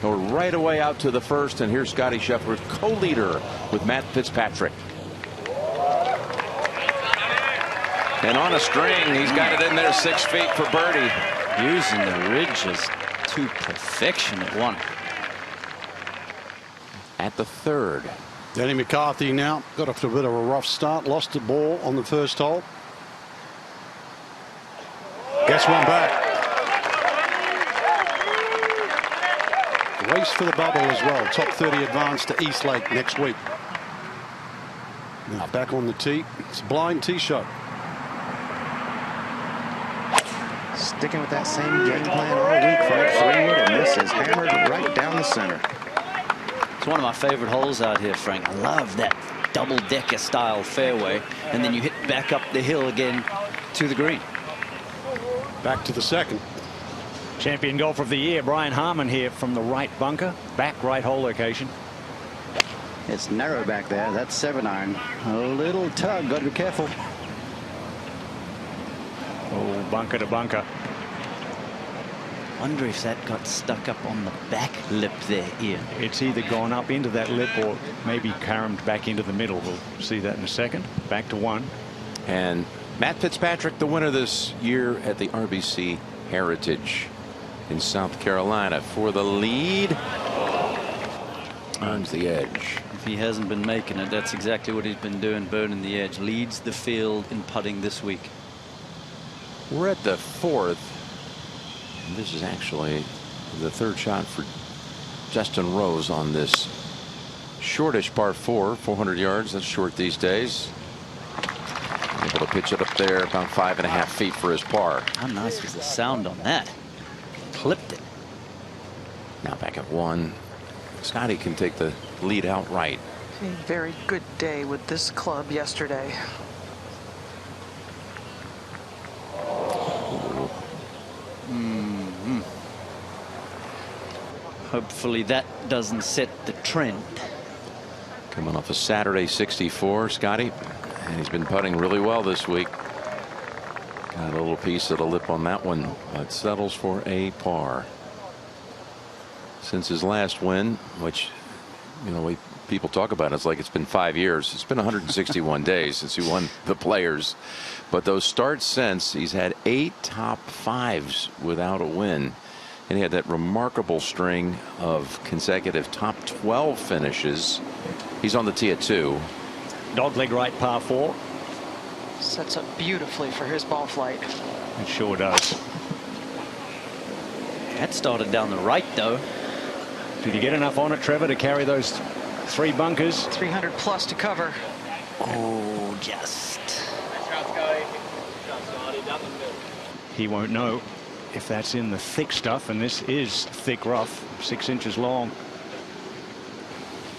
Go right away out to the first, and here's Scottie Scheffler, co-leader with Matt Fitzpatrick. And on a string, he's got it in there 6 feet for birdie. Using the ridges to perfection at one. At the third. Danny McCarthy now got off to a bit of a rough start. Lost the ball on the first hole. Gets one back. Race for the bubble as well. Top 30 advance to East Lake next week. Now back on the tee. It's a blind tee shot. Sticking with that same game plan all week for that 3-wood, and this is hammered right down the center. It's one of my favorite holes out here, Frank. I love that double-decker style fairway, and then you hit back up the hill again to the green. Back to the second. Champion golfer of the year, Brian Harmon here from the right bunker, back right hole location. It's narrow back there. That's 7-iron. A little tug. Got to be careful. Oh, bunker to bunker. Wonder if that got stuck up on the back lip there, Ian. It's either gone up into that lip or maybe caromed back into the middle. We'll see that in a second. Back to one. And Matt Fitzpatrick, the winner this year at the RBC Heritage in South Carolina for the lead. Earns the edge. If he hasn't been making it, that's exactly what he's been doing, burning the edge. Leads the field in putting this week. We're at the fourth. And this is actually the third shot for Justin Rose on this shortish par 4, 400 yards. That's short these days. Able to pitch it up there about 5.5 feet for his par. How nice was the sound on that? Clipped it. Now back at one. Scottie can take the lead outright. A very good day with this club yesterday. Hopefully that doesn't set the trend. Coming off a Saturday 64, Scottie, and he's been putting really well this week. Got a little piece of the lip on that one, but settles for a par. Since his last win, which, you know, people talk about it, it's like it's been 5 years. It's been 161 days since he won the Players, but those starts since, he's had 8 top 5s without a win. And he had that remarkable string of consecutive top 12 finishes. He's on the tee at 2. Dogleg right par 4. Sets up beautifully for his ball flight. It sure does. That started down the right, though. Did you get enough on it, Trevor, to carry those 3 bunkers? 300 plus to cover. Oh, just. He won't know if that's in the thick stuff, and this is thick rough, 6 inches long.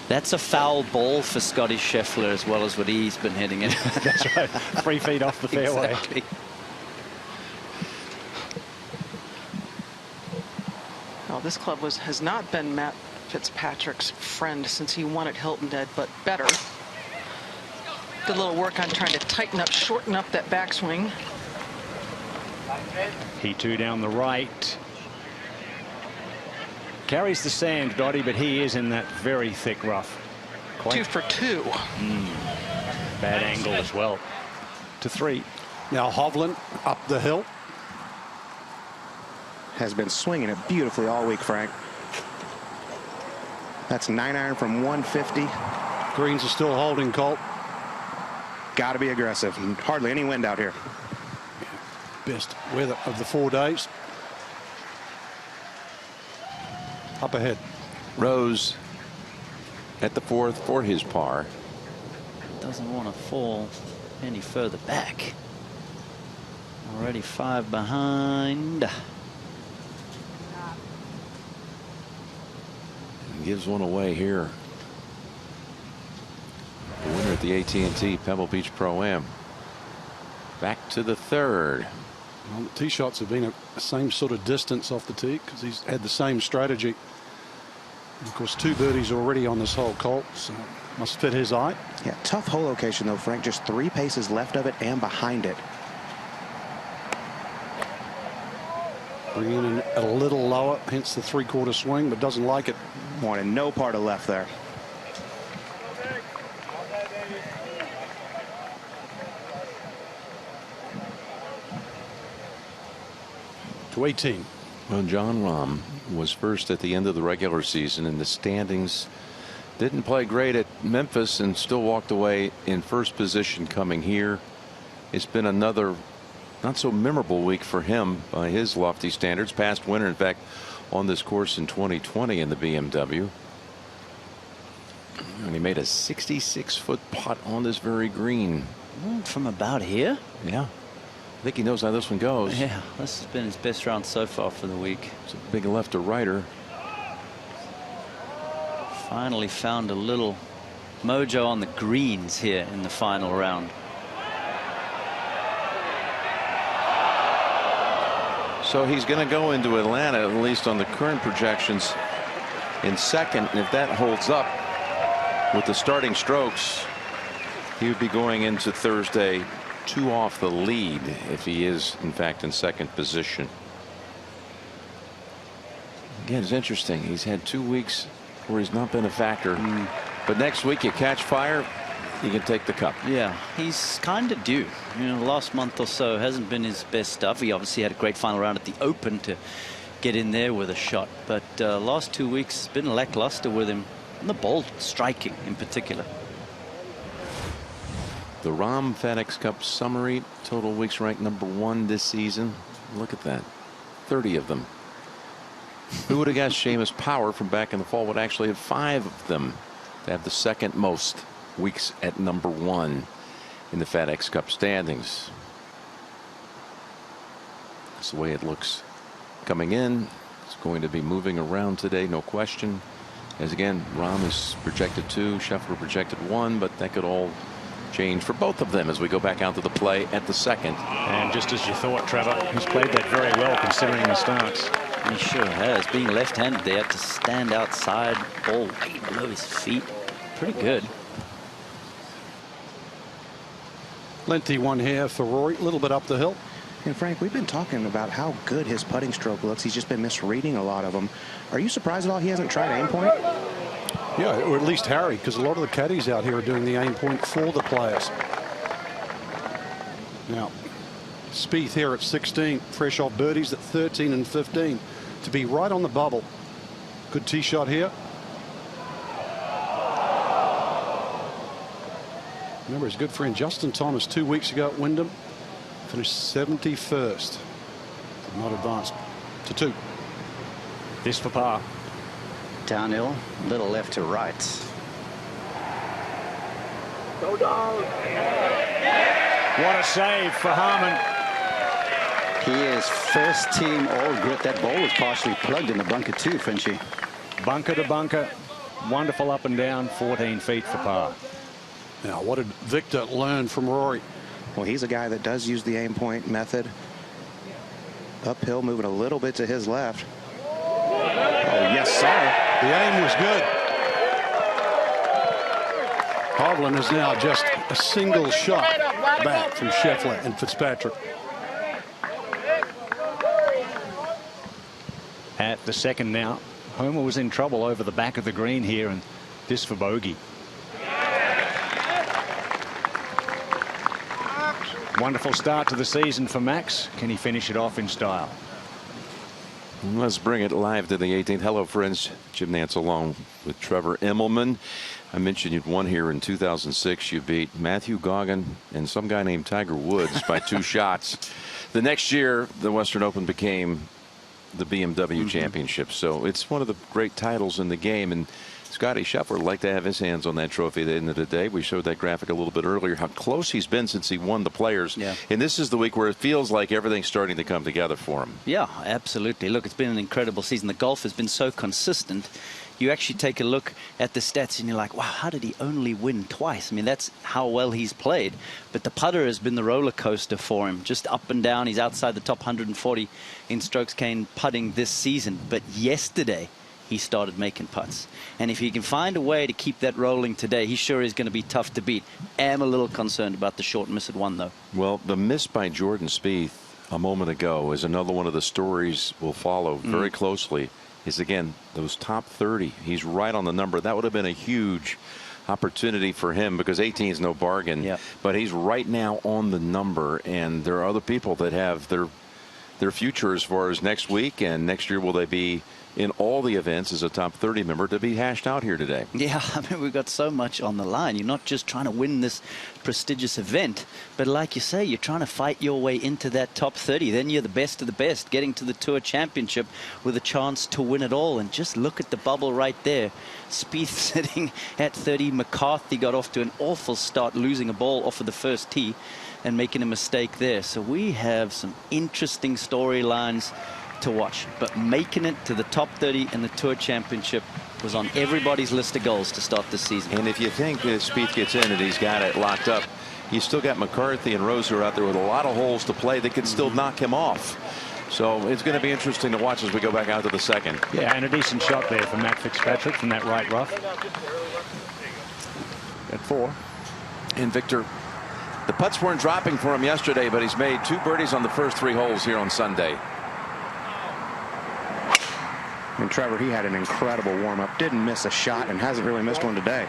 That's a foul ball for Scottie Scheffler as well as what he's been hitting it. That's right. 3 feet off the fairway. Exactly. Well, this club has not been Matt Fitzpatrick's friend since he won at Hilton Head, but better. Did a little work on trying to tighten up, shorten up that backswing. He too down the right. Carries the sand, Dottie, but he is in that very thick rough. Quite 2 for 2. Bad angle as well. To 3. Now Hovland up the hill. Has been swinging it beautifully all week, Frank. That's 9-iron from 150. Greens are still holding, Colt. Got to be aggressive. Hardly any wind out here. Best weather of the 4 days. Up ahead. Rose at the fourth for his par. Doesn't want to fall any further back. Already 5 behind. And gives one away here. The winner at the AT&T Pebble Beach Pro-Am. Back to the third. Well, the tee shots have been the same sort of distance off the tee because he's had the same strategy. And of course, 2 birdies already on this hole, Colt, so must fit his eye. Yeah, tough hole location though, Frank. Just 3 paces left of it and behind it. Bringing in a little lower, hence the three-quarter swing, but doesn't like it. Wanted no part of left there. To 18. Well, John Rahm was first at the end of the regular season in the standings. Didn't play great at Memphis and still walked away in first position coming here. It's been another not so memorable week for him by his lofty standards. Past winner, in fact, on this course in 2020 in the BMW. And he made a 66-foot putt on this very green. From about here? Yeah. I think he knows how this one goes. Yeah, this has been his best round so far for the week. It's a big left to righter. Finally found a little mojo on the greens here in the final round. So he's going to go into Atlanta, at least on the current projections, in second. And if that holds up with the starting strokes, he would be going into Thursday 2 off the lead if he is in fact in second position. Again, it's interesting. He's had 2 weeks where he's not been a factor. But next week you catch fire, you can take the cup. Yeah, he's kind of due. You know, the last month or so hasn't been his best stuff. He obviously had a great final round at the Open to get in there with a shot. But last 2 weeks has been lackluster with him. And the ball striking in particular. The Rahm FedEx Cup summary, total weeks ranked #1 this season. Look at that, 30 of them. Who would have guessed Seamus Power from back in the fall would actually have 5 of them to have the second most weeks at #1 in the FedEx Cup standings. That's the way it looks coming in. It's going to be moving around today, no question. As again, Rahm is projected 2, Scheffler projected 1, but that could all change for both of them as we go back out to the play at the second. And just as you thought, Trevor, he's played that very well considering the stance. He sure has. Being left-handed, they had to stand outside, ball way below his feet. Pretty good. Lengthy one here for Rory, a little bit up the hill. And Frank, we've been talking about how good his putting stroke looks. He's just been misreading a lot of them. Are you surprised at all he hasn't tried aim point? Yeah, or at least Harry, because a lot of the caddies out here are doing the aim point for the players. Now, Spieth here at 16, fresh off birdies at 13 and 15. To be right on the bubble. Good tee shot here. Remember his good friend Justin Thomas 2 weeks ago at Wyndham finished 71st. Did not advance to 2. This for par. Downhill, little left to right. Go down. What a save for Harman. He is first team all grit. That ball was partially plugged in the bunker too, Frenchie. Bunker to bunker. Wonderful up and down, 14 feet for par. Now, what did Viktor learn from Rory? Well, he's a guy that does use the aim point method. Uphill, moving a little bit to his left. Oh, yes, sir. The aim was good. Hovland is now just a single shot back from Scheffler and Fitzpatrick. At the second now, Homer was in trouble over the back of the green here, and this for bogey. Wonderful start to the season for Max. Can he finish it off in style? Let's bring it live to the 18th. Hello, friends. Jim Nance along with Trevor Immelman. I mentioned you'd won here in 2006. You beat Matthew Goggin and some guy named Tiger Woods by 2 shots. The next year, the Western Open became the BMW Championship. So it's one of the great titles in the game. And Scottie Scheffler would like to have his hands on that trophy at the end of the day. We showed that graphic a little bit earlier, how close he's been since he won the Players. Yeah. And this is the week where it feels like everything's starting to come together for him. Yeah, absolutely. Look, it's been an incredible season. The golf has been so consistent. You actually take a look at the stats and you're like, wow, how did he only win twice? I mean, that's how well he's played. But the putter has been the roller coaster for him, just up and down. He's outside the top 140 in strokes gained putting this season. But yesterday, he started making putts. And if he can find a way to keep that rolling today, he sure is going to be tough to beat. Am a little concerned about the short miss at 1, though. Well, the miss by Jordan Spieth a moment ago is another one of the stories we'll follow very closely. Is again those top 30. He's right on the number. That would have been a huge opportunity for him because 18 is no bargain. Yep. But he's right now on the number, and there are other people that have their future as far as next week and next year. Will they be in all the events as a top 30 member to be hashed out here today? Yeah, I mean, we've got so much on the line. You're not just trying to win this prestigious event, but like you say, you're trying to fight your way into that top 30. Then you're the best of the best, getting to the Tour Championship with a chance to win it all. And just look at the bubble right there. Spieth sitting at 30. McCarthy got off to an awful start, losing a ball off of the first tee and making a mistake there. So we have some interesting storylines to watch, but making it to the top 30 in the Tour Championship was on everybody's list of goals to start this season. And if you think that Spieth gets in and he's got it locked up, you still got McCarthy and Rose who are out there with a lot of holes to play that could still knock him off. So it's going to be interesting to watch as we go back out to the second. Yeah, and a decent shot there for Matt Fitzpatrick from that right rough. At 4. And Victor, the putts weren't dropping for him yesterday, but he's made 2 birdies on the first 3 holes here on Sunday. And Trevor, he had an incredible warm-up. Didn't miss a shot and hasn't really missed one today.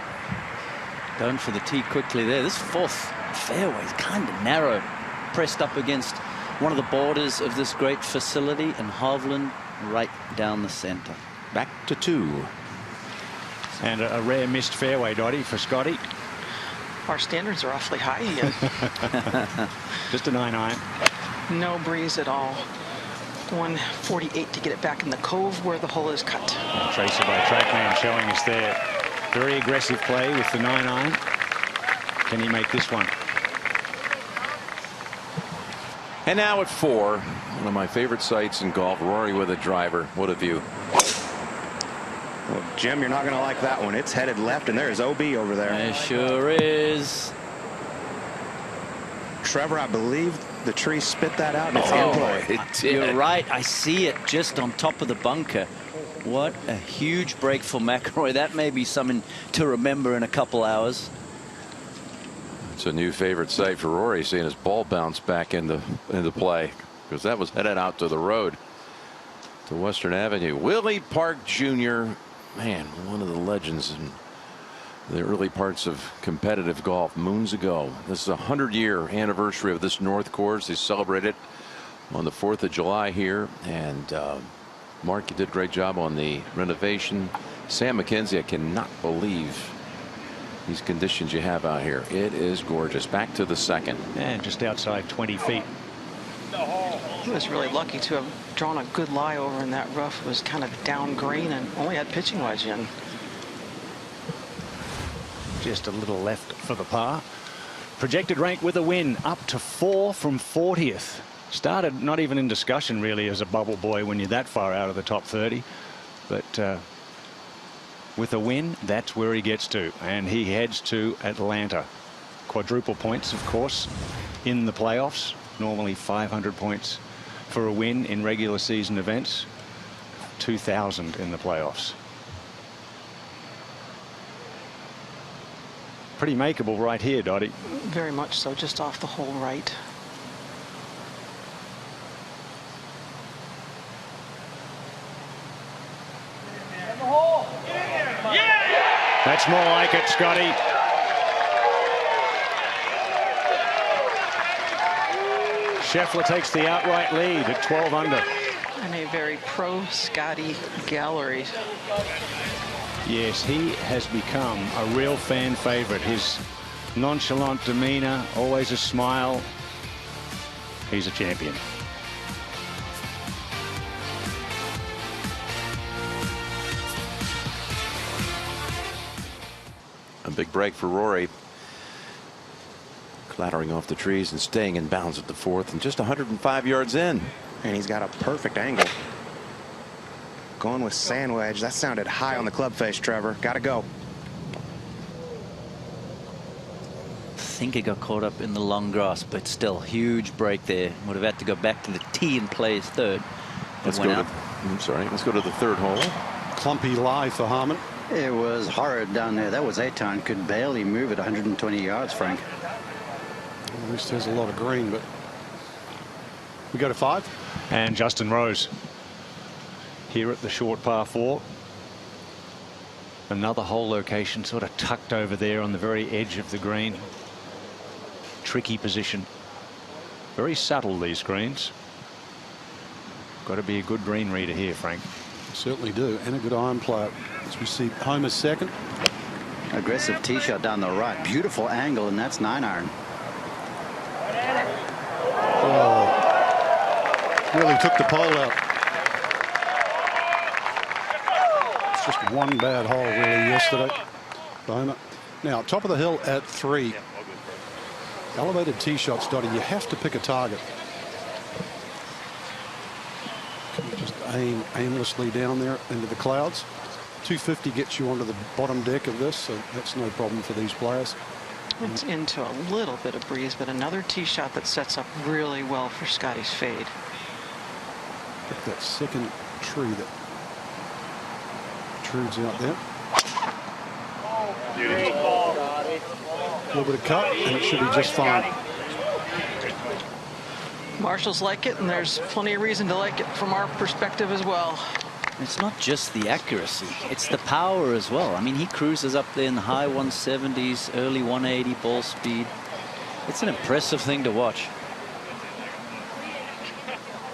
Going for the tee quickly there. This fourth fairway is kind of narrow, pressed up against one of the borders of this great facility, and Hovland right down the center. Back to 2. And a rare missed fairway, Dottie, for Scottie. Our standards are awfully high, Ian. Just a 9-iron. No breeze at all. 148 to get it back in the cove where the hole is cut. And Tracer by Trackman showing us there. Very aggressive play with the 9-iron. Can he make this one? And now at 4, one of my favorite sights in golf, Rory with a driver. What a view. Well, Jim, you're not going to like that one. It's headed left, and there's OB over there. It sure is. Trevor, I believe the tree spit that out, and it's in play. It did. You're right. I see it just on top of the bunker. What a huge break for McIlroy. That may be something to remember in a couple hours. It's a new favorite sight for Rory, seeing his ball bounce back into play, because that was headed out to the road to Western Avenue. Willie Park Jr., man, one of the legends in the early parts of competitive golf moons ago. This is a 100-year anniversary of this North Course. They celebrated on the 4th of July here, and Mark, you did a great job on the renovation. Sam McKenzie, I cannot believe these conditions you have out here. It is gorgeous. Back to the second. And just outside 20 feet. He was really lucky to have drawn a good lie over in that rough. It was kind of down green and only had pitching wedge in. Just a little left for the par. Projected rank with a win up to 4 from 40th. Started not even in discussion really as a bubble boy when you're that far out of the top 30. But with a win, that's where he gets to. And he heads to Atlanta. Quadruple points, of course, in the playoffs. Normally 500 points for a win in regular season events. 2,000 in the playoffs. Pretty makeable right here, Dottie. Very much so, just off the hole right. That's more like it, Scottie. Scheffler takes the outright lead at 12 under. And a very pro Scottie gallery. Yes, he has become a real fan favorite. His nonchalant demeanor, always a smile. He's a champion. A big break for Rory. Clattering off the trees and staying in bounds at the 4th and just 105 yards in. And he's got a perfect angle. Going with sand wedge. That sounded high on the club face, Trevor. Got to go. I think he got caught up in the long grass, but still huge break there. Would have had to go back to the tee and play his third. Let's go to the 3rd hole. Clumpy lie for Harmon. It was horrid down there. That was 8-iron. Could barely move it 120 yards, Frank. At least there's a lot of green, but We go to 5. And Justin Rose here at the short par 4. Another hole location sort of tucked over there on the very edge of the green. Tricky position. Very subtle, these greens. Got to be a good green reader here, Frank. Certainly do, and a good iron player. As we see Homer's second. Aggressive tee shot down the right. Beautiful angle, and that's 9-iron. Oh, really took the pole out. It's just one bad hole really yesterday. Homer. Now top of the hill at 3. Elevated tee shots, Dottie. You have to pick a target. Just aim aimlessly down there into the clouds. 250 gets you onto the bottom deck of this, so that's no problem for these players. It's into a little bit of breeze, but another tee shot that sets up really well for Scottie's fade. Pick that second tree that intrudes out there. A little bit of cut, and it should be just fine. Marshals like it, and there's plenty of reason to like it from our perspective as well. It's not just the accuracy, it's the power as well. I mean, he cruises up there in the high 170s, early 180 ball speed. It's an impressive thing to watch.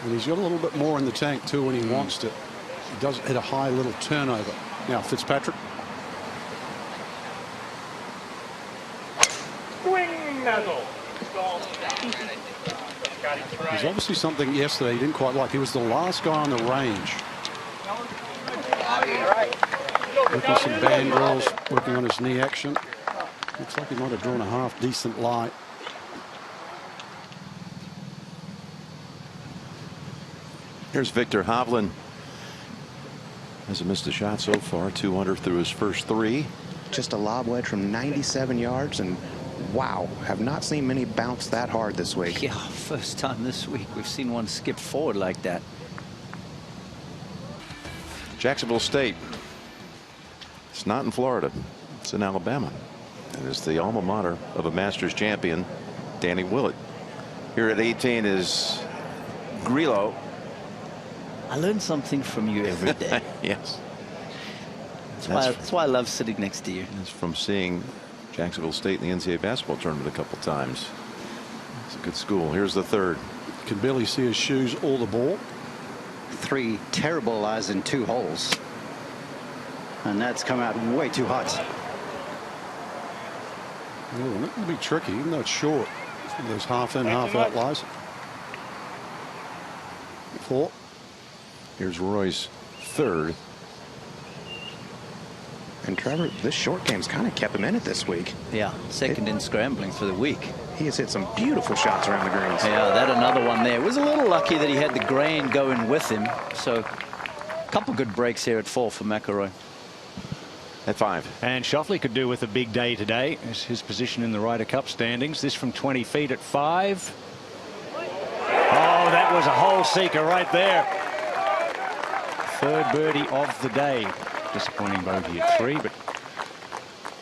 And he's got a little bit more in the tank too when he wants it. He does hit a high little turnover. Now Fitzpatrick. There's obviously something yesterday he didn't quite like. He was the last guy on the range. Working some band drills, working on his knee action. Looks like he might have drawn a half decent lie. Here's Viktor Hovland. Hasn't missed a shot so far. 2 under through his first 3. Just a lob wedge from 97 yards, and wow, have not seen many bounce that hard this week. Yeah, first time this week we've seen one skip forward like that. Jacksonville State. It's not in Florida. It's in Alabama. And it's the alma mater of a Masters champion, Danny Willett. Here at 18 is Grillo. I learn something from you every day. Yes. That's why I love sitting next to you. That's from seeing Jacksonville State in the NCAA basketball tournament a couple times. It's a good school. Here's the third. You can barely see his shoes or the ball. 3 terrible lies in 2 holes. And that's come out way too hot. Oh, that can be tricky, even though it's short. It's one of those half in, half out lies. 4. Here's Roy's third. And Trevor, this short game's kind of kept him in it this week. Yeah, second in scrambling for the week. He has hit some beautiful shots around the greens. Yeah, that another one there. Was a little lucky that he had the grain going with him. So a couple good breaks here at 4 for McIlroy. At 5. And Scheffler could do with a big day today as his position in the Ryder Cup standings. This from 20 feet at 5. Oh, that was a hole seeker right there. Third birdie of the day. Disappointing bogey at 3, but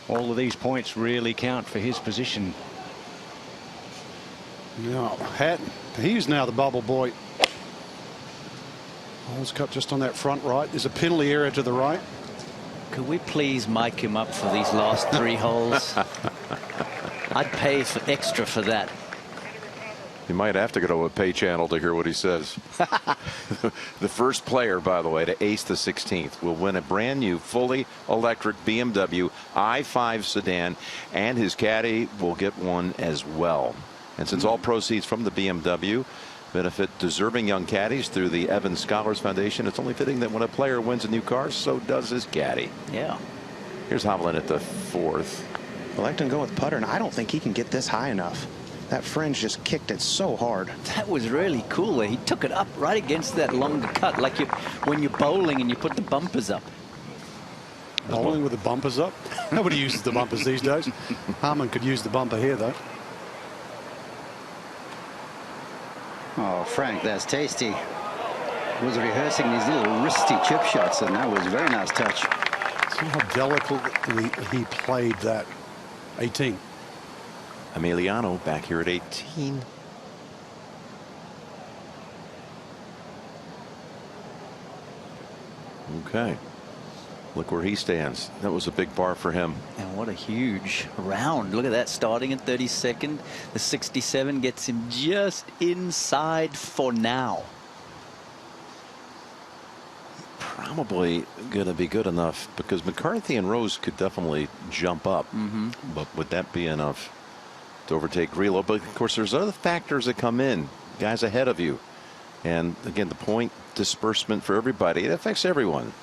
all of these points really count for his position. Now, Hatton, he's now the bubble boy. Holes cut just on that front right. There's a penalty area to the right. Could we please mic him up for these last 3 holes? I'd pay for extra for that. You might have to go to a pay channel to hear what he says. The first player, by the way, to ace the 16th will win a brand new fully electric BMW i5 sedan, and his caddy will get one as well. And since all proceeds from the BMW benefit deserving young caddies through the Evans Scholars Foundation, it's only fitting that when a player wins a new car, so does his caddy. Yeah. Here's Hovland at the 4th. I like to go with putter, and I don't think he can get this high enough. That fringe just kicked it so hard. That was really cool. He took it up right against that longer cut, like when you're bowling and you put the bumpers up. Bowling with the bumpers up? Nobody uses the bumpers these days. Harmon could use the bumper here, though. Oh, Frank, that's tasty. Was rehearsing these little wristy chip shots, and that was a very nice touch. See how delicately he played that. 18. Emiliano back here at 18. Okay. Look where he stands. That was a big par for him. And what a huge round. Look at that, starting at 32nd. The 67 gets him just inside for now. Probably going to be good enough because McCarthy and Rose could definitely jump up. But would that be enough to overtake Grillo? But of course, there's other factors that come in. Guys ahead of you. And again, the point disbursement for everybody. It affects everyone.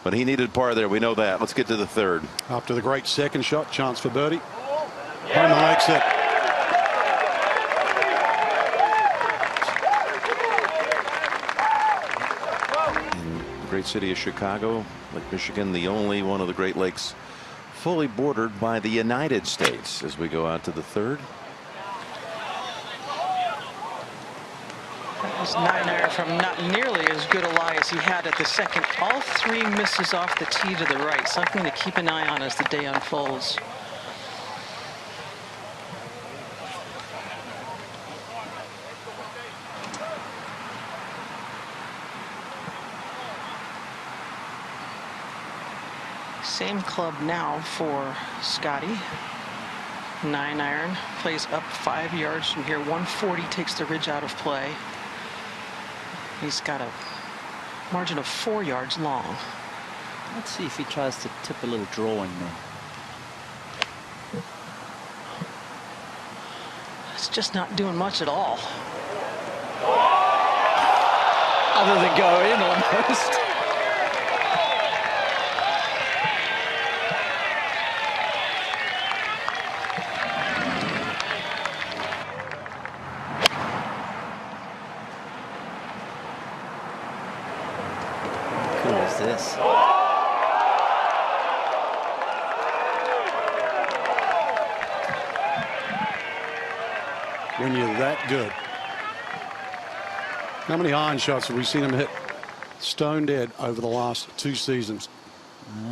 But he needed par there. We know that. Let's get to the third. After the great second shot, chance for birdie. Homer makes it. In the great city of Chicago, Lake Michigan, the only one of the Great Lakes fully bordered by the United States as we go out to the third. His 9-iron from not nearly as good a lie as he had at the second. All three misses off the tee to the right. Something to keep an eye on as the day unfolds. Same club now for Scottie. 9-iron, plays up 5 yards from here. 140 takes the ridge out of play. He's got a margin of 4 yards long. Let's see if he tries to tip a little drawing there. It's just not doing much at all. Other than go in almost. This. When you're that good. How many iron shots have we seen him hit stone dead over the last 2 seasons?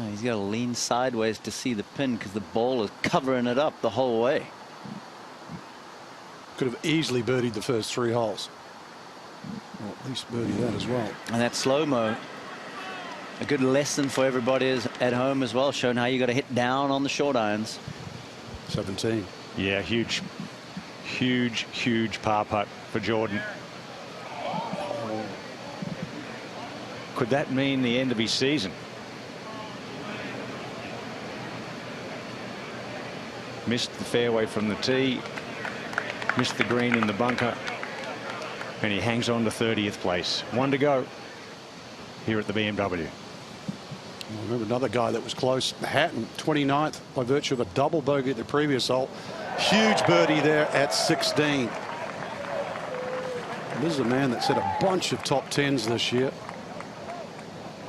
He's got to lean sideways to see the pin because the ball is covering it up the whole way. Could have easily birdied the first 3 holes. Or at least birdie that as well. And that slow-mo, a good lesson for everybody at home as well, showing how you got to hit down on the short irons. 17. Yeah, huge par putt for Jordan. Could that mean the end of his season? Missed the fairway from the tee, missed the green in the bunker, and he hangs on to 30th place. 1 to go here at the BMW. I remember another guy that was close, Hatton, 29th, by virtue of a double bogey at the previous hole. Huge birdie there at 16. And this is a man that's had a bunch of top 10s this year.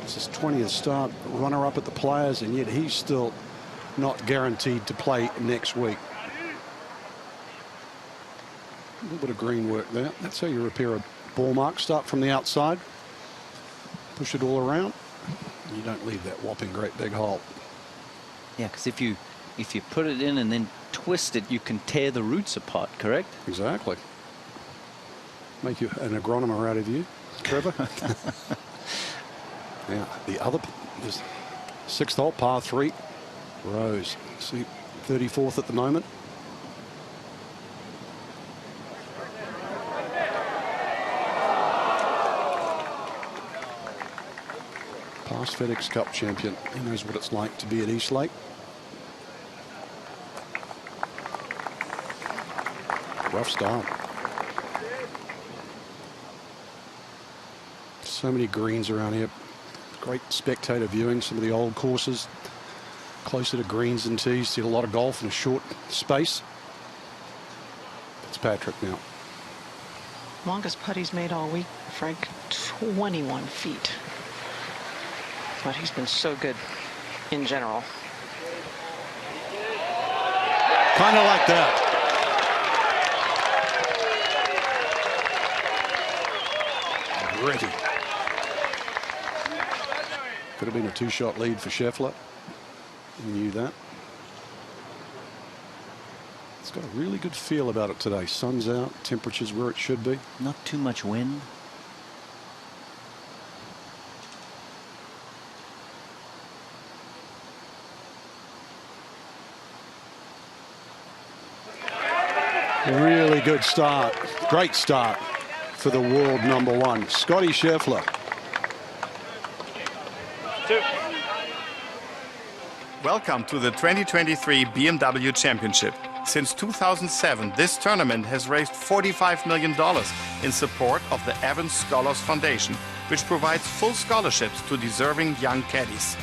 It's his 20th start, runner-up at the Players, and yet he's still not guaranteed to play next week. A little bit of green work there. That's how you repair a ball mark. Start from the outside, push it all around. You don't leave that whopping great big hole. Yeah, because if you put it in and then twist it, you can tear the roots apart, correct? Exactly. Make you an agronomer out of you, Trevor. Yeah, the other, this 6th hole, par 3. Rose, see, 34th at the moment. Past FedEx Cup champion. He knows what it's like to be at Eastlake. Rough start. So many greens around here. Great spectator viewing. Some of the old courses closer to greens and tees. See a lot of golf in a short space. Fitzpatrick now. Longest putt he's made all week, Frank, 21 feet. But he's been so good in general. Kind of like that. Ready. Could have been a 2-shot lead for Scheffler. He knew that. It's got a really good feel about it today. Sun's out, temperature's where it should be. Not too much wind. Really good start. Great start for the world #1, Scottie Scheffler. Welcome to the 2023 BMW Championship. Since 2007, this tournament has raised $45 million in support of the Evans Scholars Foundation, which provides full scholarships to deserving young caddies.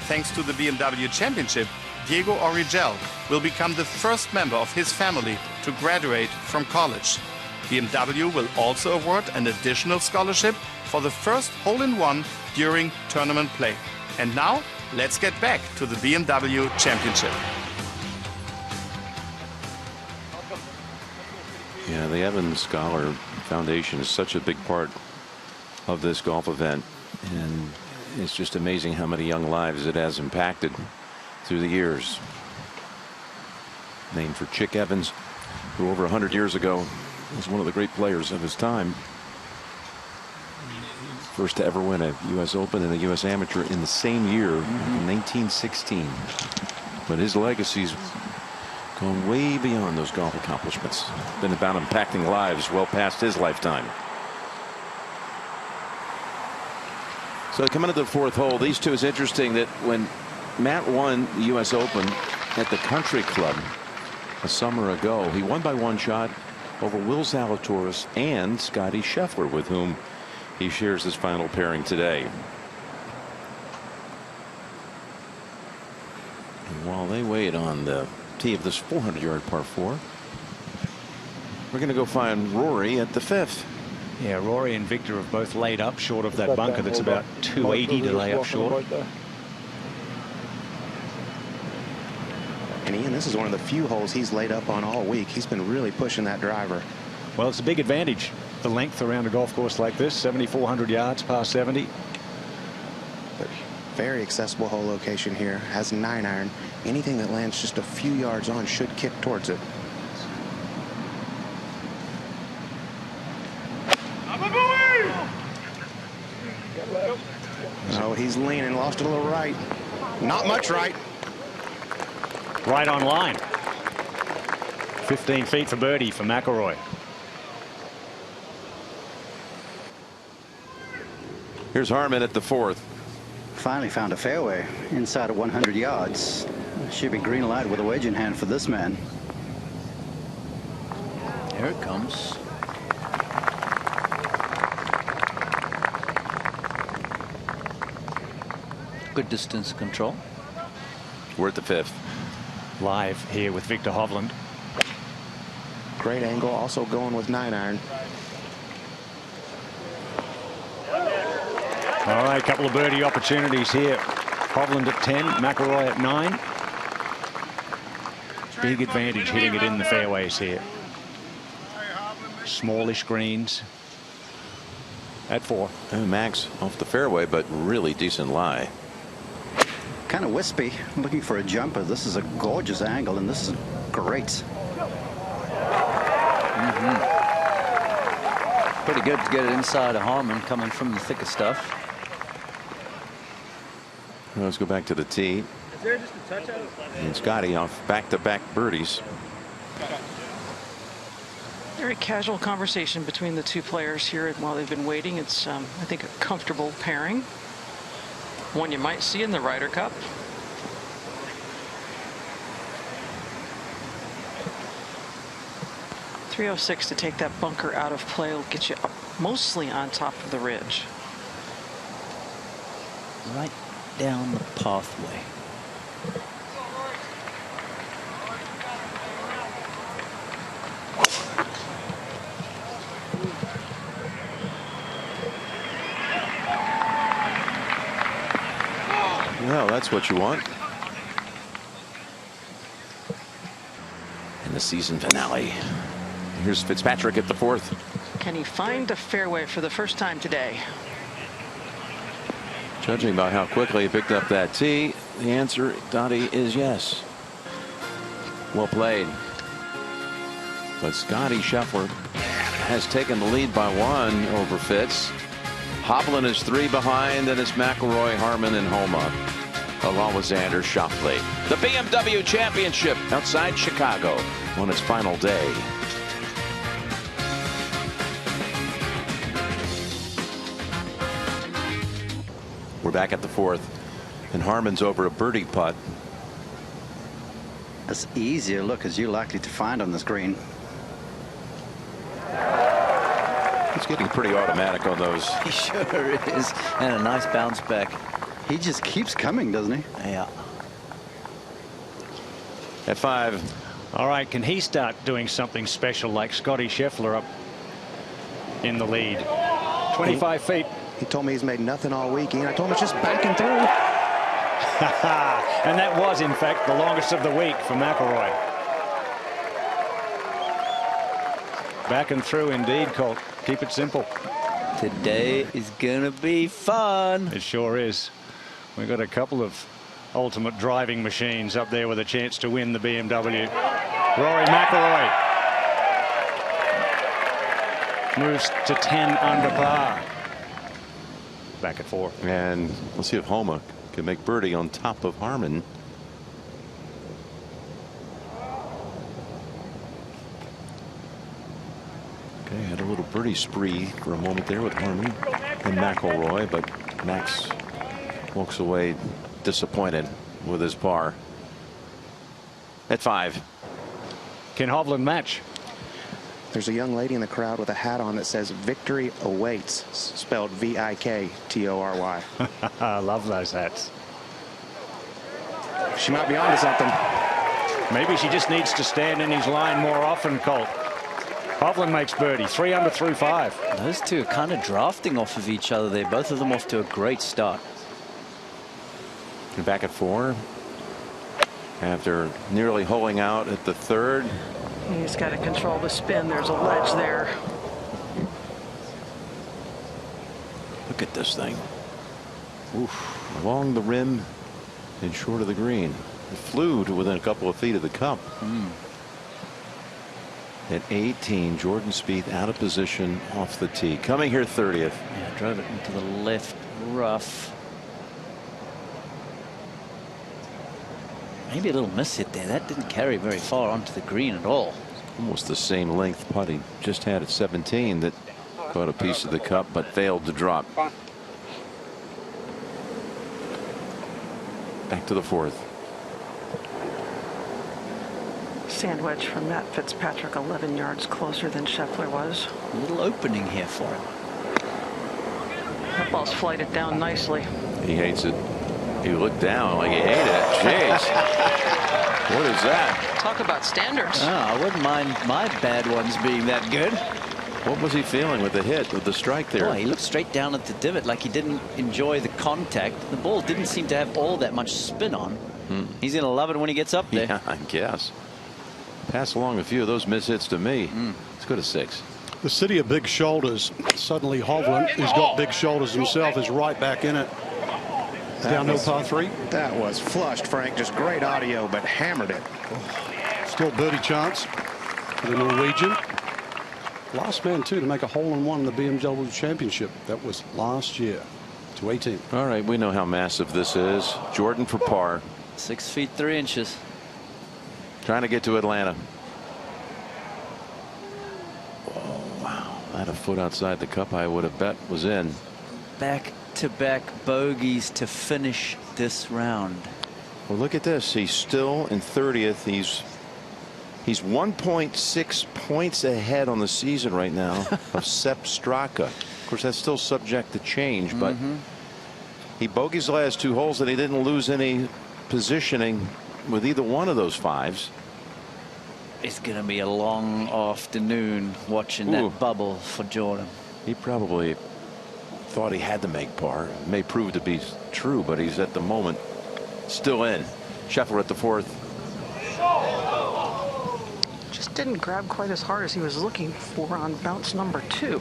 Thanks to the BMW Championship, Diego Origel will become the first member of his family to graduate from college. BMW will also award an additional scholarship for the first hole-in-one during tournament play. And now, let's get back to the BMW Championship. Yeah, the Evans Scholar Foundation is such a big part of this golf event, and it's just amazing how many young lives it has impacted through the years. Named for Chick Evans, who over 100 years ago was one of the great players of his time. First to ever win a U.S. Open and a U.S. Amateur in the same year, in 1916. But his legacy's gone way beyond those golf accomplishments. Been about impacting lives well past his lifetime. So coming to the fourth hole, these two, is interesting that when Matt won the U.S. Open at the Country Club a summer ago, he won by one shot over Will Zalatoris and Scottie Scheffler, with whom he shares his final pairing today. And while they wait on the tee of this 400-yard par 4, we're going to go find Rory at the 5th. Yeah, Rory and Viktor have both laid up short of that bunker. That's about 280 to lay up short. And Ian, this is one of the few holes he's laid up on all week. He's been really pushing that driver. Well, it's a big advantage, the length around a golf course like this, 7,400 yards, par 70. But very accessible hole location here. Has 9-iron. Anything that lands just a few yards on should kick towards it. Oh, he's leaning, lost a little right. Not much right. Right on line. 15 feet for birdie for McIlroy. Here's Harman at the 4th. Finally found a fairway inside of 100 yards. Should be green light with a wedge in hand for this man. Here it comes. Good distance control. We're at the 5th. Live here with Viktor Hovland. Great angle, also going with 9-iron. All right, a couple of birdie opportunities here. Hovland at 10, McIlroy at 9. Big advantage hitting it in the fairways here. Smallish greens at 4. And Max off the fairway, but really decent lie. Kind of wispy, looking for a jumper. This is a gorgeous angle, and this is great. Pretty good to get it inside of Harman, coming from the thicker stuff. Let's go back to the tee. Is there just a touch out of And Scottie off back-to-back birdies. Very casual conversation between the two players here while they've been waiting. It's, I think, a comfortable pairing. One you might see in the Ryder Cup. .306 to take that bunker out of play will get you up mostly on top of the ridge. Right down the pathway. Well, that's what you want. In the season finale. Here's Fitzpatrick at the 4th. Can he find a fairway for the first time today? Judging by how quickly he picked up that tee, the answer, Dottie, is yes. Well played. But Scottie Scheffler has taken the lead by 1 over Fitz. Hovland is 3 behind, and it's McIlroy, Harman, and Homa, along with Xander Schauffele. The BMW Championship outside Chicago on its final day. back at the fourth, and Harman's over a birdie putt. As easy a look as you're likely to find on this green. It's getting pretty automatic on those. He sure is. And a nice bounce back. He just keeps coming, doesn't he? Yeah. At 5. All right, can he start doing something special like Scottie Scheffler up in the lead? 25 feet. He told me he's made nothing all week, and I told him it's just backing through. And that was, in fact, the longest of the week for McIlroy. Backing through indeed, Colt. Keep it simple. Today is gonna be fun. It sure is. We've got a couple of ultimate driving machines up there with a chance to win the BMW. Rory McIlroy moves to 10 under par. Back at 4. And we'll see if Homa can make birdie on top of Harman. Okay, had a little birdie spree for a moment there with Harman and McIlroy, but Max walks away disappointed with his par. At 5. Can Hovland match? There's a young lady in the crowd with a hat on that says "Victory Awaits," spelled V-I-K-T-O-R-Y. I love those hats. She might be onto something. Maybe she just needs to stand in his line more often, Colt. Hovland makes birdie. 3 under through 5. Those two are kind of drafting off of each other there. Both of them off to a great start. And back at 4. After nearly holing out at the 3rd. He's got to control the spin. There's a ledge there. Look at this thing. Oof. Along the rim and short of the green. It flew to within a couple of feet of the cup. At 18, Jordan Spieth out of position off the tee. Coming here 30th. Yeah, drove it into the left rough. Maybe a little miss hit there. That didn't carry very far onto the green at all. Almost the same length putt he just had at 17 that caught a piece of the cup but failed to drop. Back to the 4th. Sand wedge from Matt Fitzpatrick, 11 yards closer than Scheffler was. A little opening here for him. That ball's flighted down nicely. He hates it. He looked down like he hated it. Jeez. What is that? Talk about standards. Oh, I wouldn't mind my bad ones being that good. What was he feeling with the hit, with the strike there? Boy, he looked straight down at the divot like he didn't enjoy the contact. The ball didn't seem to have all that much spin on. He's going to love it when he gets up there. Yeah, I guess. Pass along a few of those mishits to me. Let's go to 6. The city of big shoulders. Suddenly Hovland, who's got big shoulders himself, is right back in it. Downhill par 3. That was flushed, Frank. Just great audio, but hammered it. Still birdie chance for the Norwegian. Last man, too, to make a hole-in-one in the BMW Championship. That was last year to 18. All right, we know how massive this is. Jordan for par. 6 feet 3 inches. Trying to get to Atlanta. Oh, wow. That a foot outside the cup, I would have bet was in. Back-to-back bogeys to finish this round. Well, look at this. He's still in 30th. He's 1.6 points ahead on the season right now of Sepp Straka. Of course, that's still subject to change, but he bogeys the last 2 holes and he didn't lose any positioning with either one of those 5s. It's going to be a long afternoon watching that bubble for Jordan. He probably thought he had to make par. It may prove to be true, but he's at the moment still in. Scheffler at the 4th. Just didn't grab quite as hard as he was looking for on bounce number 2.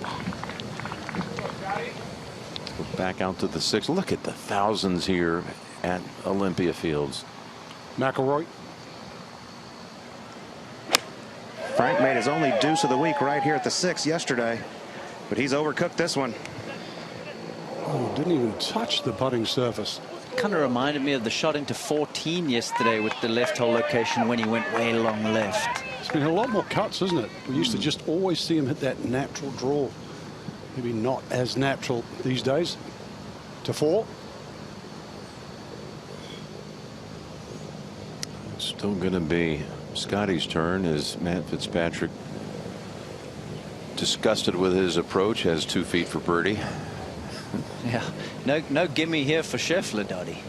Back out to the 6th. Look at the thousands here at Olympia Fields. McIlroy. Frank made his only deuce of the week right here at the 6th yesterday, but he's overcooked this one. Oh, didn't even touch the putting surface. Kind of reminded me of the shot into 14 yesterday with the left hole location when he went way long left. It's been a lot more cuts, isn't it? We used to just always see him hit that natural draw. Maybe not as natural these days. To 4. Still going to be Scottie's turn as Matt Fitzpatrick, disgusted with his approach, has 2 feet for birdie. Yeah, no gimme here for Scheffler, Dottie.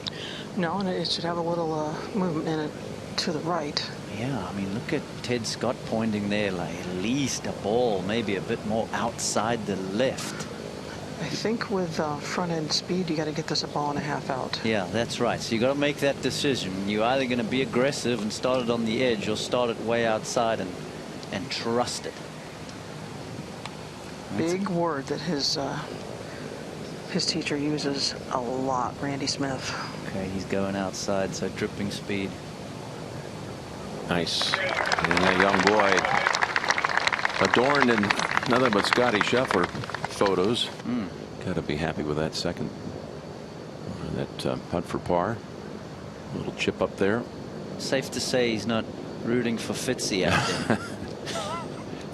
No, and it should have a little movement in it to the right. Yeah, I mean, look at Ted Scott pointing there, like at least a ball, maybe a bit more outside the left. I think with front end speed, you got to get this a ball and a half out. Yeah, that's right. So you got to make that decision. You're either going to be aggressive and start it on the edge, or start it way outside and trust it. Big word that his teacher uses a lot, Randy Smith. Okay, he's going outside, so dripping speed. Nice. And that young boy adorned in nothing but Scottie Scheffler photos. Got to be happy with that second. That putt for par. A little chip up there. Safe to say he's not rooting for Fitzy out there.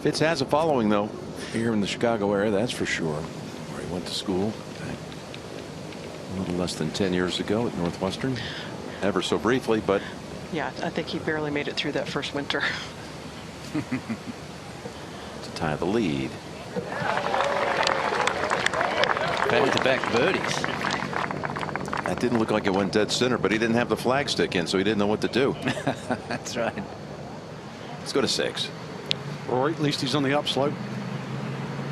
Fitz has a following, though, here in the Chicago area, that's for sure. Where he went to school a little less than 10 years ago at Northwestern. Ever so briefly, but. Yeah, I think he barely made it through that first winter. To tie the lead. Back-to-back birdies. That didn't look like it went dead center, but he didn't have the flag stick in, so he didn't know what to do. That's right. Let's go to 6. Rory, at least he's on the upslope.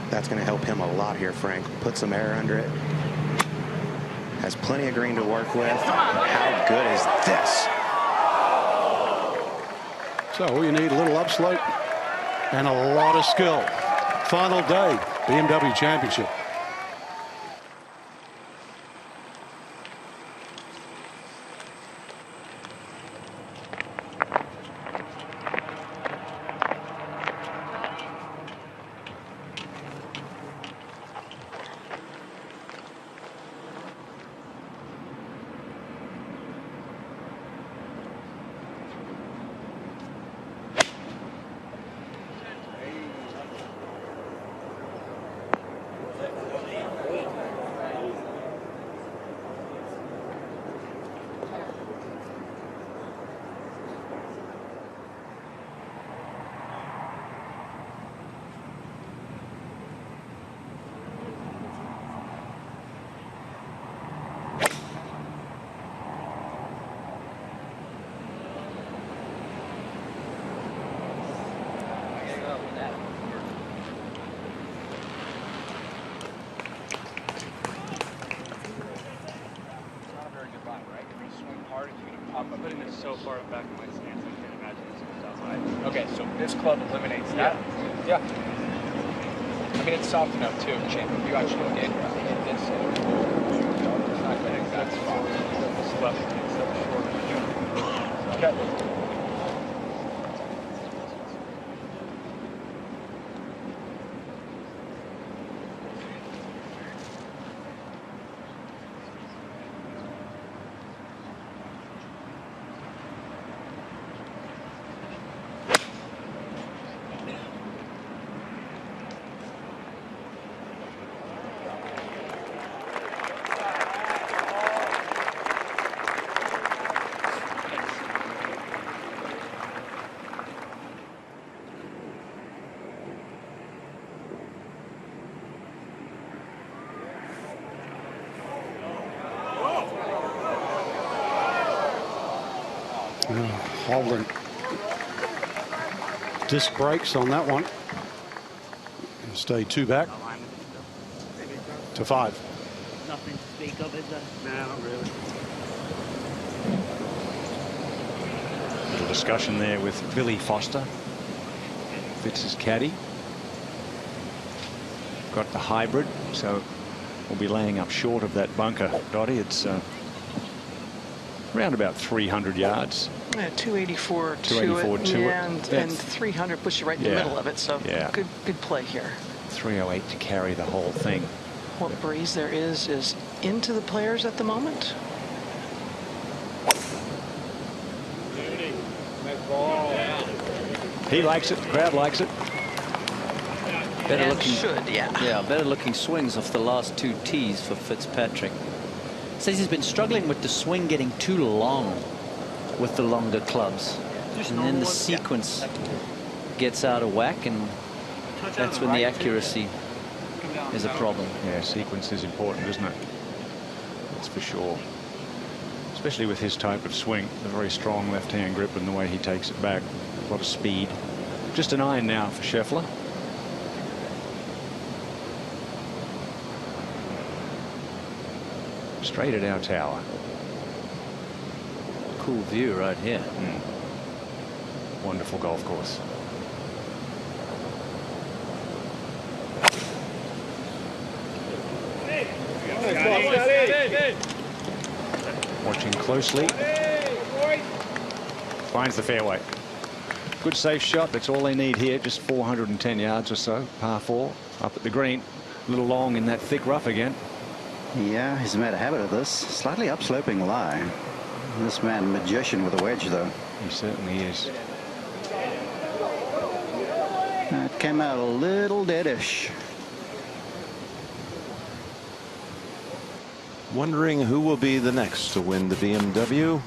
That's going to help him a lot here, Frank. Put some air under it. Has plenty of green to work with. How good is this? So all you need, a little upslope and a lot of skill. Final day, BMW Championship. I'm putting this so far back in my stance, I can't imagine this goes outside. Okay, so this club eliminates that? Yeah. I mean, it's soft enough too, Champ. If you actually look in, it's not going to exact spot. This left is so short. Okay. Hovland. Disc brakes on that one. And stay 2 back to 5. Nothing to speak of, is there? No, not really. Little discussion there with Billy Foster. Fitz's caddy. Got the hybrid, so we'll be laying up short of that bunker, Dottie. It's around about 300 yards. Yeah, 284 284 to to it, it. and 300 puts you right in the middle of it. So good play here. 308 to carry the whole thing. What breeze there is into the players at the moment. He likes it. The crowd likes it. Better And looking, should, yeah. Yeah, better looking swings off the last 2 tees for Fitzpatrick. Says he's been struggling with the swing getting too long with the longer clubs. And then the sequence gets out of whack, and that's when the accuracy is a problem. Yeah, sequence is important, isn't it? That's for sure. Especially with his type of swing, the very strong left-hand grip and the way he takes it back. A lot of speed. Just an iron now for Scheffler. Straight at our tower. Cool view right here. Wonderful golf course. Watching closely. Finds the fairway. Good safe shot. That's all they need here. Just 410 yards or so. Par 4 up at the green. A little long in that thick rough again. Yeah, he's made a habit of this. Slightly upsloping lie. This man, magician with a wedge, though. He certainly is. It came out a little deadish. Wondering who will be the next to win the BMW.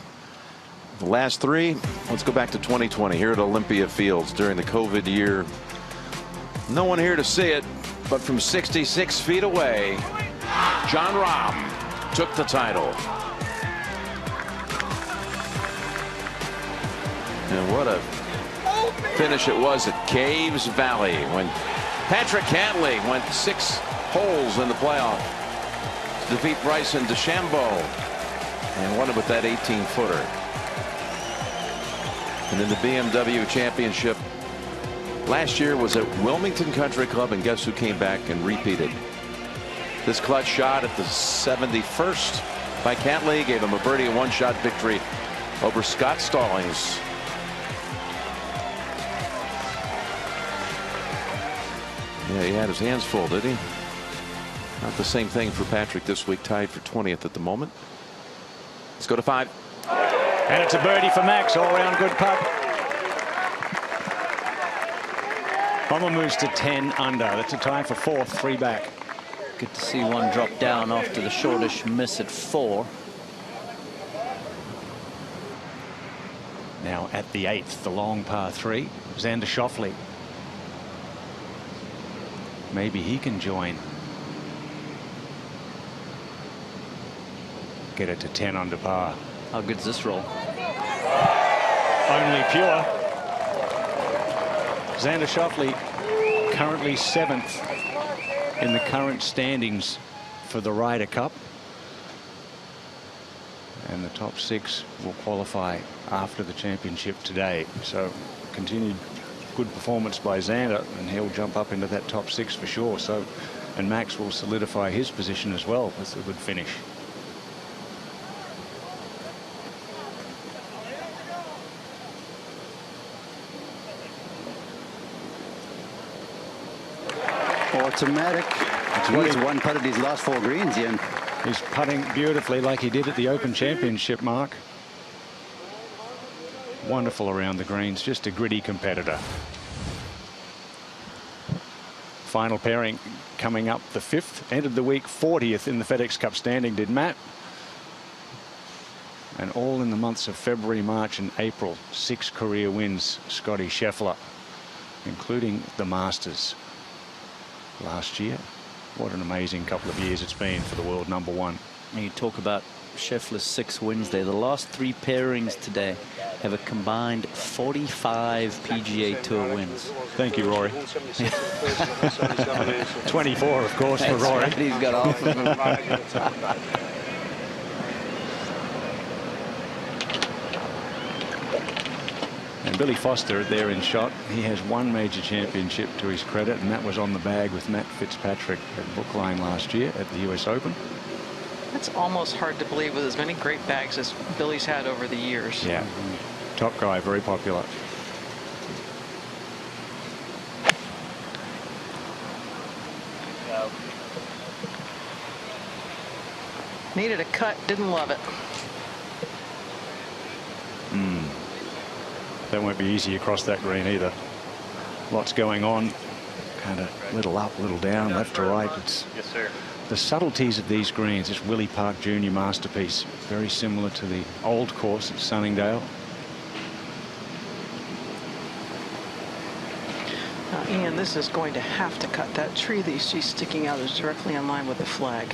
The last three. Let's go back to 2020 here at Olympia Fields during the COVID year. No one here to see it, but from 66 feet away, Jon Rahm took the title. And what a finish it was at Caves Valley when Patrick Cantlay went 6 holes in the playoff to defeat Bryson DeChambeau and won it with that 18-footer. And then the BMW Championship last year was at Wilmington Country Club, and guess who came back and repeated? This clutch shot at the 71st by Cantlay gave him a birdie and 1-shot victory over Scott Stallings. Yeah, he had his hands full, did he? Not the same thing for Patrick this week, tied for 20th at the moment. Let's go to 5. And it's a birdie for Max. All round good putt. Bomber moves to 10 under. That's a tie for 4th, 3 back. Good to see one drop down after the shortish miss at 4. Now at the 8th, the long par 3. Xander Schauffele. Maybe he can join. Get it to 10 under par. How good's this roll? Only pure. Xander Schauffele currently 7th in the current standings for the Ryder Cup. And the top 6 will qualify after the championship today. So continued good performance by Xander, and he'll jump up into that top 6 for sure. So, and Max will solidify his position as well. That's a good finish. Automatic. He's one putted his last 4 greens, Ian. He's putting beautifully like he did at the Open Championship, Mark. Wonderful around the greens, just a gritty competitor. Final pairing coming up the 5th. Ended the week 40th in the FedEx Cup standing, did Matt. And all in the months of February, March and April. 6 career wins, Scottie Scheffler, including the Masters last year. What an amazing couple of years it's been for the world #1. You talk about Scheffler's 6 wins there. The last 3 pairings today have a combined 45 PGA Tour wins. Thank you, Rory. 24, of course, for Rory. Right, he's got half of them. And Billy Foster there in shot. He has 1 major championship to his credit, and that was on the bag with Matt Fitzpatrick at Brookline last year at the US Open. That's almost hard to believe with as many great bags as Billy's had over the years. Yeah. Top guy, very popular. Needed a cut, didn't love it. That won't be easy across that green either. Lots going on. Kind of little up, little down, left to right. It's Yes, sir. the subtleties of these greens. This Willie Park Jr. masterpiece. Very similar to the old course at Sunningdale. And this is going to have to cut. That tree that you see sticking out is directly in line with the flag.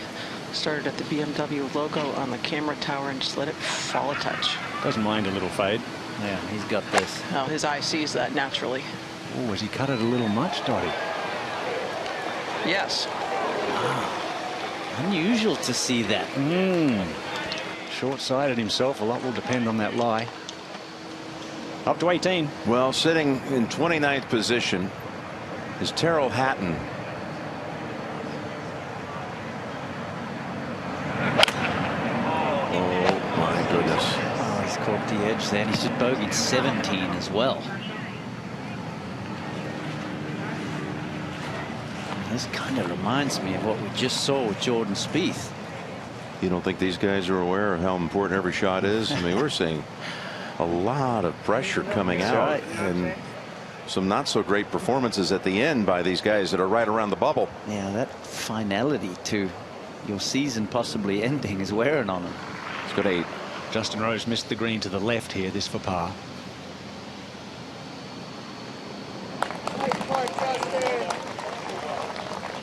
Started at the BMW logo on the camera tower and just let it fall a touch. Doesn't mind a little fade. Yeah, he's got this. Now his eye sees that naturally. Oh, has he cut it a little much, Dottie? Yes. Unusual to see that. Short-sighted himself. A lot will depend on that lie. Up to 18. Well, sitting in 29th position is Terrell Hatton. Oh my goodness. Oh, he's caught the edge there. He's just bogeyed 17 as well. This kind of reminds me of what we just saw with Jordan Spieth. You don't think these guys are aware of how important every shot is? I mean, we're seeing a lot of pressure coming That's out, right. and some not so great performances at the end by these guys that are right around the bubble. Yeah, that finality to your season possibly ending is wearing on him. He's got 8. Justin Rose missed the green to the left here. This for par.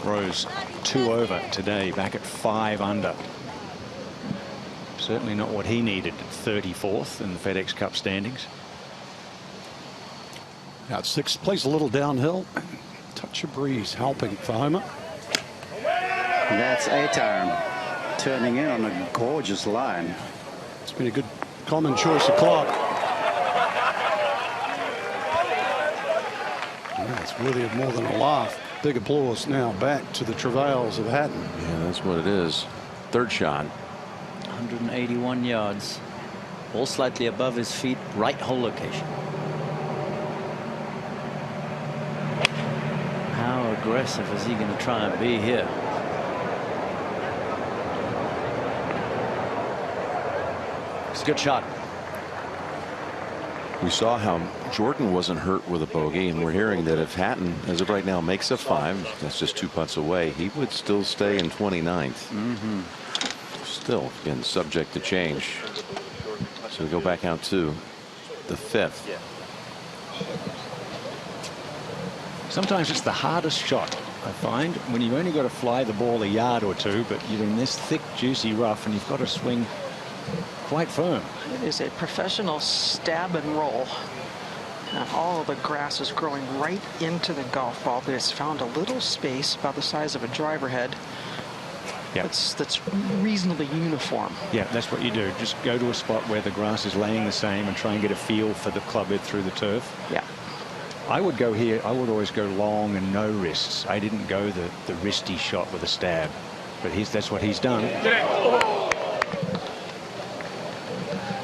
Rose 2 over today, back at 5 under. Certainly not what he needed at 34th in the FedEx Cup standings. Out 6th, plays a little downhill. Touch of breeze helping for Homer. That's 8-iron. Turning in on a gorgeous line. It's been a good common choice of club. Yeah, it's worthy of more than a laugh. Big applause now back to the travails of Hatton. Yeah, that's what it is. 3rd shot. 181 yards. Ball slightly above his feet. Right hole location. How aggressive is he going to try and be here? It's a good shot. We saw how Jordan wasn't hurt with a bogey, and we're hearing that if Hatton, as of right now, makes a 5, that's just 2 putts away, he would still stay in 29th. Still, again, subject to change. So we go back out to the 5th. Sometimes it's the hardest shot, I find, when you've only got to fly the ball a yard or two, but you're in this thick, juicy rough, and you've got to swing quite firm. It is a professional stab and roll. And all of the grass is growing right into the golf ball, but it's found a little space about the size of a driver head. Yeah. That's reasonably uniform. Yeah, that's what you do. Just go to a spot where the grass is laying the same and try and get a feel for the club head through the turf. Yeah. I would go here. I would always go long and no wrists. I didn't go the wristy shot with a stab, but that's what he's done.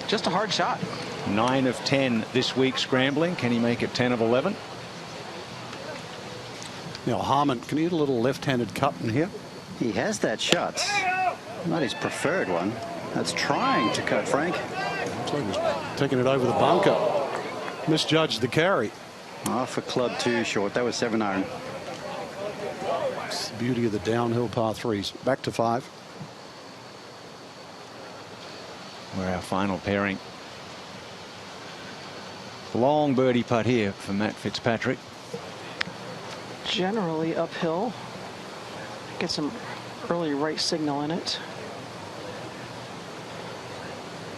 Just a hard shot. 9 of 10 this week scrambling. Can he make it 10 of 11? Now Harmon, can he hit a little left-handed cut in here? He has that shot. Not his preferred one. That's trying to cut, Frank. Looks like he's taking it over the bunker. Misjudged the carry. Oh, for club 2 short. That was 7-iron. It's the beauty of the downhill par 3s. Back to 5. We're our final pairing. Long birdie putt here for Matt Fitzpatrick. Generally uphill. Get some early right signal in it.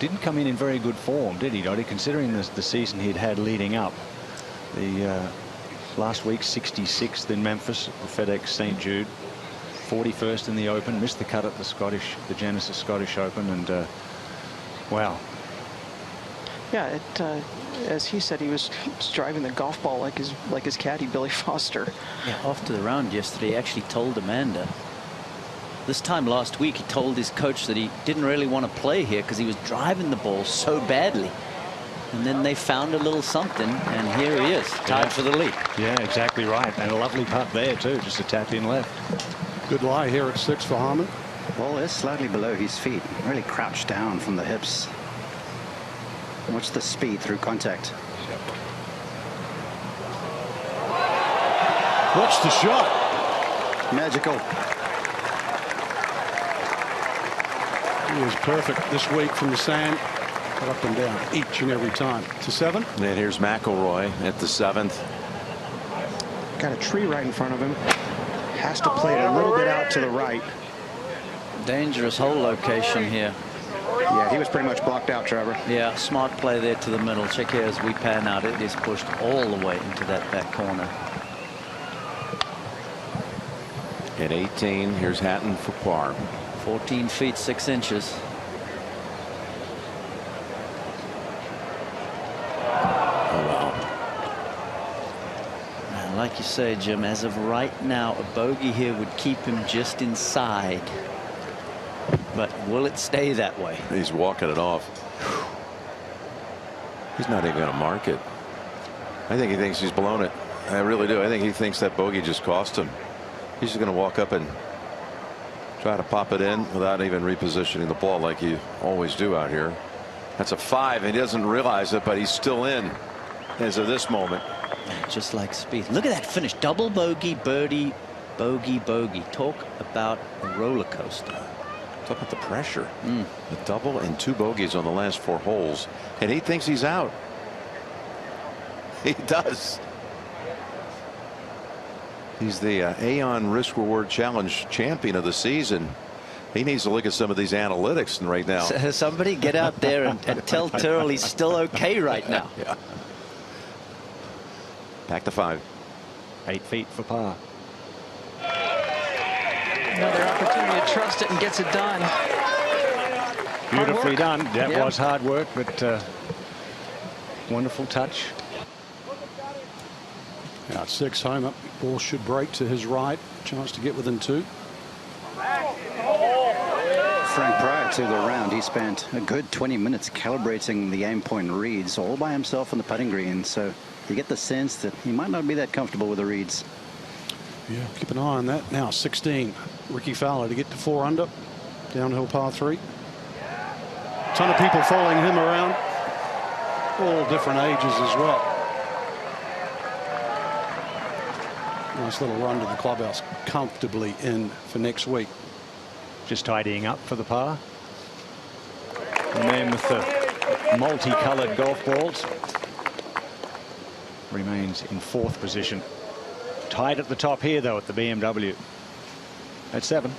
Didn't come in very good form, did he, Dottie? Considering the season he'd had leading up. The last week 66th in Memphis at the FedEx St. Jude, 41st in the Open, missed the cut at the Genesis Scottish Open, and wow. Yeah, as he said, he was driving the golf ball like his caddy Billy Foster. Yeah, after the round yesterday, he actually told Amanda. This time last week, he told his coach that he didn't really want to play here because he was driving the ball so badly. And then they found a little something, and here he is, tied for the lead. Yeah, exactly right. And a lovely putt there, too, just a tap in left. Good lie here at 6 for Harmon. Ball is slightly below his feet. Really crouched down from the hips. Watch the speed through contact. Watch the shot. Magical. He was perfect this week from the sand. Up and down each and every time. To 7. And here's McIlroy at the 7th. got a tree right in front of him. Has to play it a little bit out to the right. Dangerous hole location here. Yeah, he was pretty much blocked out, Trevor. Yeah, smart play there to the middle. Check here as we pan out. It is pushed all the way into that back corner. At 18, here's Hatton for par. 14 feet 6 inches. Like you say, Jim, as of right now, a bogey here would keep him just inside. But will it stay that way? He's walking it off. He's not even going to mark it. I think he thinks he's blown it. I really do. I think he thinks that bogey just cost him. He's just going to walk up and try to pop it in without even repositioning the ball like you always do out here. That's a 5, and he doesn't realize it, but he's still in as of this moment. Just like Spieth. Look at that finish. Double bogey, birdie, bogey, bogey. Talk about a roller coaster. Talk about the pressure. The double and 2 bogeys on the last 4 holes, and he thinks he's out. He does. He's the Aon Risk Reward Challenge champion of the season. He needs to look at some of these analytics right now. Somebody get out there and tell Tyrrell he's still okay right now. Yeah. Back to 5. 8 feet for par. Another opportunity to trust it and gets it done. Beautifully done. That was hard work, but wonderful touch. Now 6 home up. Ball should break to his right. Chance to get within 2. Frank, prior to the round, he spent a good 20 minutes calibrating the aim point reads all by himself on the putting green. So you get the sense that he might not be that comfortable with the reads. Yeah, keep an eye on that. Now 16. Ricky Fowler to get to 4 under. Downhill par 3. Ton of people following him around. All different ages as well. Nice little run to the clubhouse. Comfortably in for next week. Just tidying up for the par. The man with the multicolored golf balls remains in 4th position. Tied at the top here, though, at the BMW. At 7.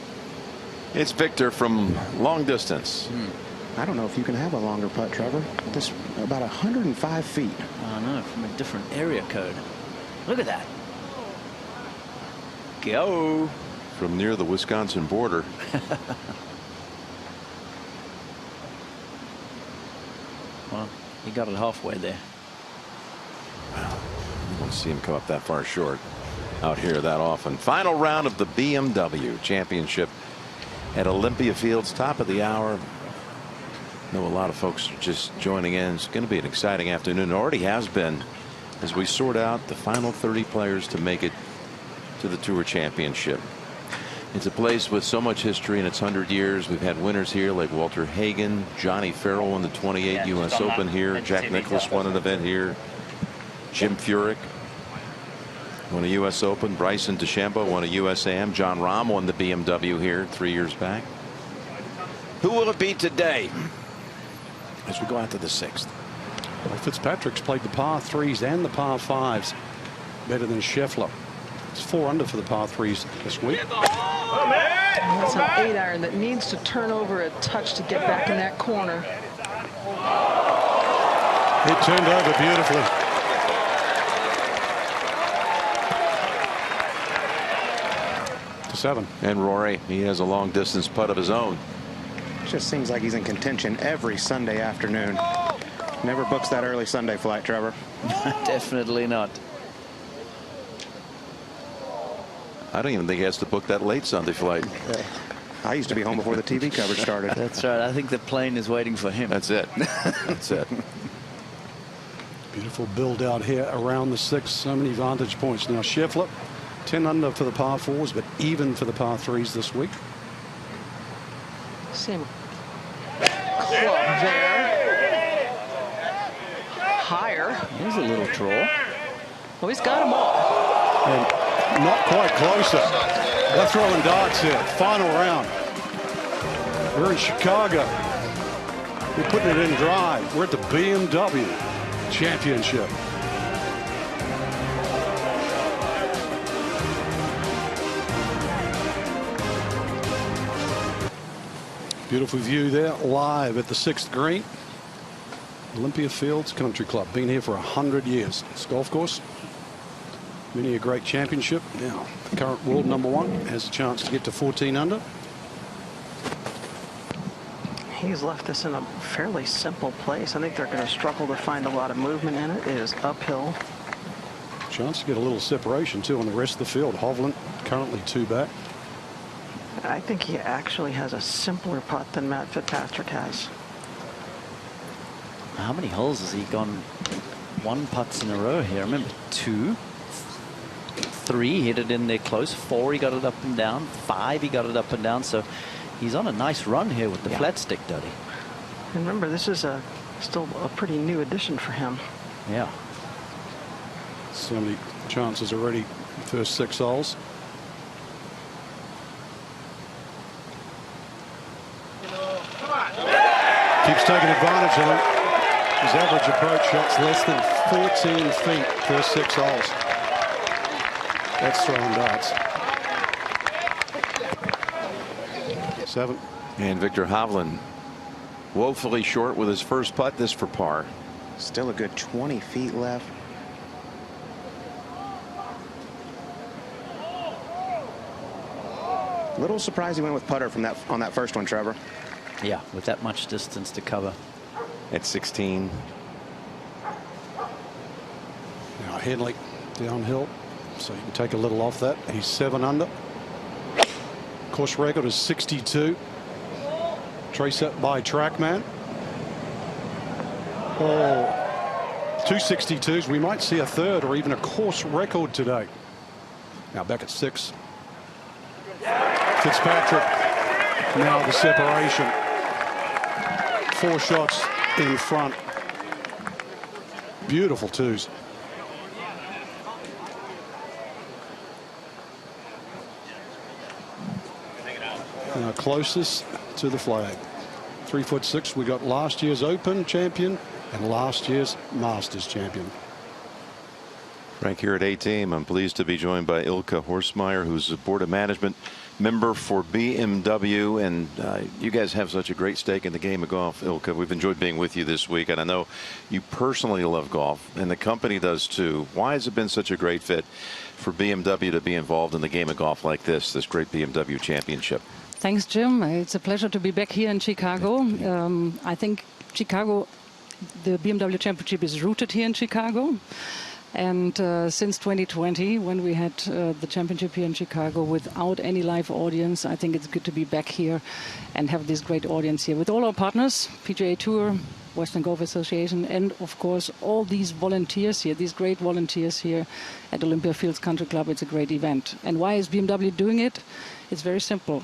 It's Viktor from long distance. I don't know if you can have a longer putt, Trevor. This about 105 feet. I know, from a different area code. Look at that. Go. From near the Wisconsin border. Well, he got it halfway there. You don't see him come up that far short out here that often. Final round of the BMW Championship at Olympia Fields, top of the hour. I know a lot of folks are just joining in. It's going to be an exciting afternoon. It already has been, as we sort out the final 30 players to make it to the Tour Championship. It's a place with so much history in its 100 years. We've had winners here like Walter Hagen, Johnny Farrell won the 28 U.S. Open here. Jack Nicklaus won an event here. Jim Furyk won a U.S. Open. Bryson DeChambeau won a U.S. Am. John Rahm won the BMW here 3 years back. Who will it be today as we go out to the 6th? Well, Fitzpatrick's played the par 3s and the par 5s better than Scheffler. It's 4 under for the par 3s this week. That's an 8-iron that needs to turn over a touch to get back in that corner. It turned over beautifully. To 7. And Rory, he has a long distance putt of his own. Just seems like he's in contention every Sunday afternoon. Never books that early Sunday flight, Trevor. Definitely not. I don't even think he has to book that late Sunday flight. I used to be home before the TV coverage started. That's right. I think the plane is waiting for him. That's it. That's it. Beautiful build out here around the 6. So many vantage points. Now Scheffler 10 under for the par 4s, but even for the par 3s this week. Same club there. Higher. There's a little draw. Well, he's got them all. And not quite closer. They're throwing darts here. Final round. We're in Chicago. We're putting it in drive. We're at the BMW Championship. Beautiful view there, live at the 6th green. Olympia Fields Country Club. Been here for 100 years. This golf course. Many a great championship. Now, the current world #1 has a chance to get to 14 under. He's left this in a fairly simple place. I think they're going to struggle to find a lot of movement in it. It is uphill. Chance to get a little separation, too, on the rest of the field. Hovland currently 2 back. I think he actually has a simpler putt than Matt Fitzpatrick has. How many holes has he gone 1 putts in a row here? I remember 2, 3 hit it in there close, 4 he got it up and down, 5 he got it up and down. So he's on a nice run here with the flat stick, Duddy. And remember, this is still a pretty new addition for him. Yeah. So many chances already. First 6 holes. Keeps taking advantage of it. His average approach shot's less than 14 feet first 6 holes. That's throwing darts. 7. And Viktor Hovland woefully short with his first putt. This for par. Still a good 20 feet left. Little surprised he went with putter from that on that first one, Trevor. Yeah, with that much distance to cover. At 16. Now Henley downhill, so you can take a little off that. He's 7 under. Course record is 62. Trace that by TrackMan. Oh, 2 62s. We might see a third or even a course record today. Now back at 6. Fitzpatrick. Now the separation. 4 shots in front. Beautiful 2s. Now closest to the flag. 3'6". We got last year's Open champion and last year's Masters champion. Frank here at A-Team. I'm pleased to be joined by Ilka Horstmeyer, who's a board of management member for BMW, and you guys have such a great stake in the game of golf. Ilka, we've enjoyed being with you this week, and I know you personally love golf, and the company does too. Why has it been such a great fit for BMW to be involved in the game of golf like this great BMW Championship? Thanks, Jim. It's a pleasure to be back here in Chicago. I think Chicago, the BMW Championship is rooted here in Chicago. And since 2020, when we had the championship here in Chicago without any live audience, I think it's good to be back here and have this great audience here with all our partners, PGA TOUR, Western Golf Association, and of course all these volunteers here, these great volunteers here at Olympia Fields Country Club. It's a great event. And why is BMW doing it? It's very simple.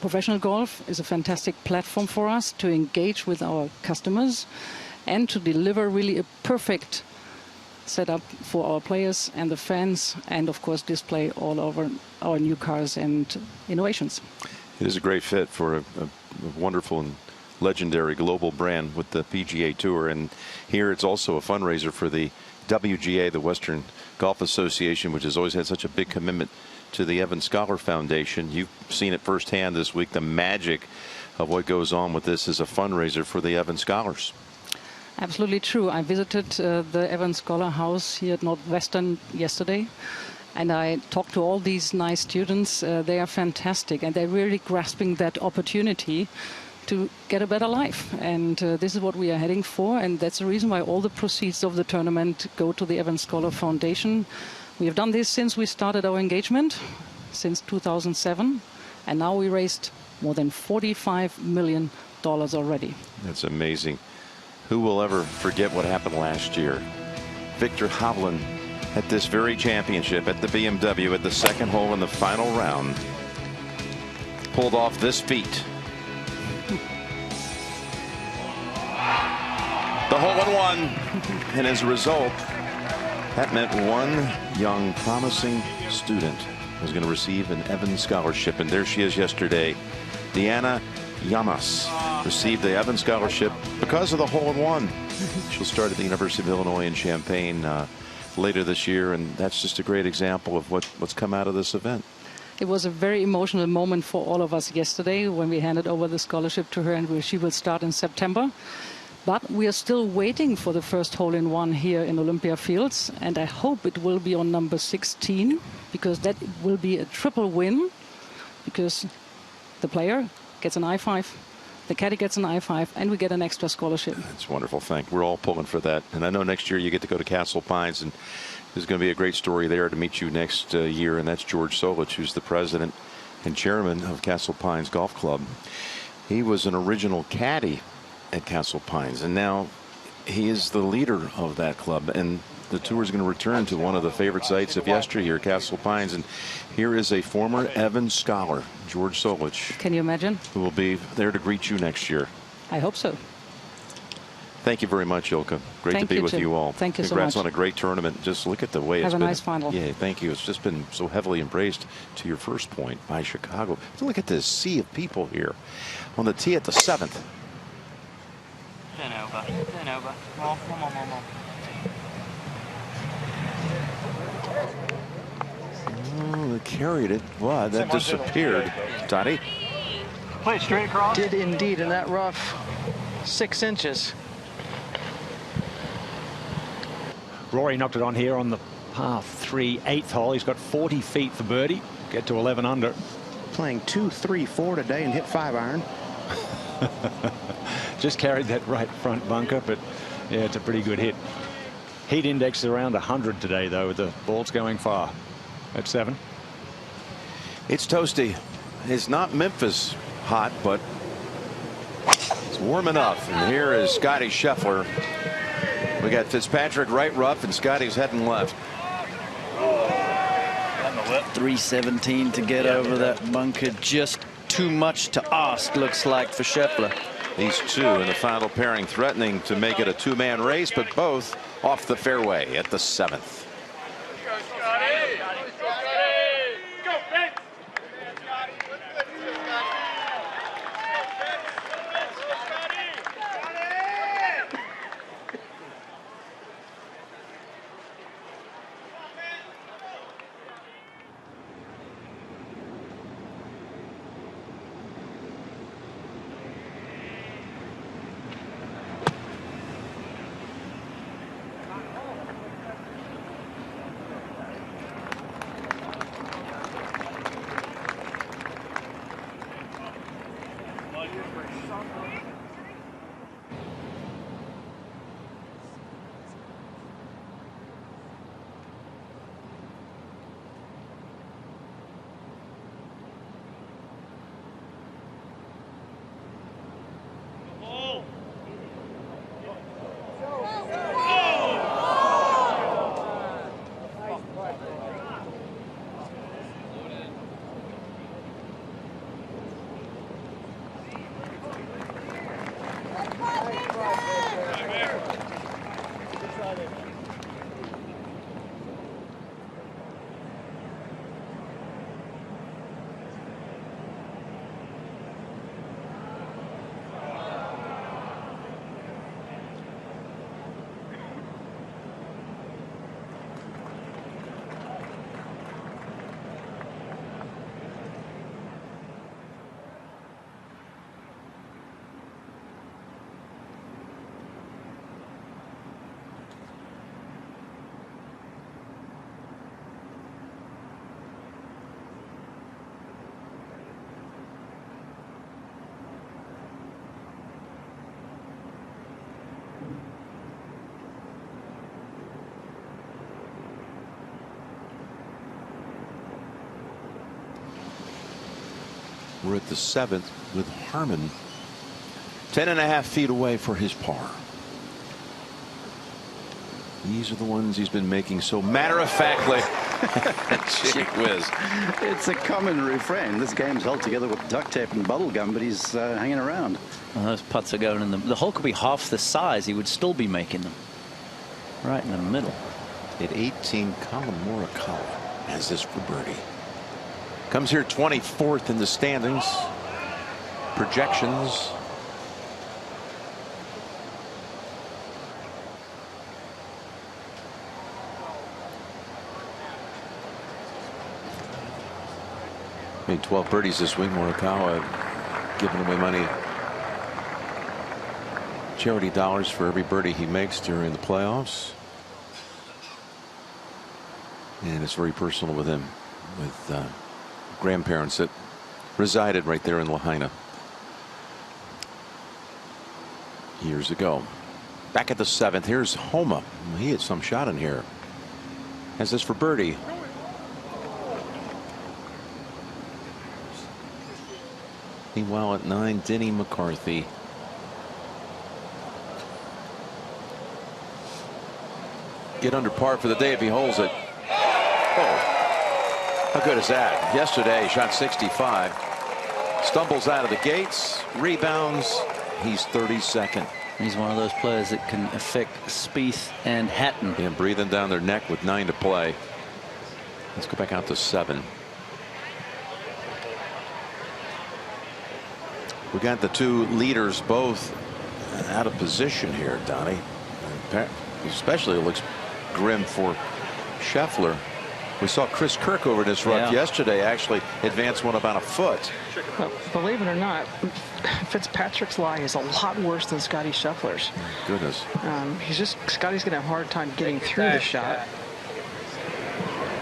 Professional golf is a fantastic platform for us to engage with our customers and to deliver really a perfect setup for our players and the fans, and of course display all over our new cars and innovations. It is a great fit for a wonderful and legendary global brand with the PGA Tour, and here it's also a fundraiser for the WGA, the Western Golf Association, which has always had such a big commitment to the Evan Scholar Foundation. You've seen it firsthand this week, the magic of what goes on with this as a fundraiser for the Evan Scholars. Absolutely true. I visited the Evan Scholar House here at Northwestern yesterday, and I talked to all these nice students. They are fantastic, and they're really grasping that opportunity to get a better life. And this is what we are heading for, and that's the reason why all the proceeds of the tournament go to the Evan Scholar Foundation. We have done this since we started our engagement, since 2007, and now we raised more than $45 million already. That's amazing. Who will ever forget what happened last year? Viktor Hovland at this very championship at the BMW at the second hole in the final round pulled off this feat. The hole-in-one. And as a result, that meant one young promising student was going to receive an Evans Scholarship. And there she is yesterday. Deanna Llamas received the Evans Scholarship because of the hole-in-one. She'll start at the University of Illinois in Champaign later this year, and that's just a great example of what's come out of this event. It was a very emotional moment for all of us yesterday when we handed over the scholarship to her, and she will start in September. But we are still waiting for the first hole-in-one here in Olympia Fields, and I hope it will be on number 16, because that will be a triple win, because the player gets an I-5, the caddy gets an I-5, and we get an extra scholarship. That's wonderful. We're all pulling for that. And I know next year you get to go to Castle Pines, and there's going to be a great story there to meet you next year, and that's George Solich, who's the president and chairman of Castle Pines Golf Club. He was an original caddy at Castle Pines, and now he is the leader of that club. And the tour is going to return to one of the favorite sites of yesteryear, Castle Pines. And here is a former Evans scholar, George Solich. Can you imagine? Who will be there to greet you next year. I hope so. Thank you very much, Ilka. Great to be with you all. Thank you so Congrats much. on a great tournament. Just look at the way it's been. Have a nice final. Yeah, thank you. It's just been so heavily embraced, to your first point, by Chicago. Look at this sea of people here on the tee at the 7th. Turn over. More. Oh, they carried it. Wow, that disappeared. Toddy? Play it straight across. Did indeed in that rough. 6 inches. Rory knocked it on here on the par 3 8th hole. He's got 40 feet for birdie. Get to 11 under. Playing 2, 3, 4 today and hit 5-iron. Just carried that right front bunker, but yeah, it's a pretty good hit. Heat index is around 100 today, though, with the balls going far at 7. It's toasty. It's not Memphis hot, but it's warm enough. And here is Scottie Scheffler. We got Fitzpatrick right rough, and Scottie's heading left. 317 to get over that bunker. Just too much to ask, looks like, for Scheffler. These two in the final pairing, threatening to make it a two-man race, but both off the fairway at the 7th. We're at the 7th with Harmon 10.5 feet away for his par. These are the ones he's been making so matter-of-factly. Gee whiz. It's a common refrain. This game's held together with duct tape and bubble gum, but he's hanging around. Well, those putts are going in the hole could be half the size. He would still be making them. Right in the middle. At 18, Colin Morikawa has this for birdie. Comes here 24th in the standings. Projections. Made 12 birdies this week. Morikawa giving away money, charity dollars for every birdie he makes during the playoffs. And it's very personal with him, with grandparents that resided right there in Lahaina years ago. Back at the 7th, here's Homa. He hit some shot in here. Has this for birdie. Meanwhile, at 9, Denny McCarthy. Get under par for the day if he holds it. Oh, how good is that? Yesterday, shot 65. Stumbles out of the gates, rebounds. He's 32nd. He's one of those players that can affect Spieth and Hatton. And breathing down their neck with 9 to play. Let's go back out to 7. We got the two leaders both out of position here, Donnie. Especially it looks grim for Scheffler. We saw Chris Kirk over this rough yesterday actually advance one about a foot. Well, believe it or not, Fitzpatrick's lie is a lot worse than Scottie Scheffler's. Goodness. Scottie's going to have a hard time getting through the shot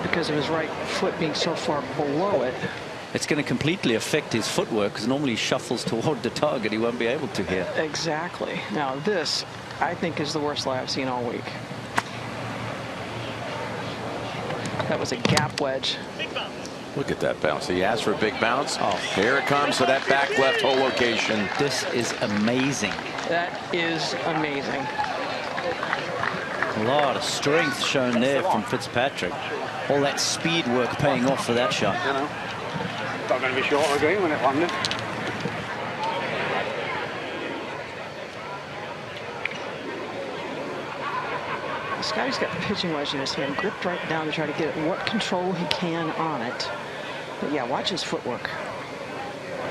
because of his right foot being so far below it. It's going to completely affect his footwork because normally he shuffles toward the target. He won't be able to here. Exactly. Now this, I think, is the worst lie I've seen all week. That was a gap wedge. Look at that bounce. He asked for a big bounce. Oh, here it comes to that back left hole location. This is amazing. That is amazing. A lot of strength shown there from Fitzpatrick. All that speed work paying off for that shot. You know, not going to be short of a green when it landed. Scottie's got the pitching wedge in his hand, gripped right down to try to get what control he can on it. But yeah, watch his footwork.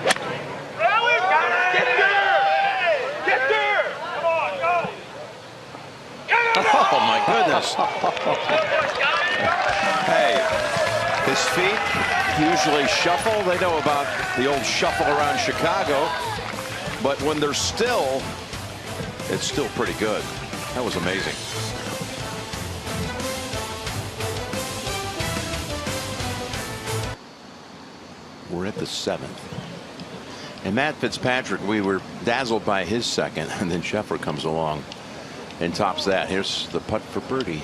Get there! Get there! Come on, go! Oh my goodness. Hey, his feet usually shuffle. They know about the old shuffle around Chicago. But when they're still, it's still pretty good. That was amazing. We're at the 7th. And Matt Fitzpatrick, we were dazzled by his second, and then Scheffler comes along and tops that. Here's the putt for birdie.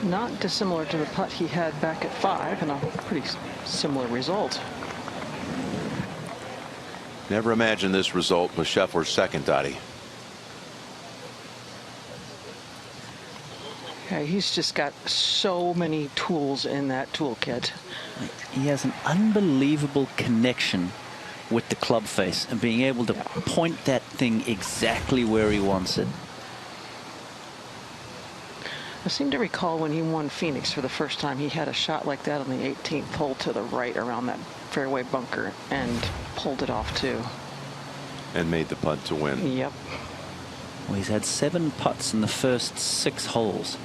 Not dissimilar to the putt he had back at 5, and a pretty similar result. Never imagined this result with Scheffler's second, Dottie. Yeah, he's just got so many tools in that toolkit. He has an unbelievable connection with the club face and being able to point that thing exactly where he wants it. I seem to recall when he won Phoenix for the first time, he had a shot like that on the 18th hole to the right around that fairway bunker and pulled it off too. And made the putt to win. Yep. Well, he's had 7 putts in the first 6 holes.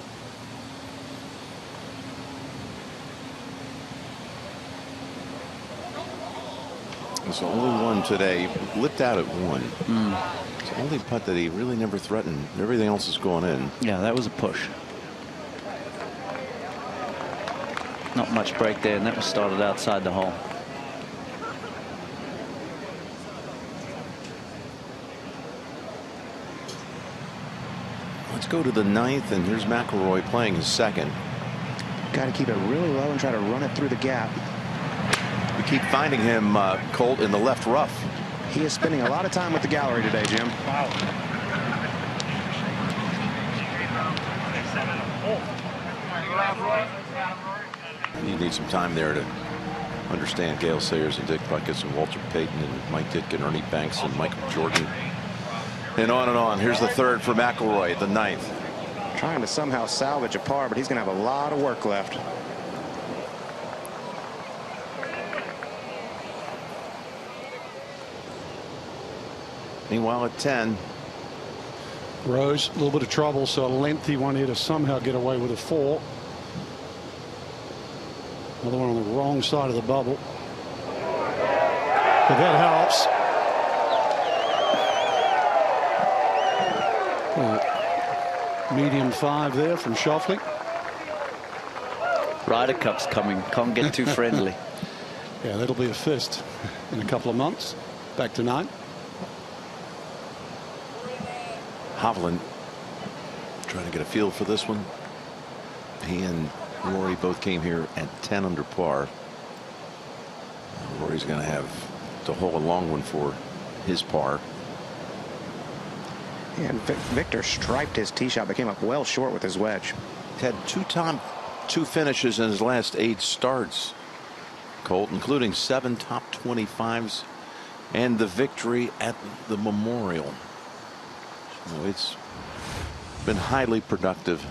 It's the only one today, lipped out at 1. It's the only putt that he really never threatened. Everything else is going in. Yeah, that was a push. Not much break there, and that was started outside the hole. Let's go to the 9th, and here's McIlroy playing his second. Got to keep it really low and try to run it through the gap. We keep finding him, Colt, in the left rough. He is spending a lot of time with the gallery today, Jim. Wow. You need some time there to understand Gale Sayers and Dick Buckets and Walter Payton and Mike Ditka and Ernie Banks and Michael Jordan. And on and on. Here's the 3rd for McIlroy, the 9th. Trying to somehow salvage a par, but he's going to have a lot of work left. Meanwhile, at 10. Rose, a little bit of trouble, so a lengthy one here to somehow get away with a 4. Another one on the wrong side of the bubble. But that helps. Well, medium 5 there from Scheffler. Ryder Cup's coming. Can't get too friendly. Yeah, that'll be a first in a couple of months. Back to 9. Hovland trying to get a feel for this one. He and Rory both came here at 10 under par. Rory's going to have to hole a long one for his par. And Victor striped his tee shot, but came up well short with his wedge. Had two finishes in his last 8 starts, Colt, including 7 top 25s and the victory at the Memorial. So it's been highly productive.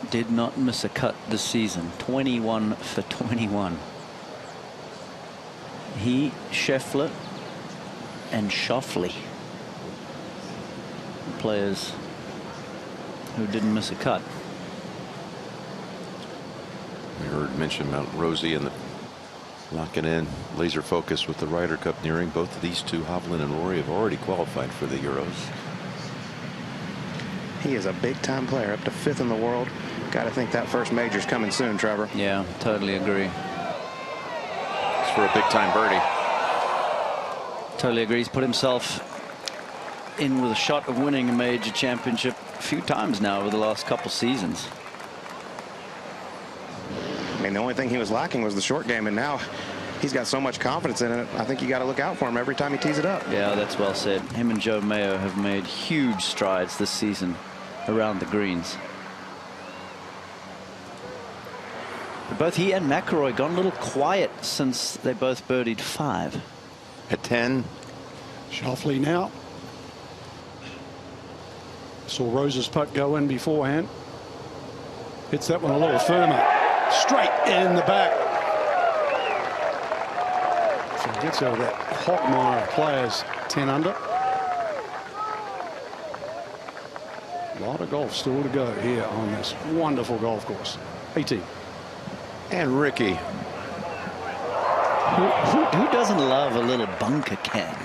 Did not miss a cut this season. 21 for 21. He, Scheffler, and Schauffele, players who didn't miss a cut. We heard mention about Rosie and the locking in laser focus with the Ryder Cup nearing. Both of these two, Hovland and Rory, have already qualified for the Euros. He is a big time player, up to 5th in the world. Got to think that first major's coming soon, Trevor. Yeah, totally agree. It's for a big time birdie. Totally agree. He's put himself in with a shot of winning a major championship a few times now over the last couple seasons. I mean, the only thing he was lacking was the short game, and now he's got so much confidence in it. I think you got to look out for him every time he tees it up. Yeah, that's well said. Him and Joe Mayo have made huge strides this season around the greens. But both he and McIlroy gone a little quiet since they both birdied 5. At 10. Schauffele now. Saw Rose's putt go in beforehand. Hits that one a little firmer. Straight in the back. So he gets over that quagmire of players. 10 under. A lot of golf still to go here on this wonderful golf course. 18. And Ricky. Who doesn't love a little bunker can?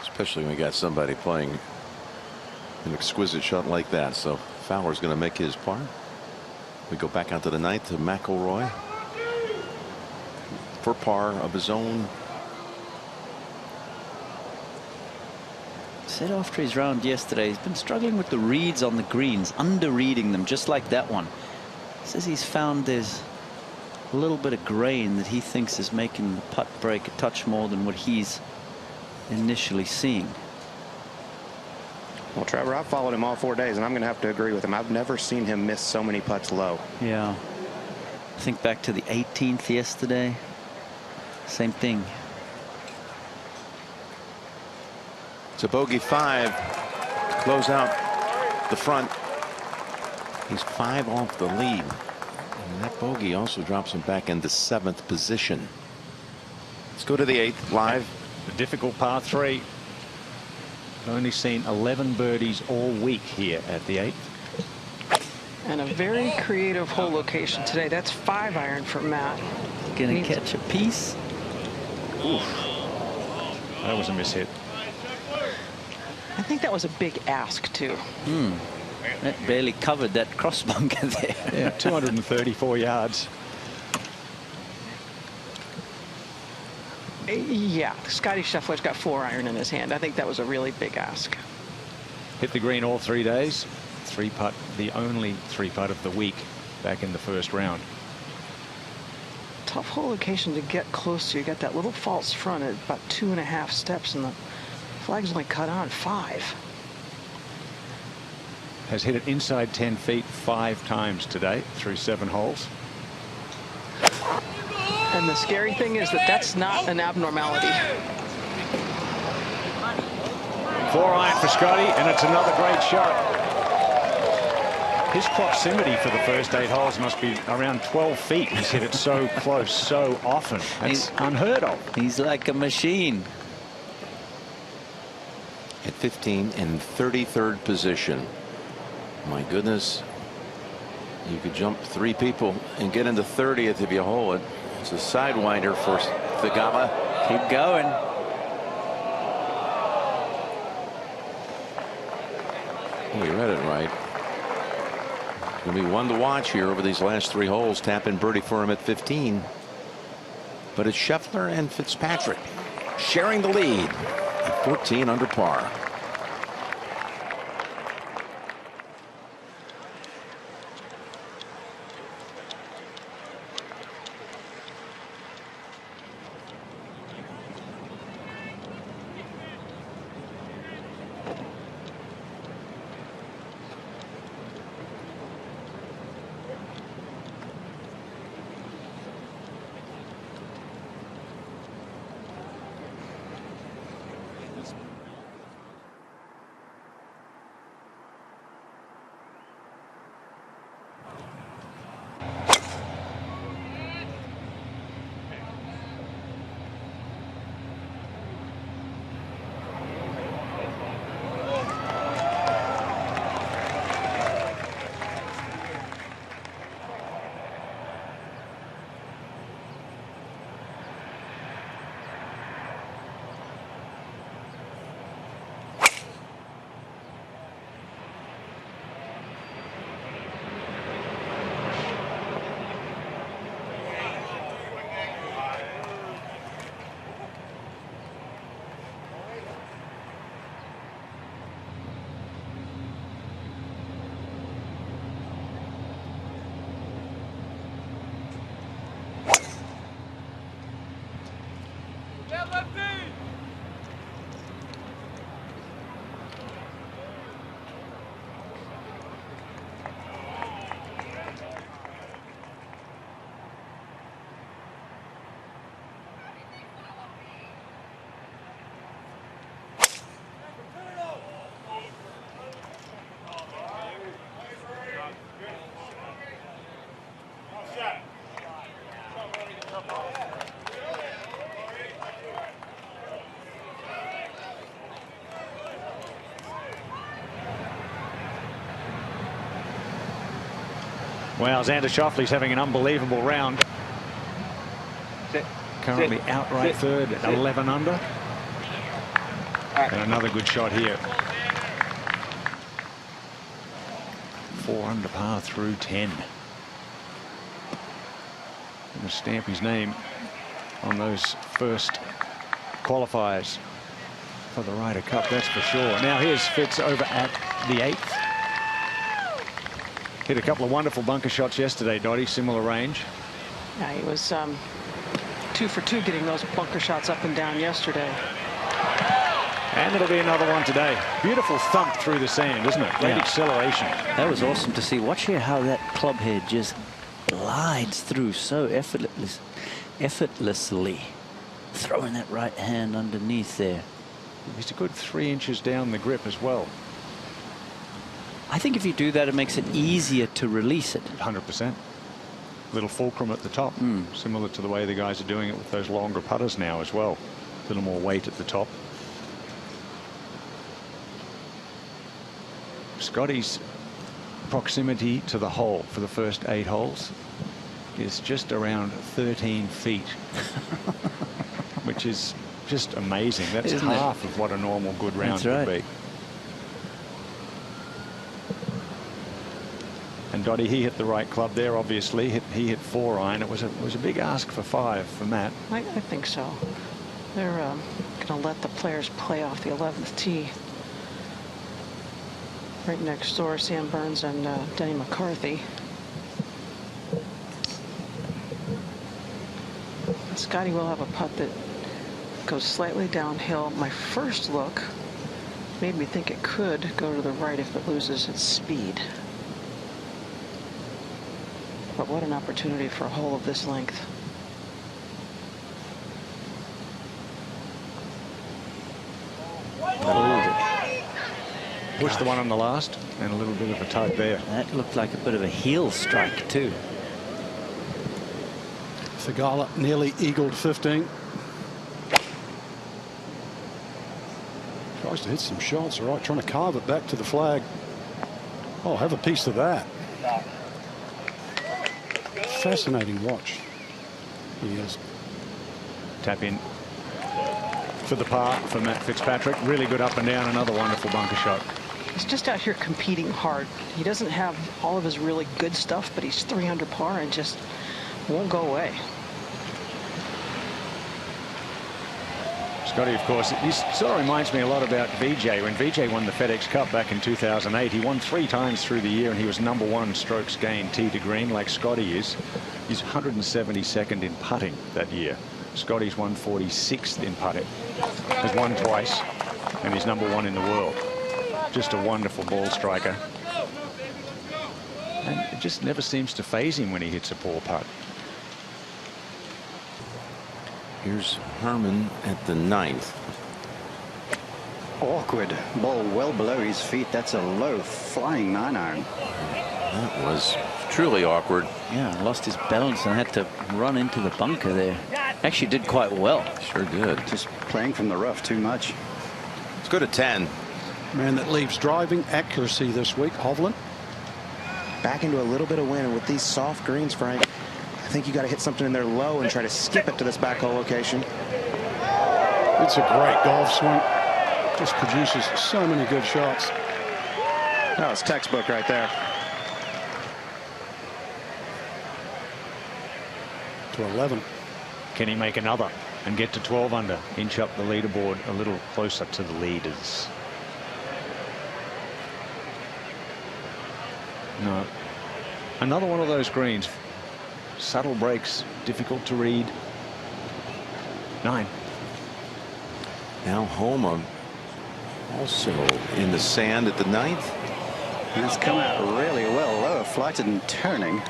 Especially when we got somebody playing an exquisite shot like that. So Fowler's going to make his par. We go back out to the 9th to McIlroy for par of his own. Said after his round yesterday, he's been struggling with the reads on the greens, under-reading them, just like that one. Says he's found there's a little bit of grain that he thinks is making the putt break a touch more than what he's initially seeing. Well, Trevor, I've followed him all 4 days, and I'm going to have to agree with him. I've never seen him miss so many putts low. Yeah. Think back to the 18th yesterday. Same thing. It's a bogey 5 to close out the front. He's 5 off the lead. And that bogey also drops him back into 7th position. Let's go to the 8th live. The difficult par 3. Only seen 11 birdies all week here at the 8th. And a very creative hole location today. That's 5-iron for Matt. Gonna catch a piece. Oof. That was a mishit. I think that was a big ask too. That barely covered that cross bunker there. Yeah, 234 yards. Yeah, Scottie Scheffler's got 4-iron in his hand. I think that was a really big ask. Hit the green all 3 days. 3-putt, the only 3-putt of the week back in the first round. Tough hole location to get close to. You got that little false front at about 2.5 steps, and the flag's only cut on 5. Has hit it inside 10 feet 5 times today through 7 holes. And the scary thing is that that's not an abnormality. 4-iron for Scottie, and it's another great shot. His proximity for the first 8 holes must be around 12 feet. He's hit it so close so often. That's unheard of. He's like a machine. At 15 in 33rd position. My goodness. You could jump 3 people and get into 30th if you hole it. It's a sidewinder for Thigala. Keep going. We read it right. Going to be one to watch here over these last 3 holes. Tap in birdie for him at 15. But it's Scheffler and Fitzpatrick sharing the lead at 14 under par. Well, Xander Schauffele's having an unbelievable round. Currently outright third at 11 under. And another good shot here. 4 under par through 10. Going to stamp his name on those first qualifiers for the Ryder Cup, that's for sure. Now here's Fitz over at the 8th. Hit a couple of wonderful bunker shots yesterday, Dottie, similar range. Yeah, he was 2 for 2 getting those bunker shots up and down yesterday. And it'll be another one today. Beautiful thump through the sand, isn't it? Great acceleration. That was awesome to see. Watch here how that club head just glides through so effortlessly. Throwing that right hand underneath there. He's a good 3 inches down the grip as well. I think if you do that, it makes it easier to release it. 100%. Little fulcrum at the top, similar to the way the guys are doing it with those longer putters now as well. A little more weight at the top. Scottie's proximity to the hole for the first 8 holes is just around 13 feet, which is just amazing. That's half of what a normal good round would be. And Dottie, he hit the right club there, obviously. He hit 4 iron. It was a big ask for 5 for Matt. I think so. They're going to let the players play off the 11th tee. Right next door, Sam Burns and Denny McCarthy. Scottie will have a putt that goes slightly downhill. My first look made me think it could go to the right if it loses its speed. But what an opportunity for a hole of this length. Pushed the one on the last, and a little bit of a tug there. That looked like a bit of a heel strike too. Thigala nearly eagled 15. Tries to hit some shots, all right, trying to carve it back to the flag. Oh, have a piece of that. Fascinating watch. He is. Tap in for the par for Matt Fitzpatrick. Really good up and down. Another wonderful bunker shot. He's just out here competing hard. He doesn't have all of his really good stuff, but he's 3 under par and just won't go away. Scottie, of course, he sort of reminds me a lot about VJ. When VJ won the FedEx Cup back in 2008, he won 3 times through the year, and he was #1 strokes gained tee to green, like Scottie is. He's 172nd in putting that year. Scottie's 146th in putting. Has won twice, and he's #1 in the world. Just a wonderful ball striker. And it just never seems to faze him when he hits a poor putt. Here's Harman at the 9th. Awkward. Ball well below his feet. That's a low flying 9-iron. That was truly awkward. Yeah, lost his balance and had to run into the bunker there. Actually did quite well. Sure did. Just playing from the rough too much. Let's go to 10. Man that leaves driving accuracy this week, Hovland. Back into a little bit of wind, and with these soft greens, Frank, I think you got to hit something in there low and try to skip it to this back hole location. It's a great golf swing. Just produces so many good shots. That was textbook right there. To 11. Can he make another and get to 12 under? Inch up the leaderboard a little closer to the leaders. No. Another one of those greens. Subtle breaks, difficult to read. 9. Now Homa also in the sand at the 9th. That's come out really well. Low, flighted and turning.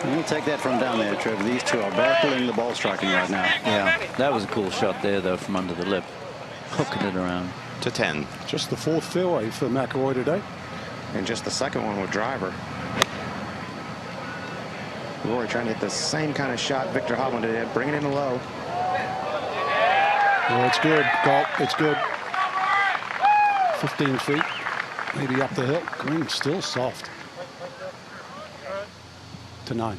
We'll take that from down there, Trevor. These two are battling the ball striking right now. Yeah, that was a cool shot there, though, from under the lip. Hooking it around. To 10. Just the 4th fairway for McIlroy today. And just the 2nd one with driver. Rory trying to hit the same kind of shot Viktor Hovland did. Bring it in low. Well, it's good. Golf, it's good. 15 feet. Maybe up the hill. Green still soft. To 9.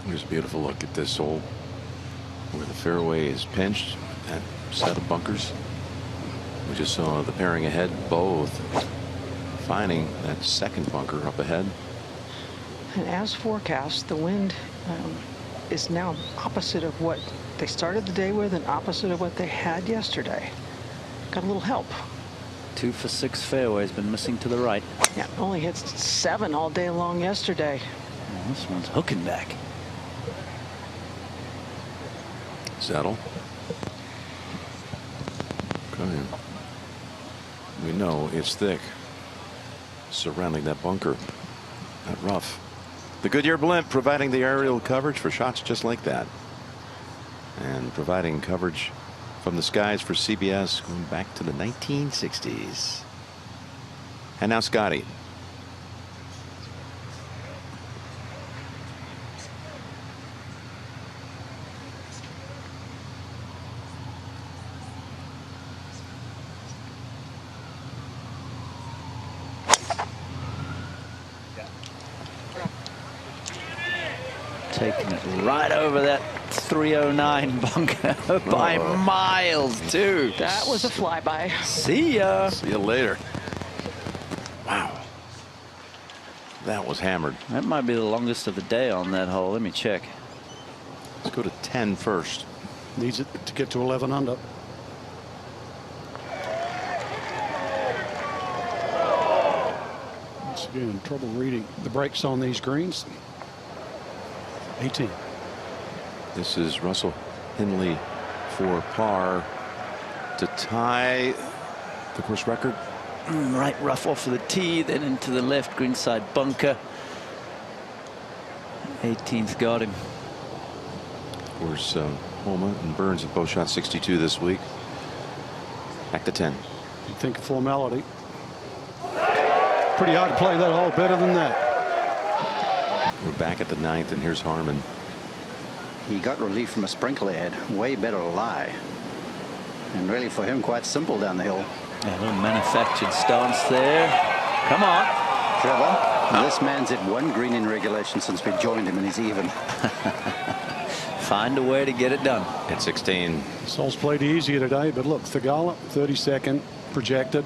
Here's a beautiful look at this hole where the fairway is pinched. That set of bunkers. We just saw the pairing ahead, both finding that 2nd bunker up ahead. And as forecast, the wind is now opposite of what they started the day with and opposite of what they had yesterday. Got a little help. 2 for 6 fairways, been missing to the right. Yeah, only hit 7 all day long yesterday. Oh, this one's hooking back. Settle. Okay. We know it's thick surrounding that bunker. That rough. The Goodyear blimp providing the aerial coverage for shots just like that. And providing coverage from the skies for CBS going back to the 1960s. And now Scottie. Taking it right over that 309 bunker by miles, too. That was a flyby. See ya. See you later. Wow. That was hammered. That might be the longest of the day on that hole. Let me check. Let's go to 10 first. Needs it to get to 11 under. Once again, trouble reading the breaks on these greens. 18. This is Russell Henley for par to tie the course record. Right rough off of the tee, then into the left greenside bunker. 18th got him. Of course, Homa and Burns have both shot 62 this week. Back to 10. You think of formality. Pretty hard to play that hole better than that. We're back at the 9th, and here's Harman. He got relief from a sprinkler head. Way better lie. And really for him quite simple down the hill. Yeah, a little manufactured stance there. Come on. Trevor. This man's hit one green in regulation since we joined him, and he's even. Find a way to get it done. At 16. Sol's played easier today, but look, Thigala, 32nd, projected.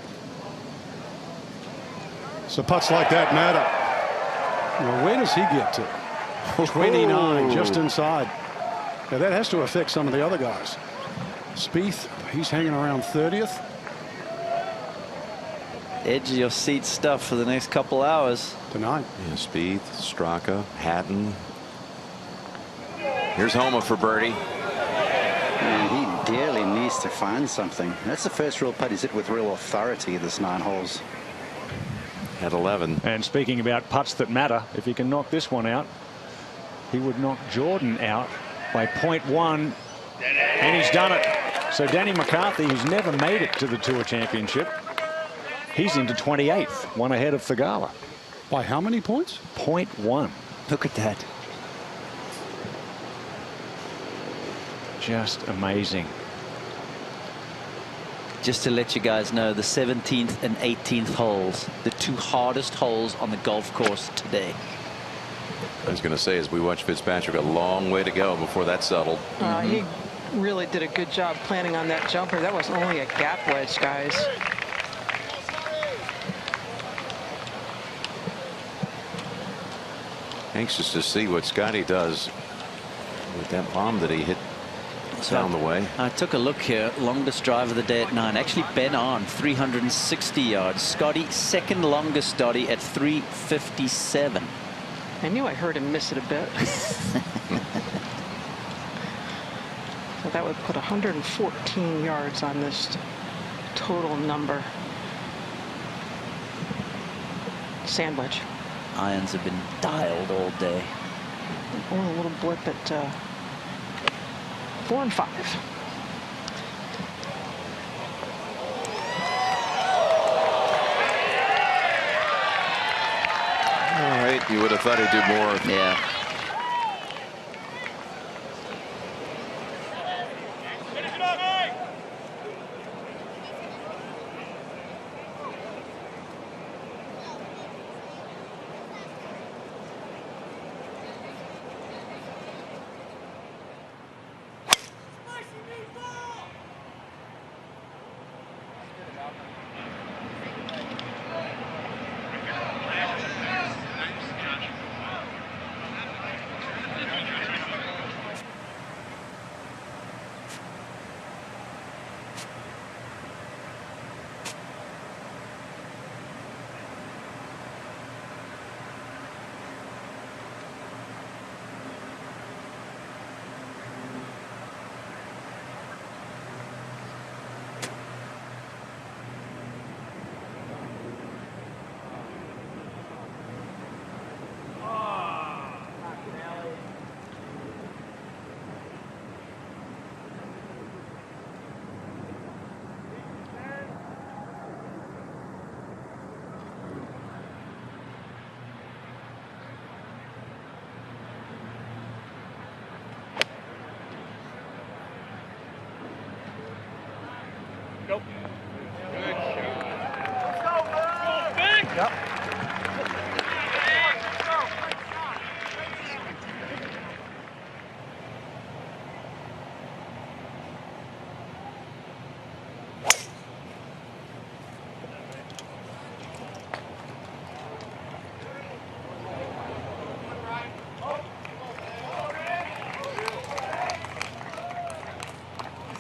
So putts like that matter. Well, where does he get to? 29, just inside. Now that has to affect some of the other guys. Spieth, he's hanging around 30th. Edge of your seat stuff for the next couple hours. Tonight. Yeah, Spieth, Straka, Hatton. Here's Homa for birdie. And he dearly needs to find something. That's the first real putt he's hit with real authority this 9 holes. At 11. And speaking about putts that matter, if he can knock this one out, he would knock Jordan out by 0.1, and he's done it. So Danny McCarthy, who's never made it to the Tour Championship, he's into 28th, one ahead of Thigala. By how many points? 0.1. Look at that. Just amazing. Just to let you guys know, the 17th and 18th holes, the 2 hardest holes on the golf course today. I was going to say, as we watch Fitzpatrick, a long way to go before that settled. He really did a good job planning on that jumper. That was only a gap wedge, guys. Anxious to see what Scottie does with that bomb that he hit down the way. I took a look here. Longest drive of the day at 9. Actually, Ben on 360 yards. Scottie, second longest Dottie at 357. I knew I heard him miss it a bit. So that would put 114 yards on this total number. Sandwich. Irons have been dialed all day. Only a little blip at 4 and 5. All right, you would have thought he'd do more. Yeah. Nope. Good shot. Let's go, big. Yep.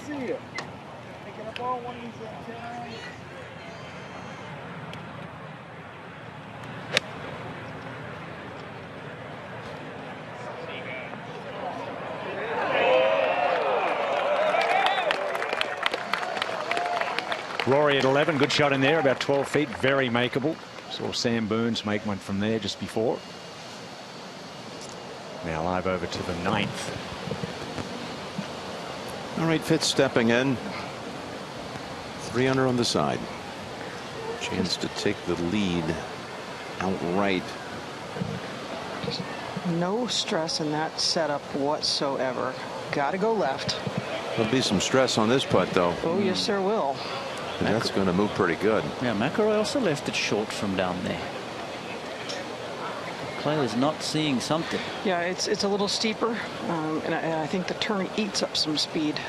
See ya. Picking up all one of these antennas. Rory at 11, good shot in there, about 12 feet, very makeable. Saw Sam Burns make one from there just before. Now live over to the 9th. All right, Fitz stepping in. 3 under on the side. Chance to take the lead outright. No stress in that setup whatsoever. Got to go left. There'll be some stress on this putt, though. Oh, yes, there will. And that's going to move pretty good. Yeah, McIlroy also left it short from down there. Clay is not seeing something. Yeah, it's a little steeper, and I think the turn eats up some speed.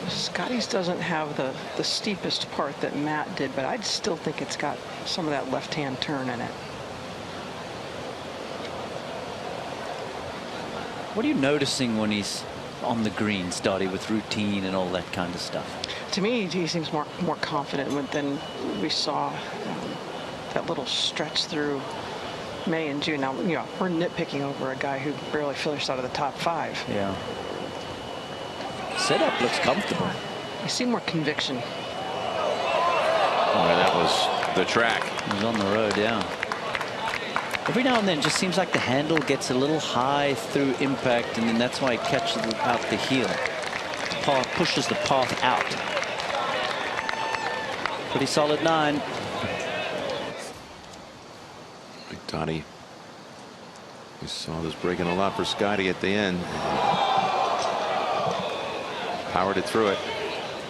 Scotty's doesn't have the steepest part that Matt did, but I'd still think it's got some of that left-hand turn in it. What are you noticing when he's on the green, Scotty, with routine and all that kind of stuff? To me, he seems more confident than we saw that little stretch through May and June. Now, you know, we're nitpicking over a guy who barely finished out of the top 5. Yeah. Setup looks comfortable. I see more conviction. Oh, that was the track. He was on the road, yeah. Every now and then it just seems like the handle gets a little high through impact, and then that's why it catches out the heel. The path pushes the path out. Pretty solid 9. Big Toddy. We saw this breaking a lot for Scotty at the end. Powered it through it.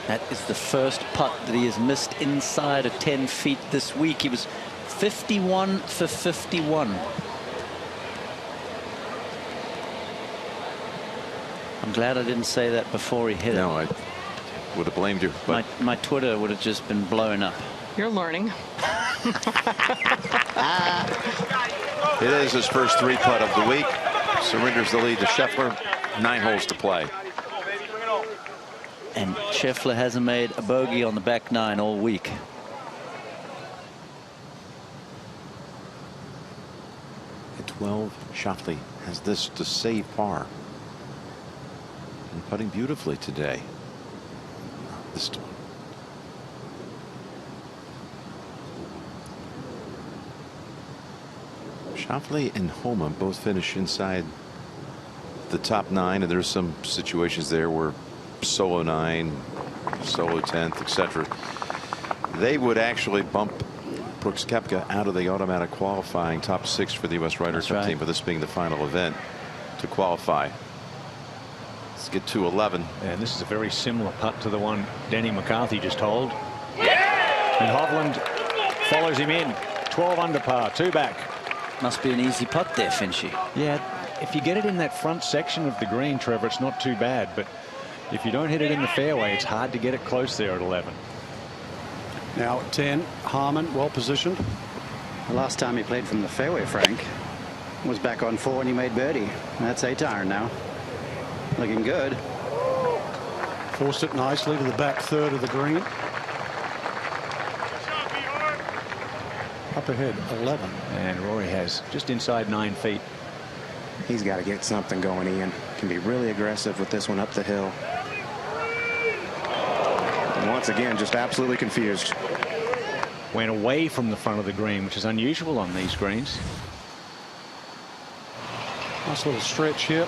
That is the first putt that he has missed inside of 10 feet this week. He was 51 for 51. I'm glad I didn't say that before he hit it. No, I would have blamed you. But my Twitter would have just been blown up. You're learning. it is his first 3-putt of the week. Surrenders the lead to Scheffler. 9 holes to play. And Scheffler hasn't made a bogey on the back 9 all week. At 12, Scheffler has this to save par. And putting beautifully today. This one. Scheffler and Homa both finish inside the top 9, and there's some situations there where solo 9, solo 10th, etc. They would actually bump Brooks Koepka out of the automatic qualifying top 6 for the U.S. Ryder Cup team, for this being the final event to qualify. Let's get to 11. And this is a very similar putt to the one Denny McCarthy just holed. And Hovland follows him in. 12 under par, 2 back. Must be an easy putt there, Finchy. Yeah, if you get it in that front section of the green, Trevor, it's not too bad. But if you don't hit it in the fairway, it's hard to get it close there at 11. Now at 10, Harman well positioned. The last time he played from the fairway, Frank, was back on 4 and he made birdie. That's 8 iron now. Looking good. Forced it nicely to the back third of the green. Up ahead, 11. And Rory has just inside 9 feet. He's got to get something going, Ian. Can be really aggressive with this one up the hill. And once again, just absolutely confused. Went away from the front of the green, which is unusual on these greens. Nice little stretch here.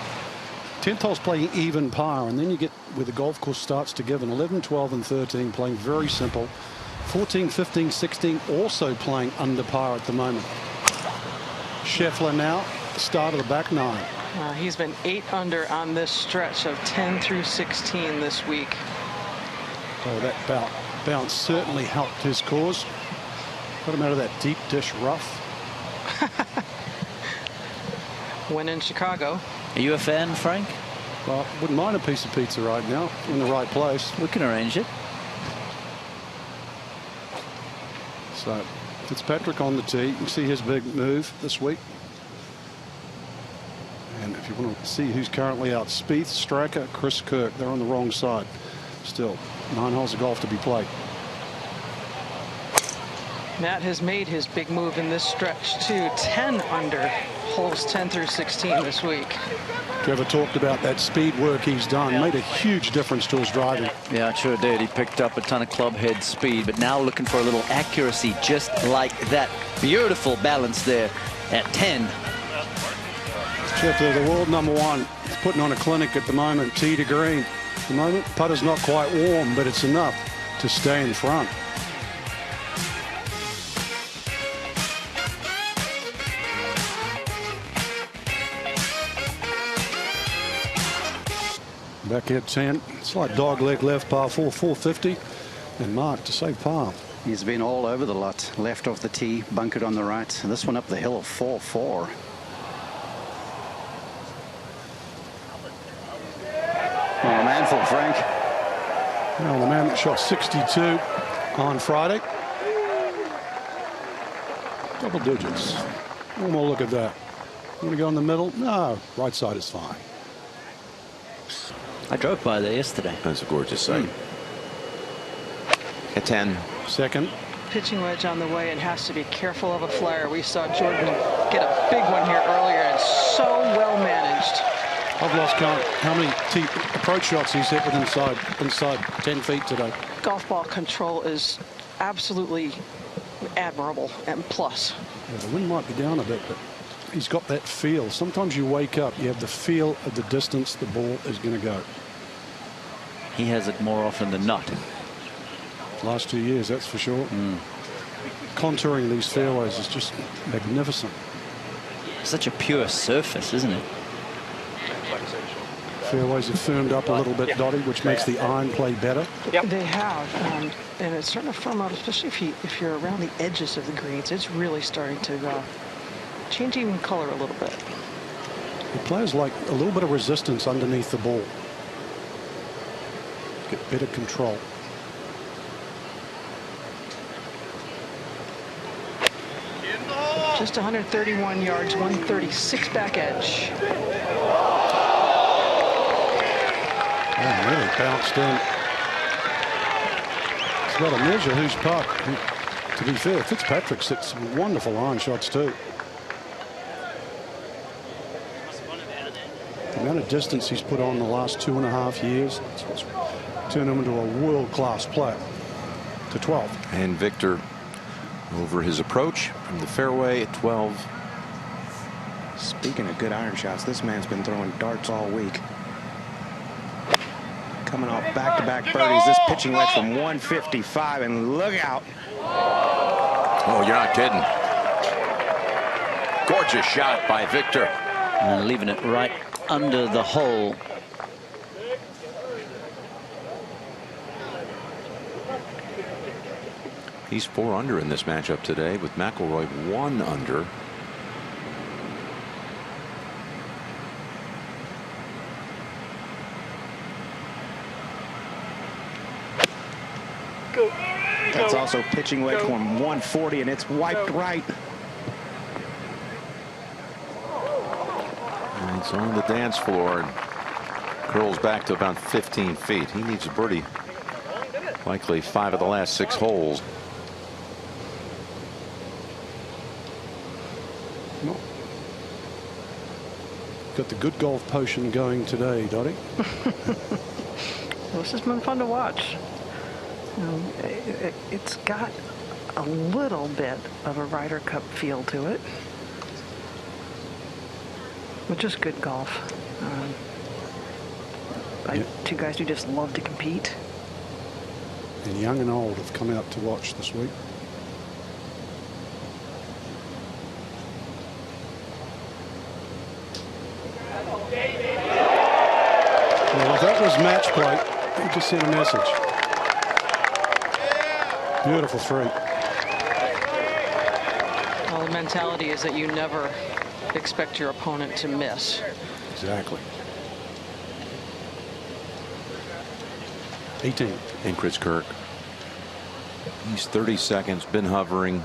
10th hole's playing even par, and then you get where the golf course starts to give an 11, 12, and 13 playing very simple. 14, 15, 16 also playing under par at the moment. Scheffler now, start of the back 9. He's been 8 under on this stretch of 10 through 16 this week. So that bounce certainly helped his cause. Got him out of that deep dish rough. When in Chicago. Are you a fan, Frank? Well, wouldn't mind a piece of pizza right now in the right place. We can arrange it. So Fitzpatrick on the tee. You can see his big move this week. And if you want to see who's currently out, Spieth, Stracker, Chris Kirk, they're on the wrong side. Still 9 holes of golf to be played. Matt has made his big move in this stretch to 10 under holes 10 through 16 this week. Trevor talked about that speed work he's done. Made a huge difference to his driving. Yeah, it sure did. He picked up a ton of club head speed, but now looking for a little accuracy just like that. Beautiful balance there at 10. Scheffler, the world #1. He's putting on a clinic at the moment, tee to green. At the moment, putter's not quite warm, but it's enough to stay in front. Back at 10, slight dog leg left, par 4, 450, and Mark to save par. He's been all over the lot. Left off the tee, bunkered on the right. This one up the hill, 4-4. Oh, a manful, Frank. Well, the man that shot 62 on Friday. Double digits. One more look at that. You want to go in the middle? No, right side is fine. I drove by there yesterday. That's a gorgeous sight. At 10. Second. Pitching wedge on the way and has to be careful of a flyer. We saw Jordan get a big one here earlier and so well managed. I've lost count how many approach shots he's hit with inside 10 feet today. Golf ball control is absolutely admirable and plus. Yeah, the wind might be down a bit, but he's got that feel. Sometimes you wake up, you have the feel of the distance the ball is going to go. He has it more often than not. Last 2 years, that's for sure. Contouring these fairways is just magnificent. Such a pure surface, isn't it? Fairways have firmed up a little bit, Dottie, which makes the iron play better. They have, and it's starting to firm up, especially if you're around the edges of the greens. It's really starting to change even color a little bit. The players like a little bit of resistance underneath the ball. Get better control. Just 131 yards, 136 back edge. Oh, really bounced in. He's got to measure whose putt. To be fair, Fitzpatrick hit some wonderful iron shots too. The amount of distance he's put on the last 2.5 years, it's what's turned him into a world-class player. To 12. And Viktor over his approach from the fairway at 12. Speaking of good iron shots, this man's been throwing darts all week. Coming off back-to-back birdies. This pitching wedge from 155, and look out. Oh, you're not kidding. Gorgeous shot by Viktor. And leaving it right under the hole. He's 4 under in this matchup today, with McIlroy 1 under. That's also pitching wedge from 140, and it's wiped right. And it's on the dance floor and curls back to about 15 feet. He needs a birdie. Likely 5 of the last 6 holes. Got the good golf potion going today, Dottie. This has been fun to watch. It's got a little bit of a Ryder Cup feel to it, which is good golf. Two guys who just love to compete. And young and old have come out to watch this week. Well, that was match play. You just sent a message. Beautiful 3. Well, the mentality is that you never expect your opponent to miss. Exactly. 18. And Chris Kirk. He's 30 seconds, been hovering.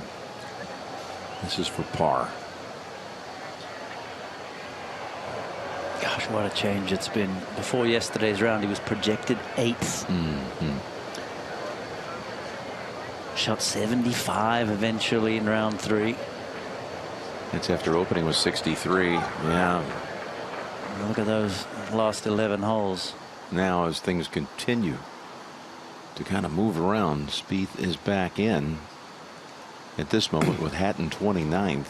This is for par. Gosh, what a change it's been. Before yesterday's round, he was projected 8th. Shot 75 eventually in round 3. That's after opening was 63. Yeah. Look at those last 11 holes. Now, as things continue to kind of move around, Spieth is back in at this moment with Hatton 29th.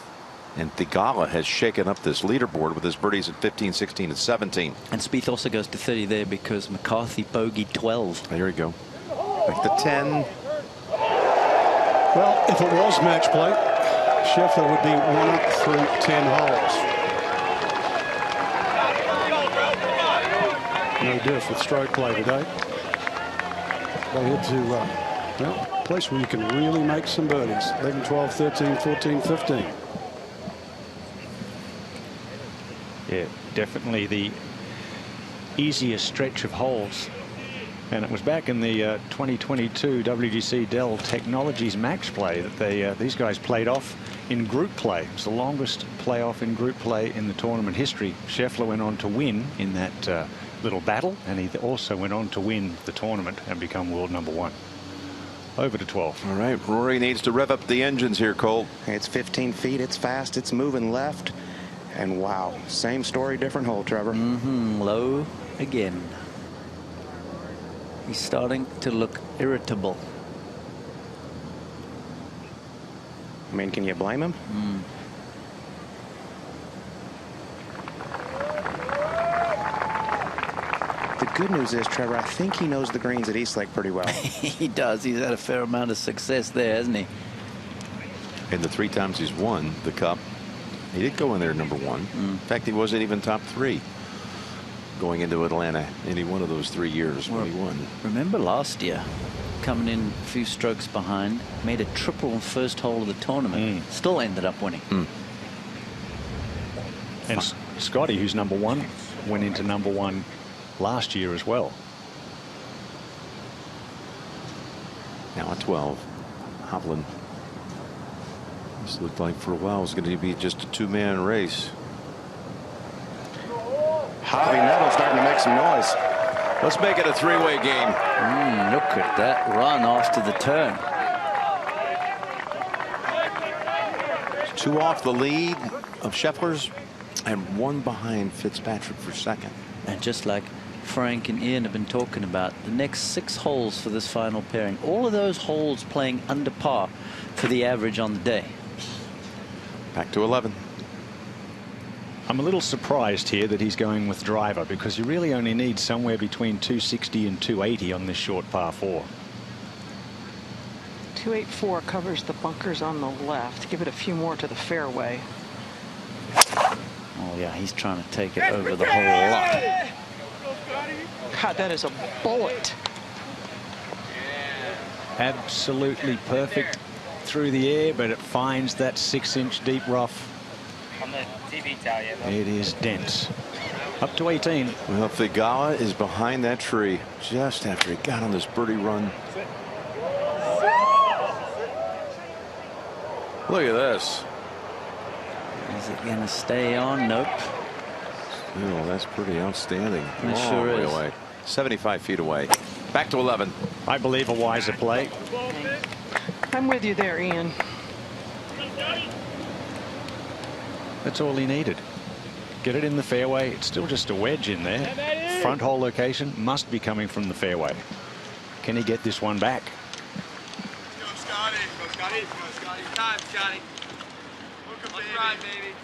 And Theegala has shaken up this leaderboard with his birdies at 15, 16, and 17. And Spieth also goes to 30 there because McCarthy bogeyed 12. There we go. Back to 10. Well, if it was match play, Scheffler would be 1 up through 10 holes. No diff with stroke play today. They had to Well, a place where you can really make some birdies. 11, 12, 13, 14, 15. Yeah, definitely the easiest stretch of holes. And it was back in the 2022 WGC Dell Technologies match play that these guys played off in group play. It was the longest playoff in group play in the tournament history. Scheffler went on to win in that little battle, and he also went on to win the tournament and become world #1. Over to 12. All right, Rory needs to rev up the engines here, Cole. It's 15 feet. It's fast. It's moving left. And wow, same story, different hole, Trevor. Low again. He's starting to look irritable. I mean, can you blame him? The good news is, Trevor, I think he knows the greens at Eastlake pretty well. He does. He's had a fair amount of success there, hasn't he? And the 3 times he's won the Cup, he did go in there #1. In fact, he wasn't even top 3 going into Atlanta any one of those 3 years when he won. Remember last year, coming in a few strokes behind, made a triple on first hole of the tournament, still ended up winning. And Scottie, who's #1, went into #1 last year as well. Now at 12, Hovland. This looked like for a while it was going to be just a 2-man race. Javi Nettles starting to make some noise. Let's make it a 3-way game. Look at that run after the turn. 2 off the lead of Scheffler's and 1 behind Fitzpatrick for second. And just like Frank and Ian have been talking about, the next 6 holes for this final pairing, all of those holes playing under par for the average on the day. Back to 11. I'm a little surprised here that he's going with driver, because you really only need somewhere between 260 and 280 on this short par 4. 284 covers the bunkers on the left. Give it a few more to the fairway. Oh yeah, he's trying to take it over the whole lot. God, that is a bullet. Absolutely perfect through the air, but it finds that 6-inch deep rough. On the TV tower, yeah. It is dense. Up to 18. Well, Thigala is behind that tree just after he got on this birdie run. Look at this. Is it going to stay on? Nope. Oh, that's pretty outstanding. It sure is. Away. 75 feet away. Back to 11. I believe a wiser play. I'm with you there, Ian. That's all he needed. Get it in the fairway. It's still just a wedge in there. Front hole location must be coming from the fairway. Can he get this one back? Go, Scotty. Go, Scotty. Go, Scotty. Time, Scotty. Let's ride, baby.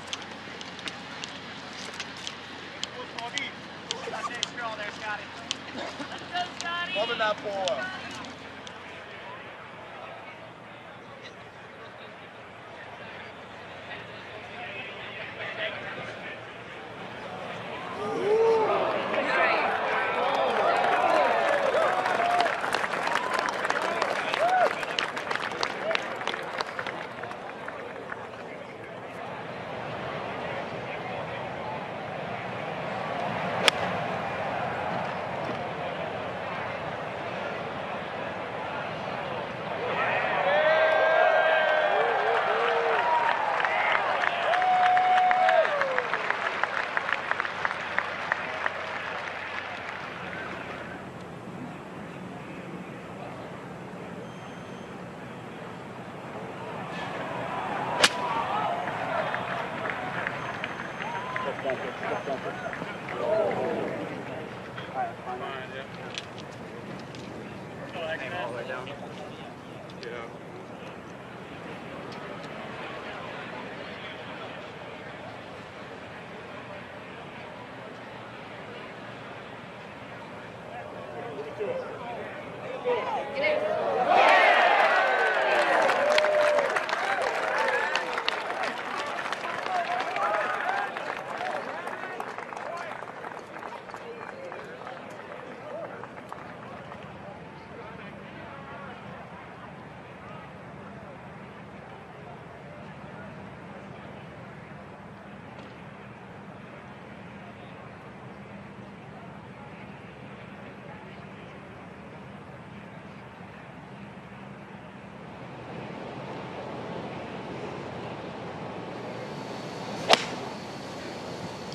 Loving that ball.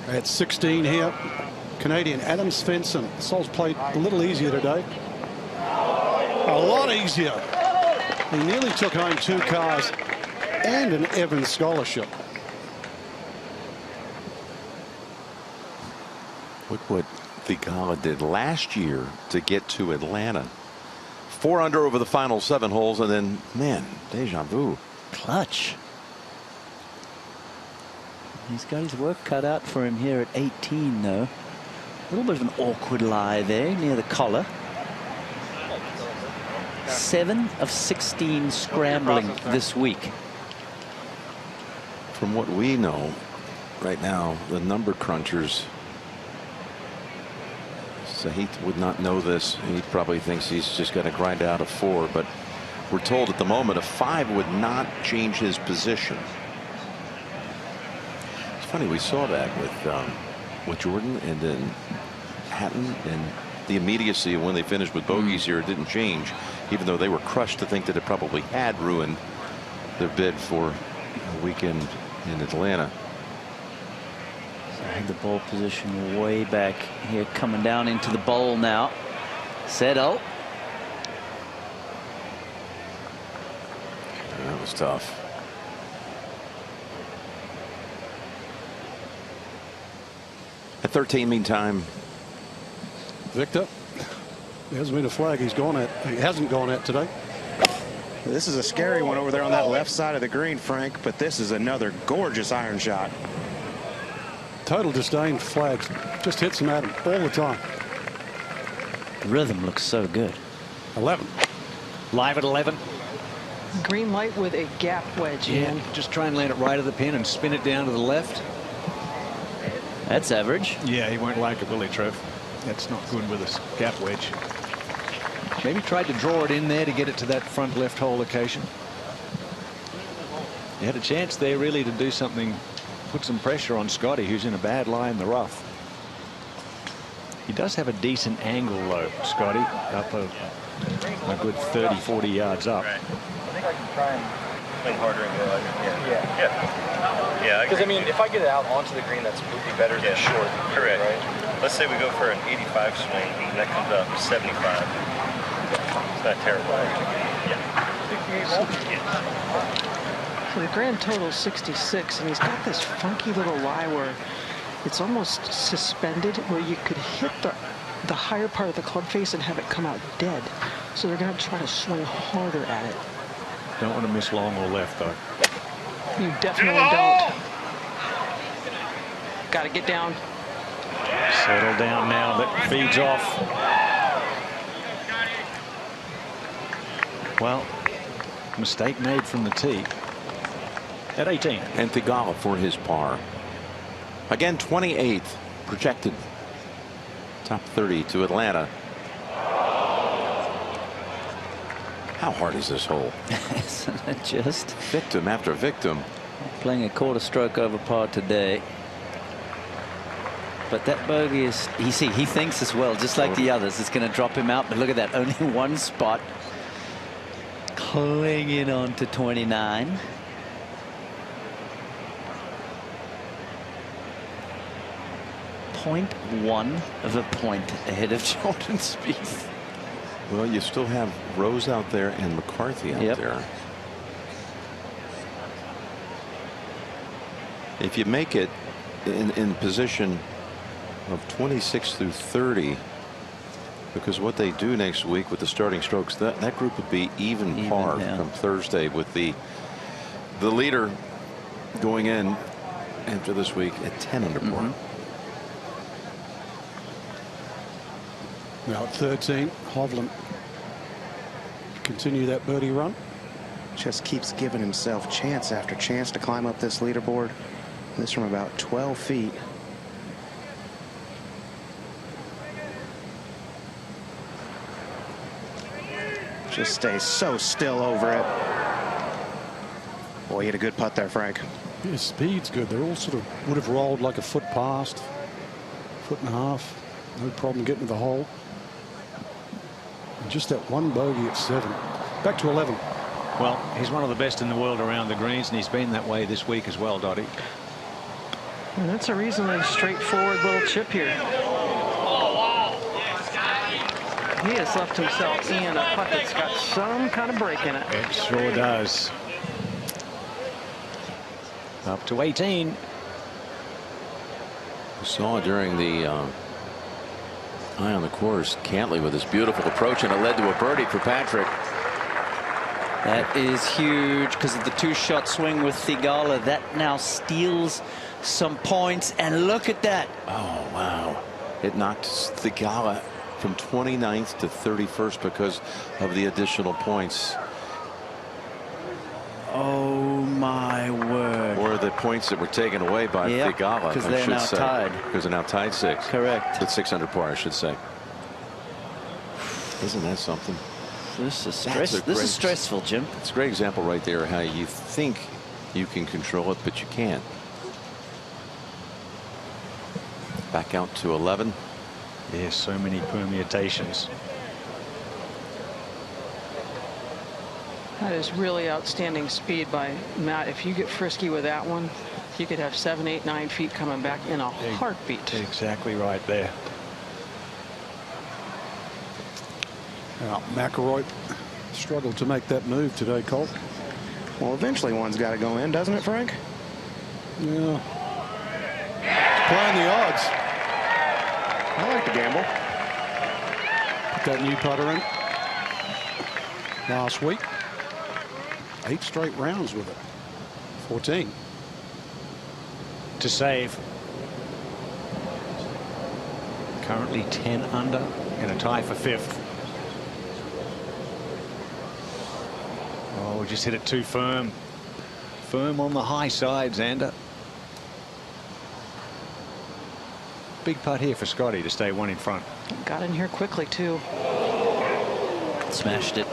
At 16 here, Canadian Adam Svensson. Sol's played a little easier today. A lot easier. He nearly took home 2 cars and an Evans scholarship. Look what Theegala did last year to get to Atlanta. 4 under over the final 7 holes, and then, man, deja vu. Clutch. He's got his work cut out for him here at 18, though. A little bit of an awkward lie there near the collar. 7 of 16 scrambling this week. From what we know right now, the number crunchers, so he would not know this. He probably thinks he's just got to grind out a 4, but we're told at the moment a 5 would not change his position. It's funny, we saw that with Jordan and then Hatton, and the immediacy of when they finished with bogeys here, it didn't change, even though they were crushed to think that it probably had ruined their bid for a weekend in Atlanta. The ball position way back here, coming down into the bowl now. Settle. That was tough. At 13, meantime, Victor, he hasn't been a flag. He hasn't gone at today. This is a scary one over there on that left side of the green, Frank, but this is another gorgeous iron shot. Total disdain for flags. Just hits them at him all the time. Rhythm looks so good. 11. Live at 11. Green light with a gap wedge. Yeah, in. just try and land it right at the pin and spin it down to the left. That's average. Yeah, he won't like it, will he, Trev? That's not good with a gap wedge. Maybe tried to draw it in there to get it to that front left hole location. He had a chance there really to do something, put some pressure on Scottie, who's in a bad lie in the rough. He does have a decent angle though, Scottie, up a good 30-40 yards up. Right. I think I can try and play harder and go like, yeah. Because I mean, if I get it out onto the green, that's would be better than short. Correct. Right? Let's say we go for an 85 swing, and that comes up 75. It's not terrible. So the grand total is 66, and he's got this funky little lie where it's almost suspended, where you could hit the higher part of the club face and have it come out dead. So they're going to try to swing harder at it. Don't want to miss long or left, though. You definitely don't. Got to get down. Settle down now. That feeds off. Well, mistake made from the tee at 18. And Theegala for his par. Again, 28th projected. Top 30 to Atlanta. How hard is this hole? Isn't it just? Victim after victim. Playing a quarter stroke over par today. But that bogey is, he thinks as well, just like the others, it's going to drop him out. But look at that, only one spot. Clinging on to 29. .1 of a point ahead of Jordan Spieth. Well, you still have Rose out there and McCarthy out there. If you make it in position of 26 through 30, because what they do next week with the starting strokes, that group would be even par come Thursday, with the leader going in after this week at 10 under par. Now at 13, Hovland continue that birdie run. Just keeps giving himself chance after chance to climb up this leaderboard. This from about 12 feet. Just stays so still over it. Boy, he had a good putt there, Frank. His speed's good. They're all sort of would have rolled like a foot past, foot and a half. No problem getting to the hole. And just that one bogey at 7. Back to 11. Well, he's one of the best in the world around the greens, and he's been that way this week as well, Dottie. And that's a reasonably straightforward little chip here. He has left himself in a putt that's got some kind of break in it. It sure does. Up to 18. We saw during the eye on the course, Cantley with his beautiful approach, and it led to a birdie for Patrick. That is huge because of the two-shot swing with Thigala. That now steals some points, and look at that. Oh, wow. It knocked Thigala from 29th to 31st because of the additional points. Oh, my word. Or the points that were taken away by Thigala. Because they're now tied. Because they're now tied 6. Correct. With 6 under par, I should say. Isn't that something? This is stressful, Jim. It's a great example right there how you think you can control it, but you can't. Back out to 11. There's so many permutations. That is really outstanding speed by Matt. If you get frisky with that one, you could have 7, 8, 9 feet coming back in a heartbeat. Exactly right there. Now, McIlroy struggled to make that move today, Colt. Well, eventually one's got to go in, doesn't it, Frank? Yeah. Playing the odds. I like to gamble. Put that new putter in last week. 8 straight rounds with it. 14. To save. Currently 10 under in a tie for 5th. Oh, just hit it too firm. Firm on the high side, Xander. Big putt here for Scottie to stay 1 in front. Got in here quickly, too. Smashed it.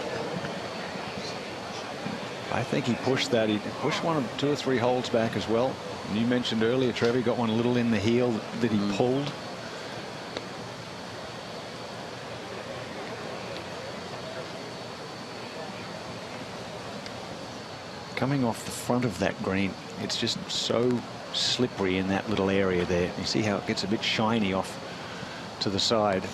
I think he pushed that. He pushed one of 2 or 3 holes back as well. And you mentioned earlier, Trevor got one a little in the heel that he pulled. Coming off the front of that green, it's just so slippery in that little area there. You see how it gets a bit shiny off to the side.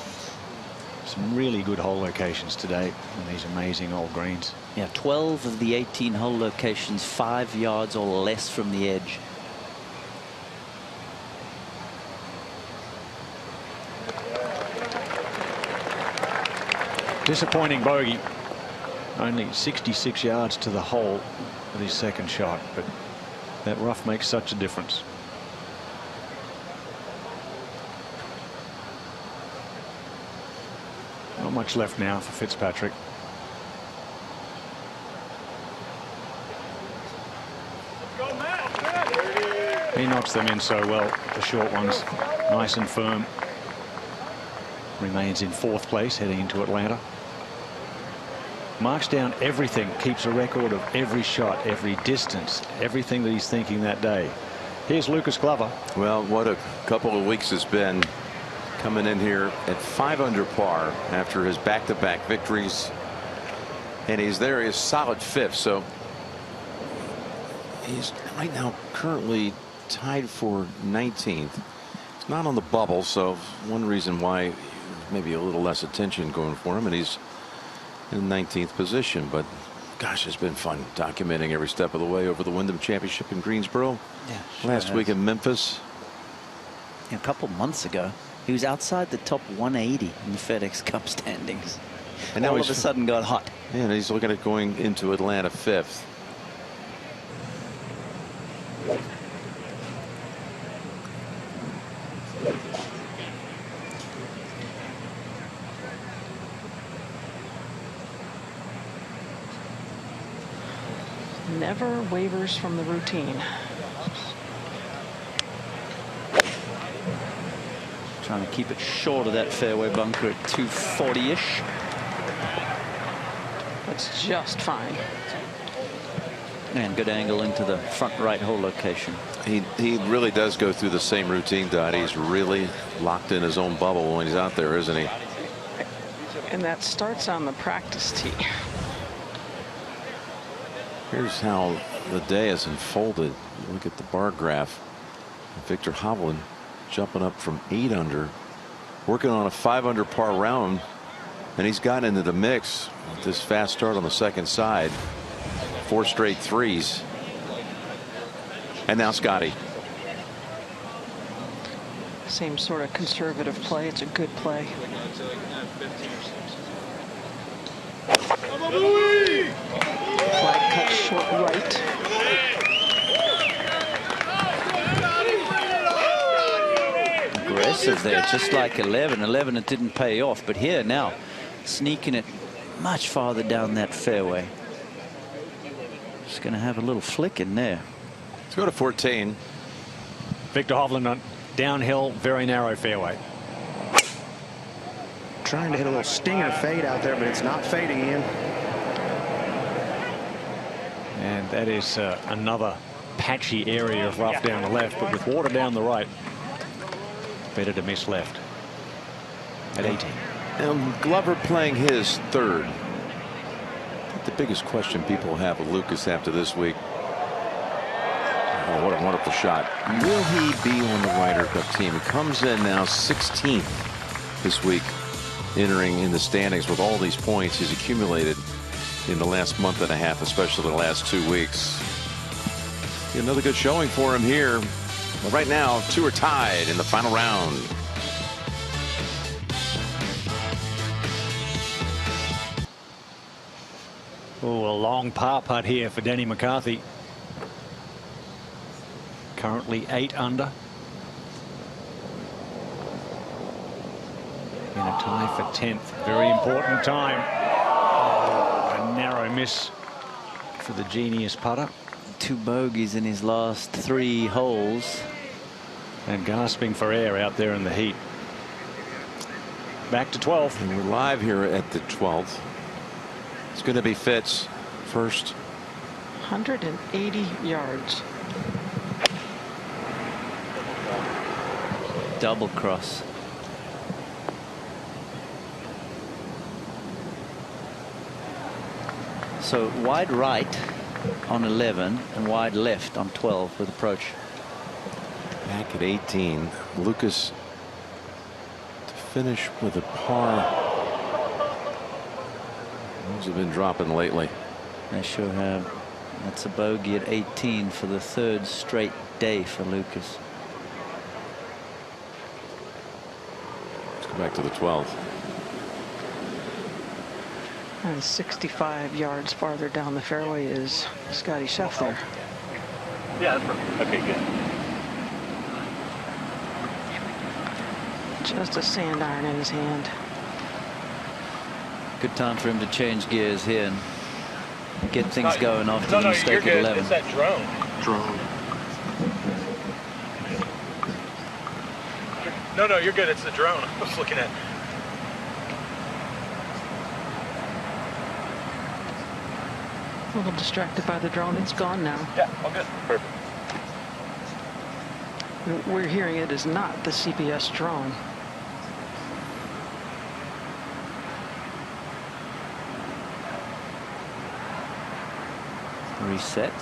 Some really good hole locations today on these amazing old greens. Yeah, 12 of the 18 hole locations 5 yards or less from the edge. Disappointing bogey. Only 66 yards to the hole with his second shot, but that rough makes such a difference. Not much left now for Fitzpatrick. He knocks them in so well, the short ones, nice and firm. Remains in 4th place heading into Atlanta. Marks down everything, keeps a record of every shot, every distance, everything that he's thinking that day. Here's Lucas Glover. Well, what a couple of weeks has been, coming in here at 5 under par after his back-to-back victories, and he's there, he's solid 5th, so he's right now currently tied for 19th. He's not on the bubble, so one reason why maybe a little less attention going for him, and he's in 19th position. But gosh, it's been fun documenting every step of the way over the Wyndham Championship in Greensboro. Yeah, last week in Memphis. A couple months ago, he was outside the top 180 in the FedEx Cup standings. And now all of a sudden got hot. Yeah, and he's looking at going into Atlanta 5th. Never wavers from the routine. Trying to keep it short of that fairway bunker at 240-ish. That's just fine. And good angle into the front right hole location. He really does go through the same routine, Dot. He's really locked in his own bubble when he's out there, isn't he? And that starts on the practice tee. Here's how the day has unfolded. Look at the bar graph. Viktor Hovland jumping up from 8 under, working on a 5 under par round, and he's gotten into the mix with this fast start on the second side. 4 straight threes. And now Scottie. Same sort of conservative play. It's a good play. Flag cut short right. Aggressive there, just like 11. 11, it didn't pay off, but here now, sneaking it much farther down that fairway. Just going to have a little flick in there. Let's go to 14. Viktor Hovland on downhill, very narrow fairway. Trying to hit a little stinger fade out there, but it's not fading in. And that is another patchy area of rough down the left, but with water down the right, better to miss left at 18. And Glover playing his third. The biggest question people have with Lucas after this week. Oh, what a wonderful shot. Will he be on the Ryder Cup team? He comes in now 16th this week, entering in the standings with all these points he's accumulated in the last month and a half, especially the last 2 weeks. Another good showing for him here. But right now, 2 are tied in the final round. Oh, a long par putt here for Denny McCarthy. Currently 8 under. In a tie for 10th. Very important time. A narrow miss for the genius putter. 2 bogeys in his last 3 holes. And gasping for air out there in the heat. Back to 12th. And we're live here at the 12th. It's going to be Fitz first. 180 yards. Double cross. So wide right on 11 and wide left on 12 with approach. Back at 18, Lucas to finish with a par. Those have been dropping lately. They sure have. That's a bogey at 18 for the 3rd straight day for Lucas. Let's go back to the 12th. And 65 yards farther down the fairway is Scottie Scheffler. Yeah, that's perfect. Okay, good. Just a sand iron in his hand. Good time for him to change gears here and get things going after the No, mistake you're at good. 11. It's that drone. No, you're good. It's the drone I was looking at. A little distracted by the drone. It's gone now. Yeah, all good. Perfect. We're hearing it is not the CBS drone. Reset.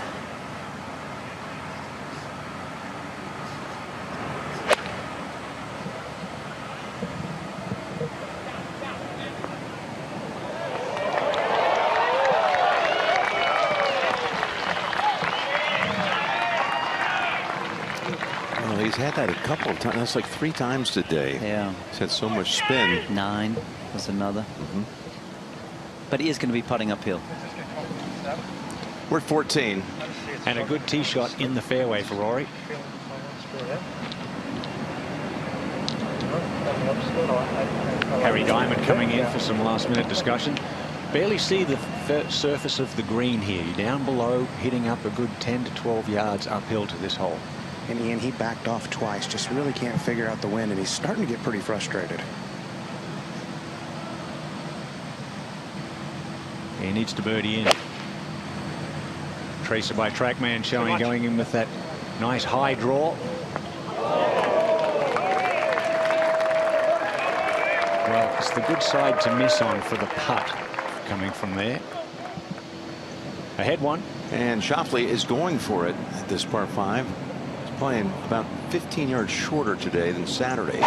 He's had that a couple of times. That's like 3 times today. Yeah. He's had so much spin. 9 was another. But he is going to be putting uphill. We're at 14. And a good tee shot in the fairway for Rory. Harry Diamond coming in for some last-minute discussion. Barely see the surface of the green here. You're down below, hitting up a good 10 to 12 yards uphill to this hole. And Ian, he backed off twice. Just really can't figure out the wind, and he's starting to get pretty frustrated. He needs to birdie in. Tracer by Trackman showing going in with that nice high draw. Well, it's the good side to miss on for the putt coming from there. Ahead one. And Schauffele is going for it at this par 5. playing about 15 yards shorter today than Saturday.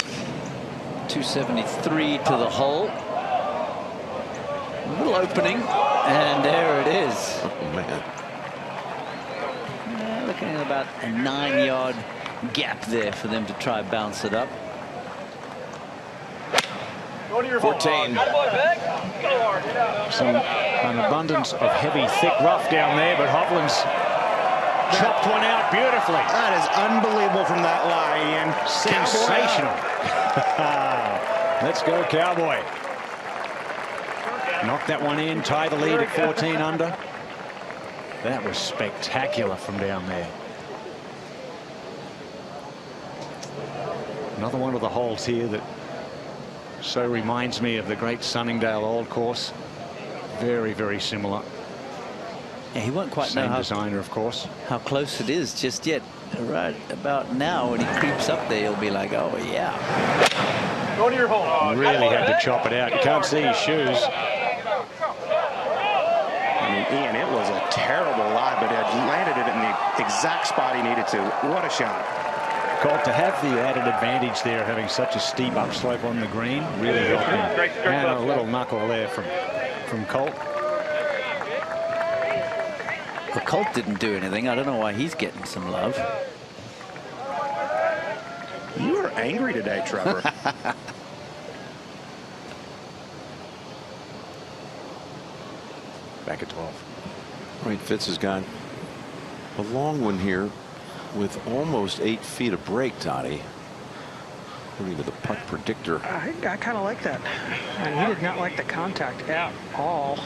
273 to the hole. A little opening, and there it is. Oh, man. Looking at about a 9-yard gap there for them to try bounce it up. 14. An abundance of heavy, thick rough down there, but Hovland's chopped one out beautifully. That is unbelievable from that lie, Ian. Sensational. Let's go, Cowboy. Knock that one in, tie the lead at 14 under. That was spectacular from down there. Another one of the holes here that so reminds me of the great Sunningdale Old Course. Very, very similar. Yeah, he won't quite Same know designer, of course. how close it is just yet. Right about now, when he creeps up there, he'll be like, oh, yeah. Go to your hole. Really had to chop it out. You can't see his shoes. I mean, Ian, it was a terrible lie, but it landed it in the exact spot he needed to. What a shot. Colt, to have the added advantage there of having such a steep upslope on the green really helped him. And a little knuckle there from Colt. But Colt didn't do anything. I don't know why he's getting some love. You are angry today, Trevor. Back at 12. Right, Fitz has got a long one here with almost 8 feet of break, Toddy. According to the putt predictor. I kind of like that. And he did not like the contact at all.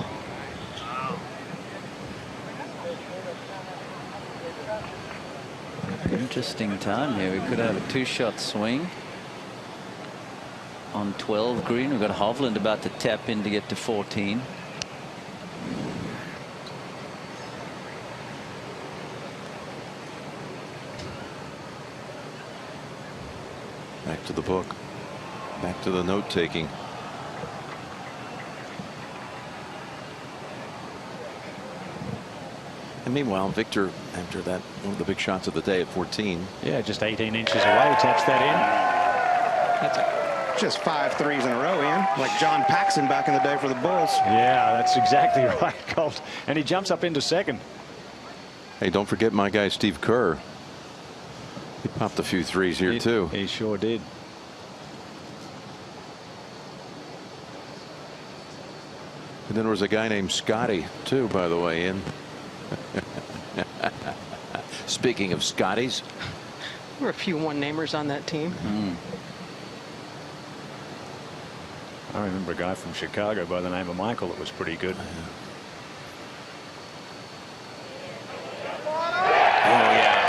Interesting time here. We could have a 2-shot swing on 12 green. We've got Hovland about to tap in to get to 14. Back to the book. Back to the note taking. And meanwhile, Viktor, after that, one of the big shots of the day at 14. Yeah, just 18 inches away. Taps that in. That's just 5 threes in a row, Ian. Like John Paxson back in the day for the Bulls. Yeah, that's exactly right, Colt. And he jumps up into second. Hey, don't forget my guy Steve Kerr. He popped a few threes here too. He sure did. And then there was a guy named Scottie too, by the way, in. Speaking of Scotties, There were a few one-namers on that team. I remember a guy from Chicago by the name of Michael that was pretty good. oh yeah,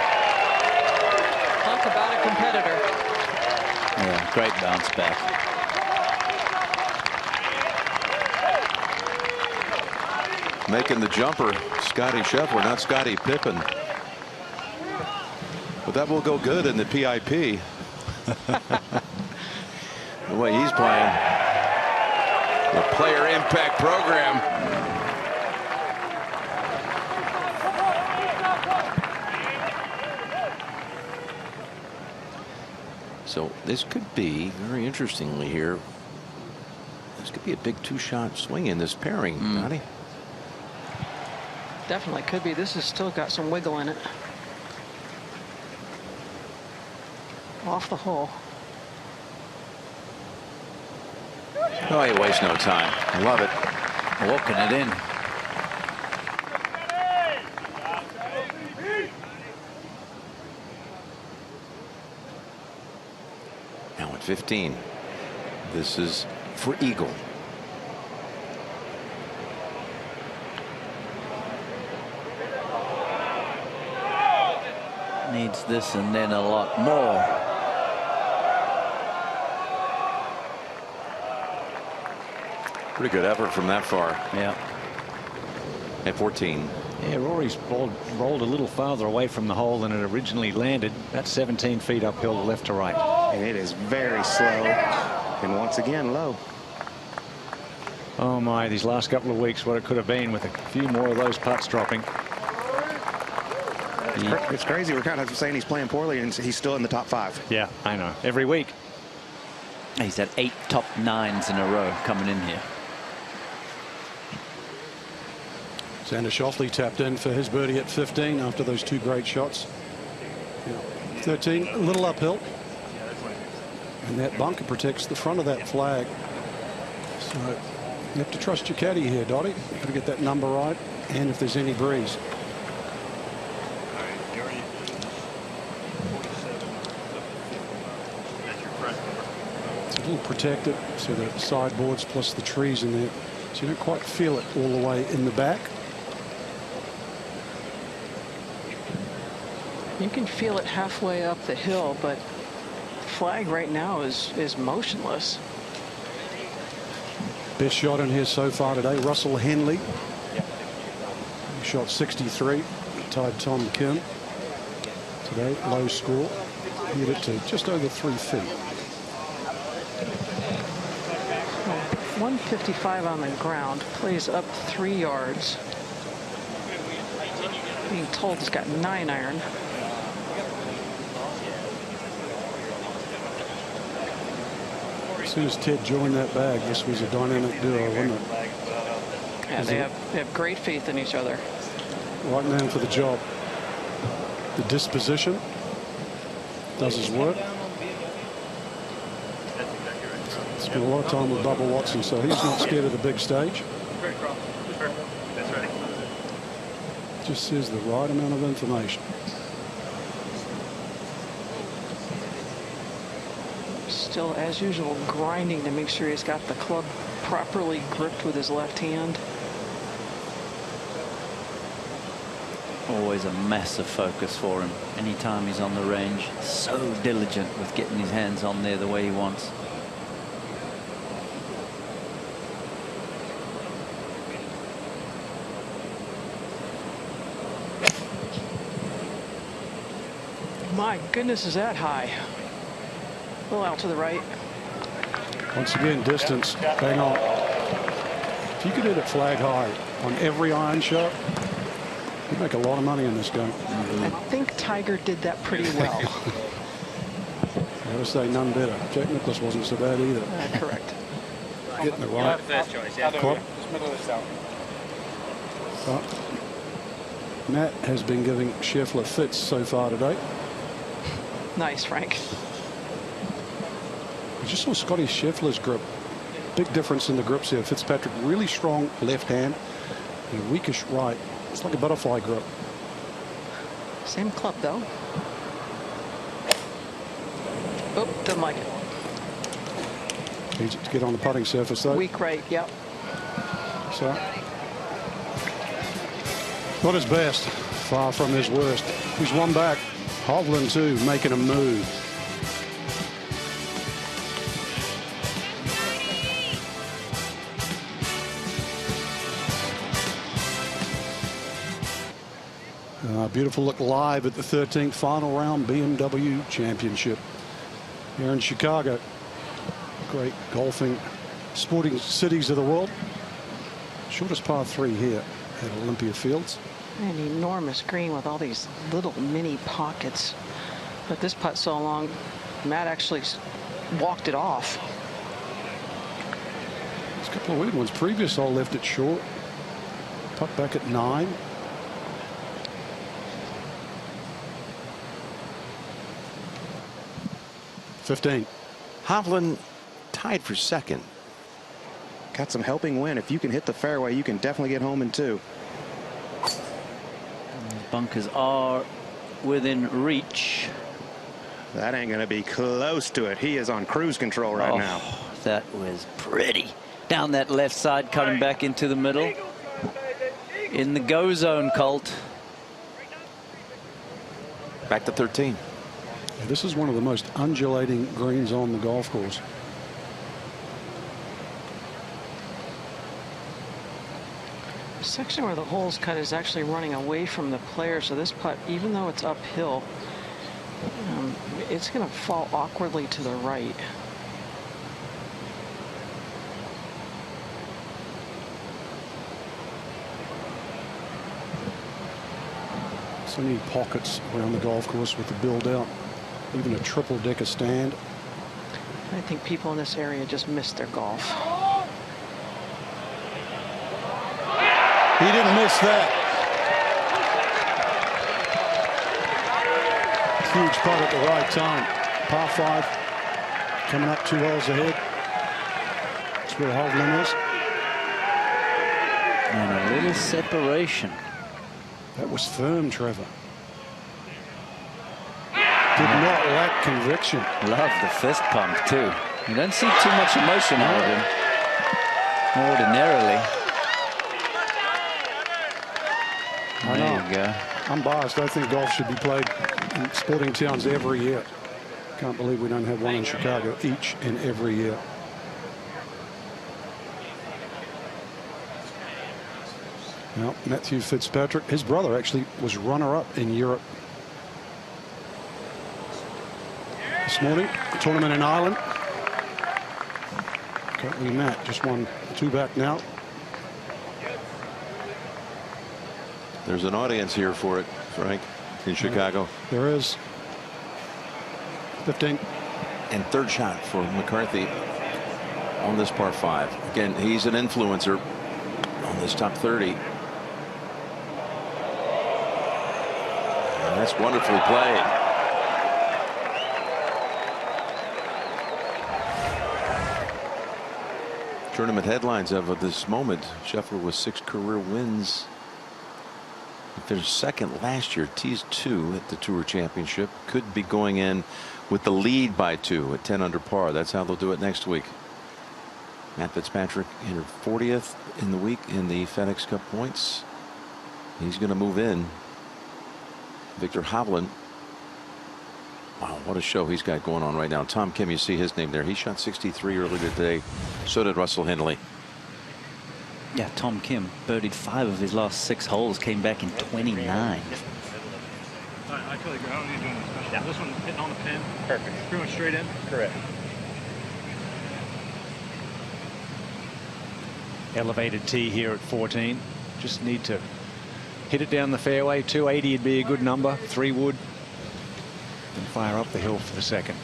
Talk about a competitor. Yeah, great bounce back. making the jumper, Scottie Scheffler, not Scottie Pippen. But that will go good in the PIP. The way he's playing. The player impact program. So this could be, very interestingly here, this could be a big 2-shot swing in this pairing, Scottie. Definitely could be. This has still got some wiggle in it. Off the hole. Oh, he wastes no time. I love it. Walking it in. Now at 15. This is for eagle. Needs this and then a lot more. Pretty good effort from that far. Yeah. At 14. Yeah, Rory's ball rolled a little farther away from the hole than it originally landed. That's 17 feet uphill left to right. And it is very slow. And once again, low. Oh my, these last couple of weeks, what it could have been with a few more of those putts dropping. It's crazy. We're kind of saying he's playing poorly, and he's still in the top 5. Yeah, I know. Every week. He's had 8 top 9s in a row coming in here. Xander Schauffele tapped in for his birdie at 15 after those 2 great shots. 13, a little uphill. And that bunker protects the front of that flag. So you have to trust your caddy here, Dottie. You've got to get that number right, and if there's any breeze. It's a little protected, so the sideboards plus the trees in there, so you don't quite feel it all the way in the back. You can feel it halfway up the hill, but the flag right now is motionless. Best shot in here so far today, Russell Henley. He shot 63, tied Tom Kim today, low score. He hit it to just over 3 feet. 155 on the ground, plays up 3 yards. Being told he's got 9 iron. As soon as Ted joined that bag, this was a dynamic duo, wasn't it? Yeah, they have great faith in each other. Right man for the job. The disposition does his work. Spent a lot of time with Bubba Watson, so he's not scared of the big stage. Just says the right amount of information. Still, as usual, grinding to make sure he's got the club properly gripped with his left hand. Always a massive focus for him. Anytime he's on the range, so diligent with getting his hands on there the way he wants. My goodness, is that high? A little out to the right. Once again, distance, bang on. If you could hit it flag high on every iron shot, you'd make a lot of money in this game. I think Tiger did that pretty well. I gotta say, none better. Jack Nicklaus wasn't so bad either. Correct. Getting the right club. Matt has been giving Scheffler fits so far today. Nice, Frank. I just saw Scottie Scheffler's grip. Big difference in the grips here. Fitzpatrick really strong left hand and a weakish right. It's like a butterfly grip. Same club though. Oh, didn't like it. Easy to get on the putting surface though. Weak right, yep. So not his best, far from his worst. He's one back. Hovland too, making a move. Beautiful look live at the 13th final round BMW Championship here in Chicago. Great golfing, sporting cities of the world. Shortest par 3 here at Olympia Fields. An enormous green with all these little mini pockets. But this putt so long, Matt actually walked it off. There's a couple of weird ones. Previous hole left it short. Putt back at 9. Hovland tied for second. Got some helping wind. If you can hit the fairway, you can definitely get home in 2. Bunkers are within reach. That ain't going to be close to it. He is on cruise control right now. That was pretty. Down that left side, cutting back into the middle. In the go zone, Colt. Back to 13. Yeah, this is one of the most undulating greens on the golf course. The section where the hole's cut is actually running away from the player, so this putt, even though it's uphill, it's going to fall awkwardly to the right. So many pockets around the golf course with the build out. Even a triple decker stand. I think people in this area just miss their golf. He didn't miss that. Huge putt at the right time. Par 5. Coming up 2 holes ahead. That's where Hovland is. And a little separation. That was firm, Trevor. Did not lack conviction. Love the fist pump, too. You don't see too much emotion out of him ordinarily. There you go. I'm biased. I think golf should be played in sporting towns every year. Can't believe we don't have one in Chicago each and every year. Well, Matthew Fitzpatrick, his brother actually was runner-up in Europe this morning. Tournament in Ireland. Currently Matt just won 2 back now. There's an audience here for it, Frank, in Chicago. There is. 15. And third shot for McCarthy on this par 5. Again, he's an influencer on this top 30. And that's wonderfully played. Tournament headlines of this moment. Scheffler with 6 career wins. He finished second last year, teased 2 at the Tour Championship. Could be going in with the lead by 2 at 10 under par. That's how they'll do it next week. Matt Fitzpatrick entered 40th in the week in the FedEx Cup points. He's going to move in. Viktor Hovland. Wow, what a show he's got going on right now. Tom Kim, you see his name there. He shot 63 earlier today. So did Russell Henley. Yeah, Tom Kim birdied 5 of his last 6 holes, came back in 29. I totally agree. I don't need doing this special. Yeah. This one hitting on the pin. Perfect. Pretty much straight in. Correct. Elevated tee here at 14. Just need to hit it down the fairway. 280 would be a good number. 3 wood. Then fire up the hill for the second.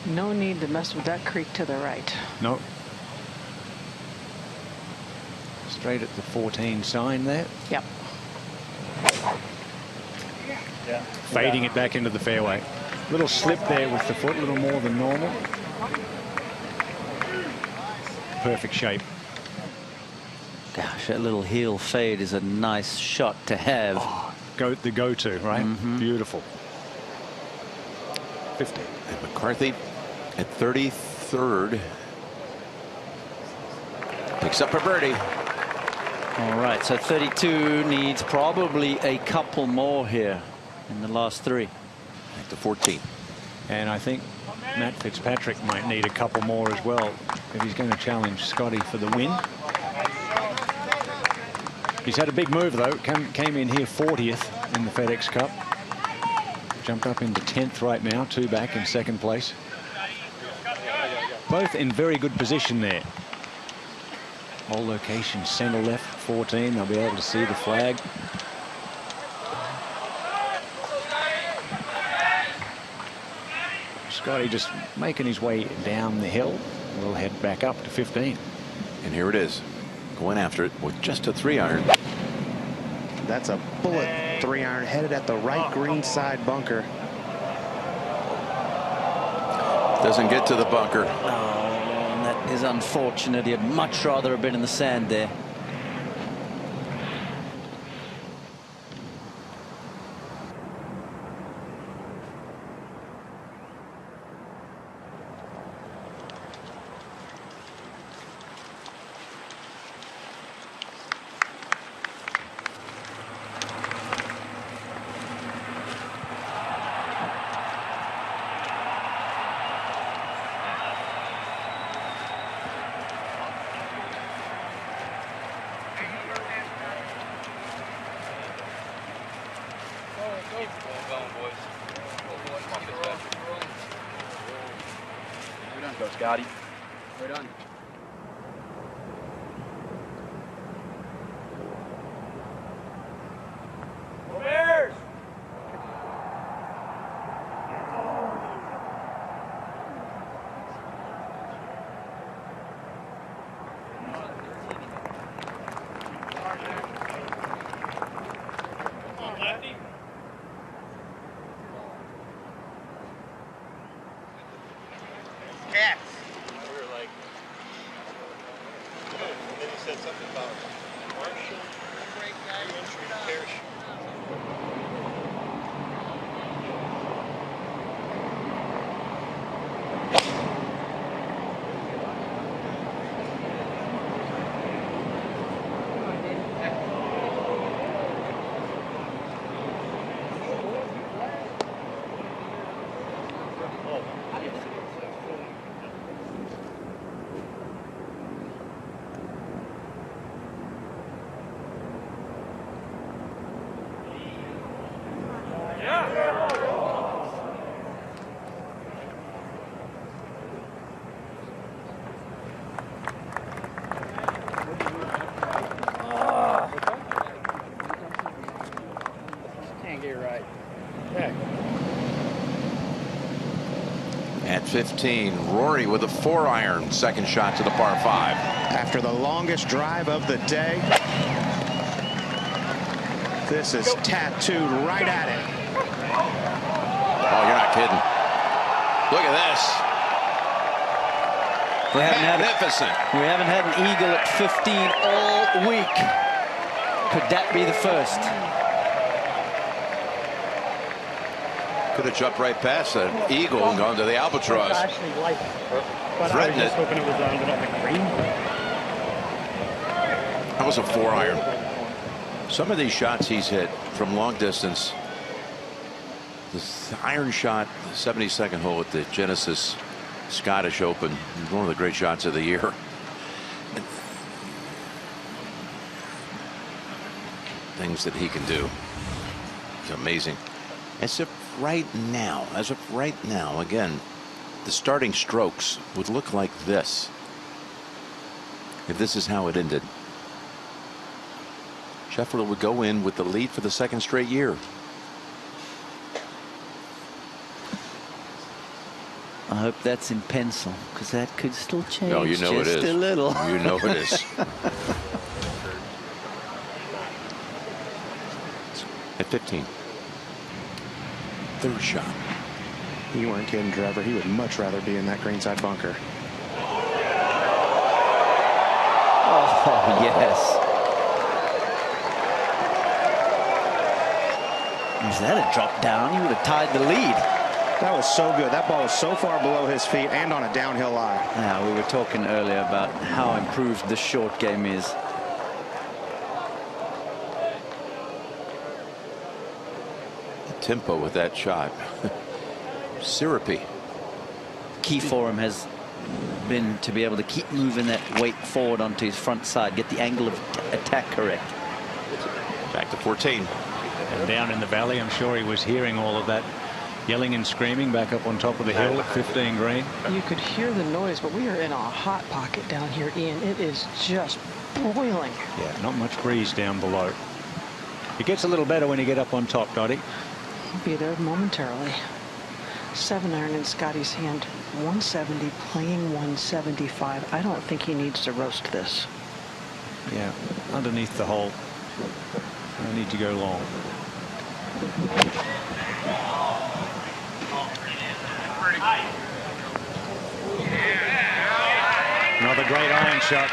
No need to mess with that creek to the right. No. Straight at the 14 sign there. Yep. Yeah. Fading it back into the fairway. Little slip there with the foot, a little more than normal. Perfect shape. Gosh, that little heel fade is a nice shot to have. Oh, the go-to, right? Beautiful. 50. And McCarthy at 33rd picks up a birdie. All right, so 32 needs probably a couple more here in the last 3. Back to 14. And I think Matt Fitzpatrick might need a couple more as well if he's going to challenge Scottie for the win. He's had a big move though. Came in here 40th in the FedEx Cup. Jumped up into 10th right now. 2 back in 2nd place. Both in very good position there. All locations center left 14. They'll be able to see the flag. Scottie just making his way down the hill. We'll head back up to 15. And here it is. Going after it with just a 3-iron. That's a bullet 3-iron headed at the right green side bunker. Doesn't get to the bunker. Oh, that is unfortunate. He'd much rather have been in the sand there. Go, Scotty. Right on. At 15, Rory with a 4-iron, second shot to the par 5. After the longest drive of the day, this is tattooed right at it. Oh, you're not kidding. Look at this. Magnificent. We haven't had an eagle at 15 all week. Could that be the first? Could have jumped right past that eagle and gone to the albatross. Actually, like but Threatened I was just it. hoping it was landed on the green. That was a 4-iron. Some of these shots he's hit from long distance. This iron shot, the 72nd hole at the Genesis Scottish Open, one of the great shots of the year. Things that he can do. It's amazing. As of right now, again, the starting strokes would look like this if this is how it ended. Scheffler would go in with the lead for the second straight year. I hope that's in pencil, because that could still change. No, you know it is. Just a little. You know it is. At 15. Third shot. You weren't kidding, Trevor. He would much rather be in that greenside bunker. Oh, yes. Was that a drop down? He would have tied the lead. That was so good. That ball was so far below his feet and on a downhill lie. Yeah, we were talking earlier about how improved the short game is. The tempo with that shot. Syrupy. Key for him has been to be able to keep moving that weight forward onto his front side, get the angle of attack correct. Back to 14. And down in the valley, I'm sure he was hearing all of that yelling and screaming back up on top of the hill at 15 green. You could hear the noise, but we are in a hot pocket down here, Ian. It is just boiling. Yeah, not much breeze down below. It gets a little better when you get up on top, Dottie. He'll be there momentarily. 7-iron in Scottie's hand, 170, playing 175. I don't think he needs to roast this. Yeah, underneath the hole. No need to go long. Another great iron shot.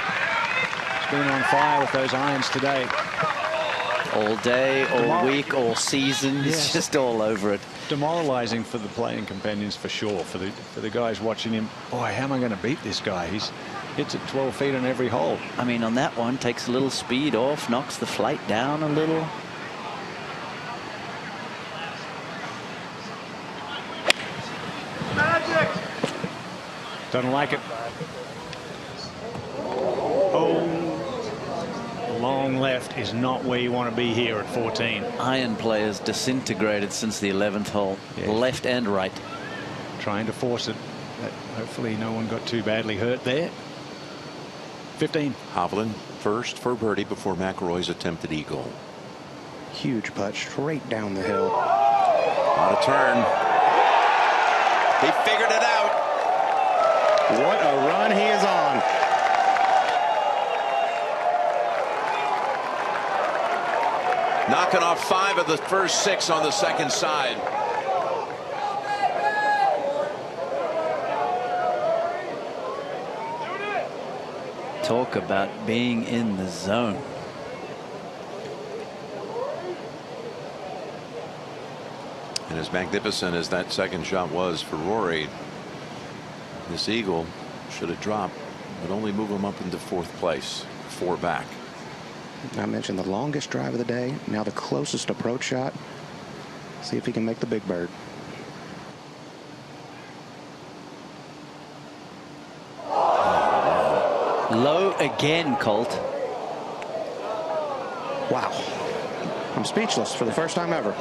He's been on fire with those irons today. All day, all week, all season. It's just all over it. Demoralizing for the playing companions for sure. For the guys watching him. Boy, how am I going to beat this guy? He's hits it 12 feet on every hole. I mean, on that one, takes a little speed off, knocks the flight down a little. Doesn't like it. Oh, long left is not where you want to be here at 14. Iron players disintegrated since the 11th hole, left and right. Trying to force it. But hopefully no one got too badly hurt there. 15. Hovland first for birdie before McIlroy's attempted eagle. Huge putt straight down the hill. On a turn. He figured it out. What a run he is on. Knocking off 5 of the first 6 on the second side. Talk about being in the zone. And as magnificent as that second shot was for Rory, this eagle, should it drop, would only move him up into 4th place, 4 back. I mentioned the longest drive of the day. Now the closest approach shot. See if he can make the big bird. Low again, Colt. Wow. I'm speechless for the first time ever.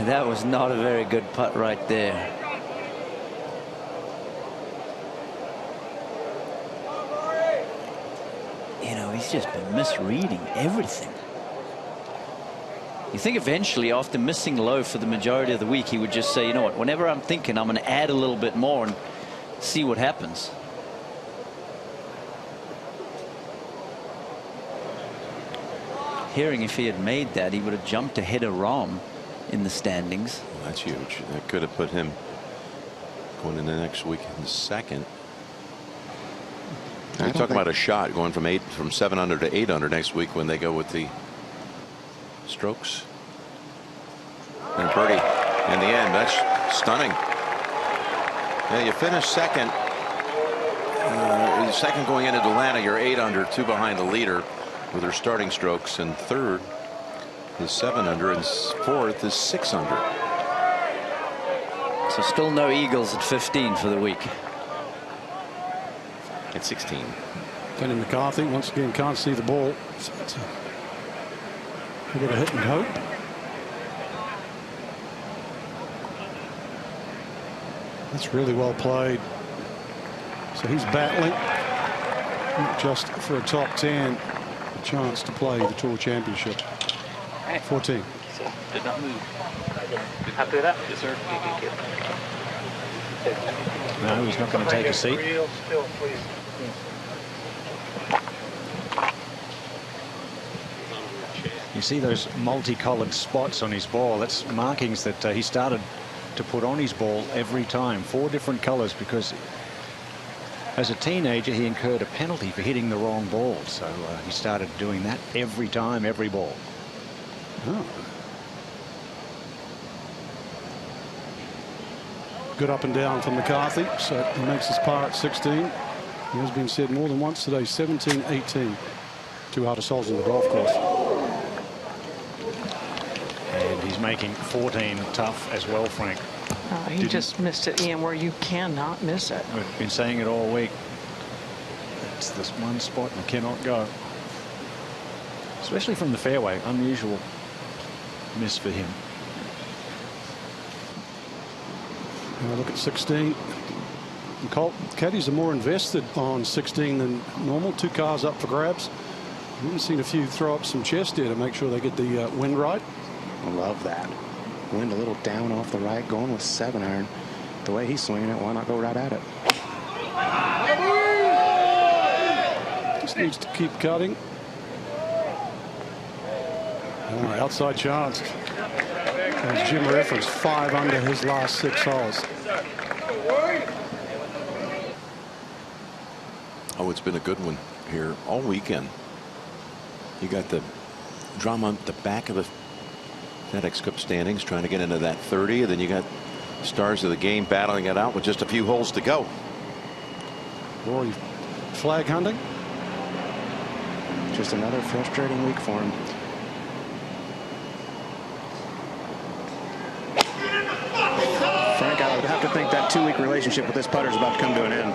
That was not a very good putt right there. You know, he's just been misreading everything. You think eventually, after missing low for the majority of the week, he would just say, you know what, whenever I'm thinking, I'm going to add a little bit more and see what happens. Hearing if he had made that, he would have jumped ahead of Rahm in the standings. Well, that's huge. That could have put him going into next week in the 2nd. We talk about a shot going from 7 under to 8 under next week when they go with the strokes. And birdie in the end. That's stunning. Yeah, you finish 2nd. Second going into Atlanta, you're 8 under, 2 behind the leader with their starting strokes, and 3rd is 7 under, and 4th is 6 under. So still no eagles at 15 for the week. At 16. Kenny McCarthy once again can't see the ball. A bit of hit and hope. That's really well played. So he's battling just for a top 10, a chance to play the Tour Championship. 14. Did not move. Happy with that? Yes, sir. No, he's not going to take a seat. Real still, please. You see those multicolored spots on his ball. That's markings that he started to put on his ball every time. 4 different colors, because as a teenager he incurred a penalty for hitting the wrong ball. So he started doing that every time, every ball. Oh. Good up and down from McCarthy. So he makes his par at 16. It has been said more than once today, 17, 18. 2 hardest holes in the golf course. And he's making 14 tough as well, Frank. He just missed it, Ian, where you cannot miss it. We've been saying it all week. It's this one spot you cannot go. Especially from the fairway. Unusual miss for him. Now look at 16. And Colt, caddies are more invested on 16 than normal. 2 cars up for grabs. We've seen a few throw up some chest here to make sure they get the wind right. I love that. Wind a little down off the right, going with 7-iron. The way he's swinging it, why not go right at it? Just needs to keep cutting. Outside chance. As Jim referenced, 5 under his last 6 holes. Oh, it's been a good one here all weekend. You got the drama at the back of the FedEx Cup standings trying to get into that 30, and then you got stars of the game battling it out with just a few holes to go. Rory flag hunting. Just another frustrating week for him. Frank, I would have to think that 2-week relationship with this putter is about to come to an end.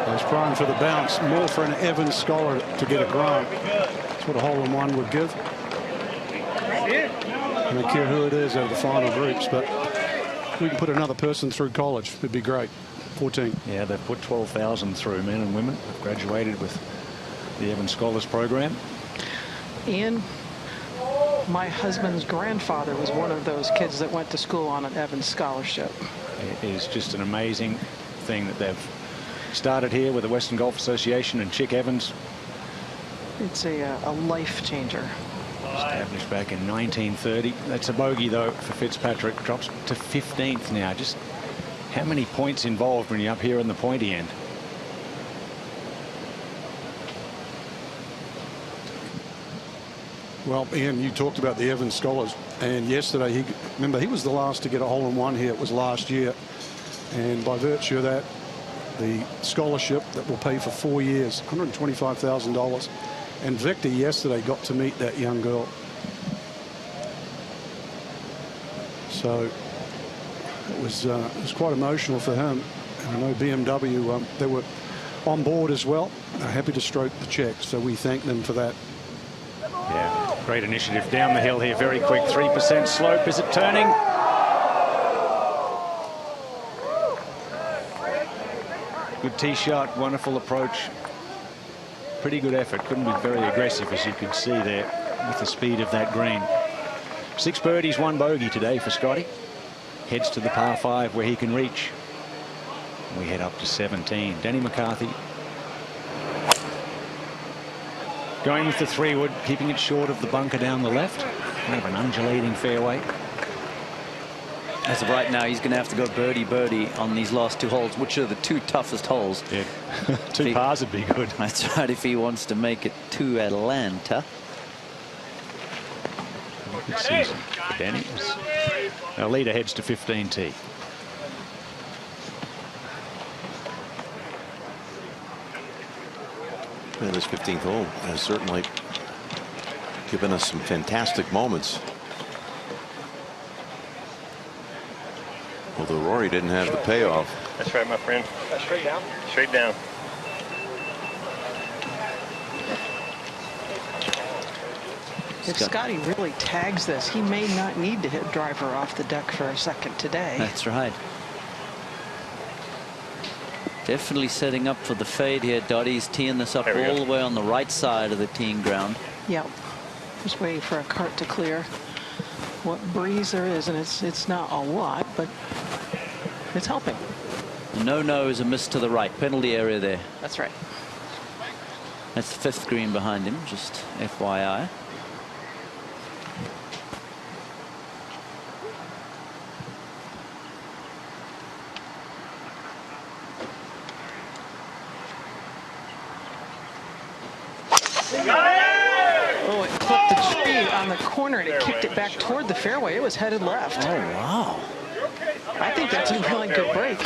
I was trying for the bounce, more for an Evans Scholar to get a grant. That's what a hole-in-one would give. I don't care who it is out of the final groups, but if we can put another person through college, it'd be great. 14. Yeah, they've put 12,000 through, men and women. They've graduated with the Evans Scholars program. Ian, my husband's grandfather was one of those kids that went to school on an Evans scholarship. It is just an amazing thing that they've started here with the Western Golf Association and Chick Evans. It's a life changer. Established back in 1930. That's a bogey, though, for Fitzpatrick. Drops to 15th now. Just How many points involved when you're up here in the pointy end? Well, Ian, you talked about the Evans Scholars, and yesterday, remember, he was the last to get a hole-in-one here. It was last year, and by virtue of that, the scholarship that will pay for 4 years, $125,000. And Victor yesterday got to meet that young girl. So it was quite emotional for him. And I know BMW, they were on board as well. They're happy to stroke the check, so we thank them for that. Yeah, great initiative down the hill here. Very quick, 3% slope. Is it turning? Good tee shot, wonderful approach. Pretty good effort. Couldn't be very aggressive, as you can see there, with the speed of that green. 6 birdies, 1 bogey today for Scottie. Heads to the par 5 where he can reach. We head up to 17. Danny McCarthy going with the 3-wood, keeping it short of the bunker down the left. Kind of an undulating fairway. As of right now, he's going to have to go birdie on these last 2 holes, which are the 2 toughest holes. Yeah. 2 pars would be good. That's right, if he wants to make it to Atlanta. Good season for Danny. Our leader heads to 15T. And this 15th hole has certainly given us some fantastic moments. Although Rory didn't have the payoff. That's right, my friend. Straight down? Straight down. If Scottie really tags this, he may not need to hit driver off the deck for a second today. That's right. Definitely setting up for the fade here. Dottie's teeing this up all the way on the right side of the teeing ground. Yep. Just waiting for a cart to clear. What breeze there is, and it's not a lot, but it's helping. No is a miss to the right. Penalty area there. That's right. That's the 5th green behind him, just FYI. Oh, it clipped the tree on the corner and it kicked it back toward the fairway. It was headed left. Oh, wow. I think that's a really good break.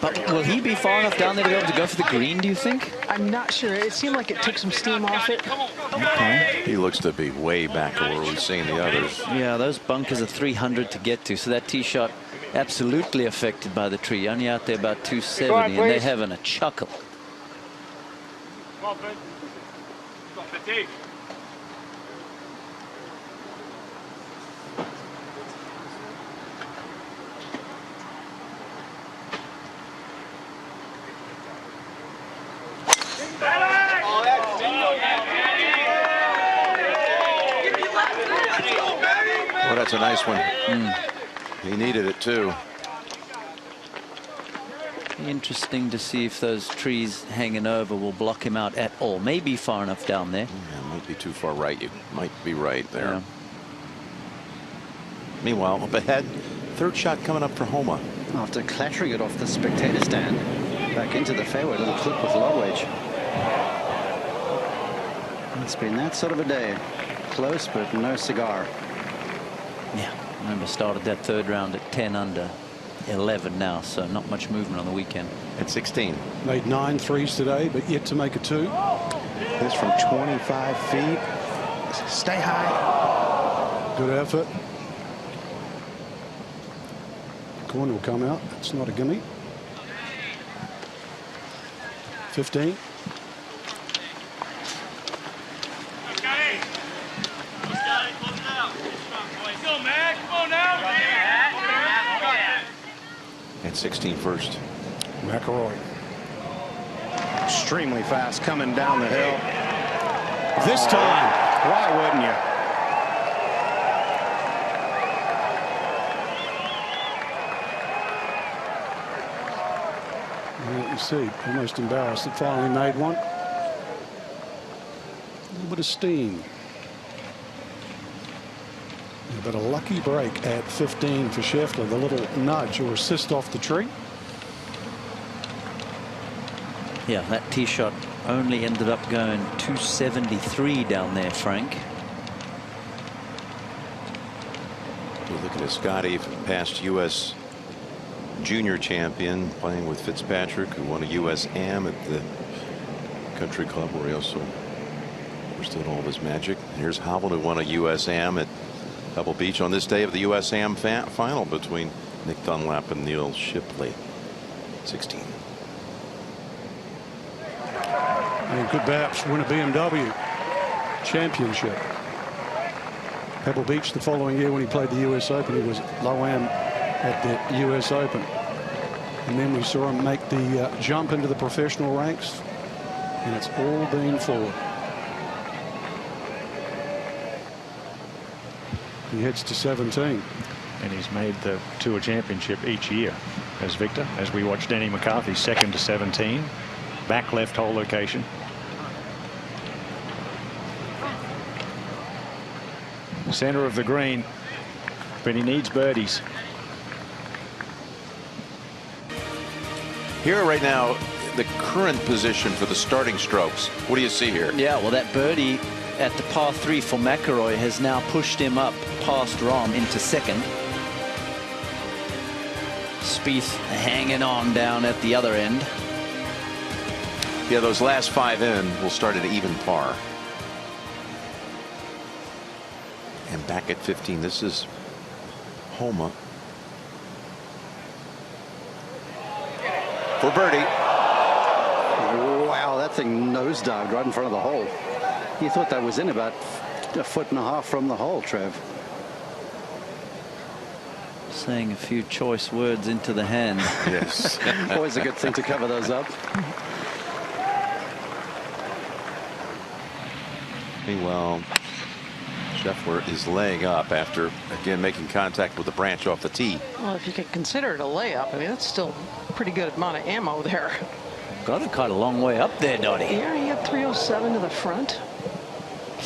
But will he be far enough down there to be able to go for the green, do you think? I'm not sure. It seemed like it took some steam off it. Okay. He looks to be way back where we've seen the others. Yeah, those bunkers are 300 to get to, so that tee shot absolutely affected by the tree. Only out there about 270, and they're having a chuckle. Come on, Ben. Fatigue. Well, that's a nice one. He needed it too. Interesting to see if those trees hanging over will block him out at all. Maybe far enough down there. Yeah, might be too far right. You might be right there. Yeah. Meanwhile, up ahead, 3rd shot coming up for Homa. After clattering it off the spectator stand, back into the fairway, a little clip with low wedge. It's been that sort of a day. Close, but no cigar. Yeah, remember started that 3rd round at 10 under. 11 now, so not much movement on the weekend. At 16. Made 9 threes today, but yet to make a 2. This from 25 feet. Stay high. Good effort. Corner will come out. It's not a gimme. 15. At 16 first. McIlroy. Extremely fast coming down the hill. This time. Why wouldn't you? Well, you see, almost embarrassed that finally made one. A little bit of steam. But a lucky break at 15 for Scheffler, the little nudge or assist off the tree. Yeah, that tee shot only ended up going 273 down there, Frank. You're looking at Scottie, past U.S. junior champion, playing with Fitzpatrick, who won a U.S. Am at the Country Club, where he also understood all of his magic. And here's Hovland, who won a U.S. Am at Pebble Beach on this day of the U.S. Am final between Nick Dunlap and Neil Shipley. 16. And could perhaps win a BMW Championship. Pebble Beach the following year when he played the U.S. Open, he was low-am at the U.S. Open. And then we saw him make the jump into the professional ranks, and it's all been forward. He heads to 17. And he's made the Tour Championship each year as Victor, as we watched Denny McCarthy, second to 17. Back left hole location. Center of the green, but he needs birdies. Here right now, the current position for the starting strokes. What do you see here? Yeah, well, that birdie at the par 3 for McIlroy has now pushed him up past Rahm into second. Spieth hanging on down at the other end. Yeah, those last 5 in will start at even par. And back at 15, this is Homa for birdie. Wow, that thing nosedived right in front of the hole. You thought that was in about a foot and a half from the hole, Trev. Saying a few choice words into the hand. Yes. Always a good thing to cover those up. Meanwhile, Scheffler is laying up after again making contact with the branch off the tee. Well, if you can consider it a layup, I mean, that's still a pretty good amount of ammo there. Got it quite a long way up there, Dottie. Yeah, he had 307 to the front.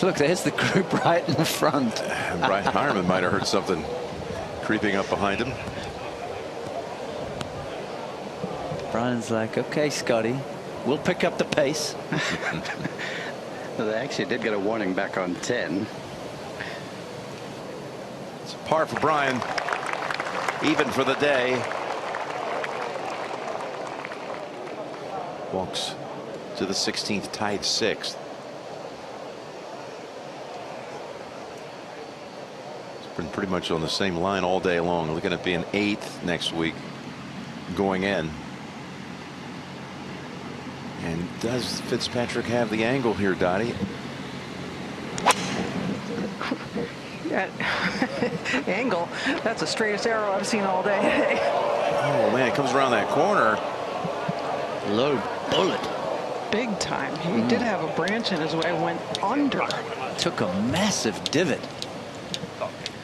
Look, there's the group right in the front. Brian Hireman might have heard something creeping up behind him. Brian's like, okay, Scotty, we'll pick up the pace. Well, they actually did get a warning back on 10. It's a par for Brian. Even for the day. Walks to the 16th, tied 6th. It's been pretty much on the same line all day long. Looking at being 8th next week going in. And does Fitzpatrick have the angle here, Dottie? Yeah. Angle. That's the straightest arrow I've seen all day. Oh man, it comes around that corner. Low bullet. Big time. He did have a branch in his way, went under. Took a massive divot.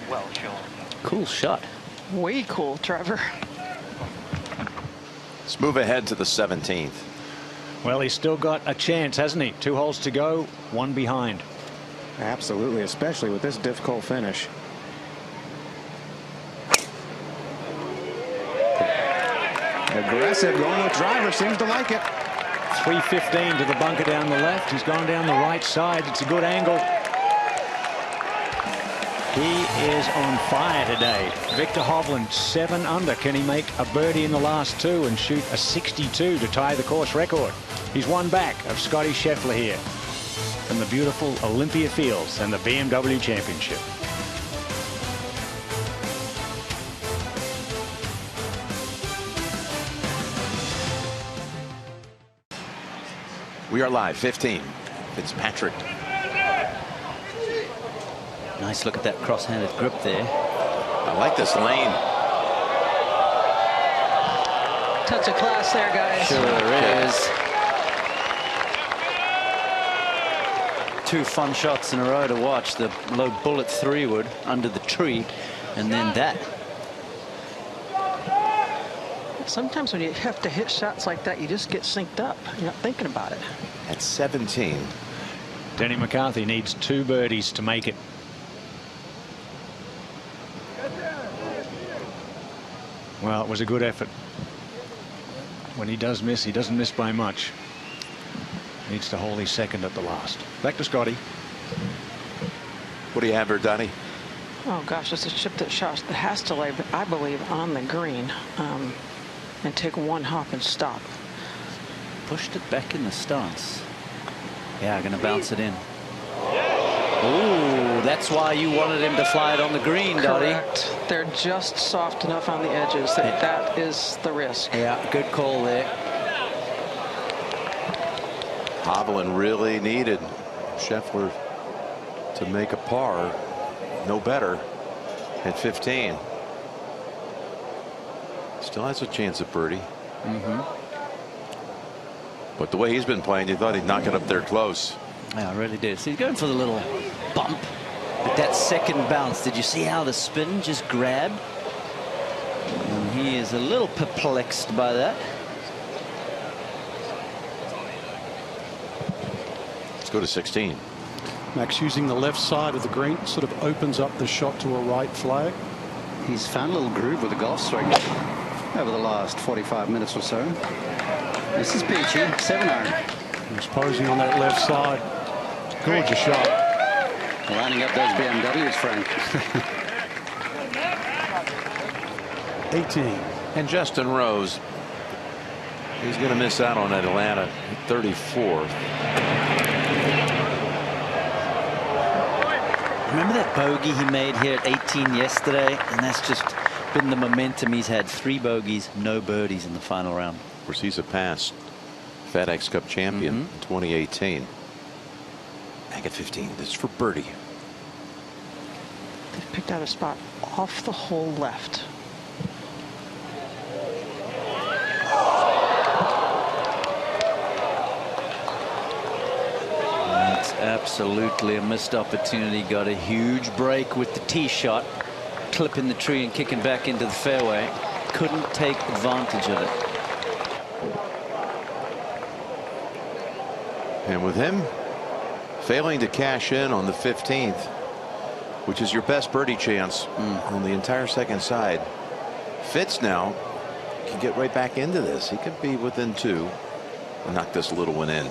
Well shown. Cool shot. Way cool, Trevor. Let's move ahead to the 17th. Well, he's still got a chance, hasn't he? 2 holes to go, 1 behind. Absolutely, especially with this difficult finish. Aggressive, going with driver, seems to like it. 315 to the bunker down the left. He's gone down the right side. It's a good angle. He is on fire today. Viktor Hovland 7 under. Can he make a birdie in the last 2 and shoot a 62 to tie the course record? He's 1 back of Scottie Scheffler here from the beautiful Olympia Fields and the BMW Championship. We are live. 15. Fitzpatrick. Nice look at that cross-handed grip there. I like this lane. Touch of class there, guys. Sure is. 2 fun shots in a row to watch. The low bullet 3-wood under the tree, and then that. Sometimes when you have to hit shots like that, you just get synced up. You're not thinking about it. At 17. Denny McCarthy needs 2 birdies to make it. Well, it was a good effort. When he does miss, he doesn't miss by much. Needs to hold his second at the last. Back to Scottie. What do you have here, Donnie? Oh gosh, it's a chip that has to lay, I believe, on the green, and take one hop and stop. Pushed it back in the stance. Yeah, going to bounce it in. Ooh, that's why you wanted him to fly it on the green, Dottie. Correct. They're just soft enough on the edges that that is the risk. Yeah, good call there. Hovland really needed Scheffler to make a par, no better, at 15. Still has a chance at birdie. But the way he's been playing, you thought he'd knock it up there close. Yeah, I really did. So he's going for the little bump. But that second bounce, did you see how the spin just grabbed? And he is a little perplexed by that. Let's go to 16. Max using the left side of the green, sort of opens up the shot to a right flag. He's found a little groove with the golf swing over the last 45 minutes or so. This is peachy. 7-iron. He's posing on that left side. Gorgeous shot. Lining up those BMWs, Frank. 18. And Justin Rose, he's going to miss out on Atlanta, 34th. Remember that bogey he made here at 18 yesterday? And that's just been the momentum he's had. 3 bogeys, no birdies in the final round. Of course, he's a past FedEx Cup champion in 2018. Back at 15. This is for birdie. They've picked out a spot off the hole left. That's absolutely a missed opportunity. Got a huge break with the tee shot, clipping the tree and kicking back into the fairway. Couldn't take advantage of it. And with him failing to cash in on the 15th, which is your best birdie chance on the entire second side, Fitz now can get right back into this. He could be within 2 and knock this little one in.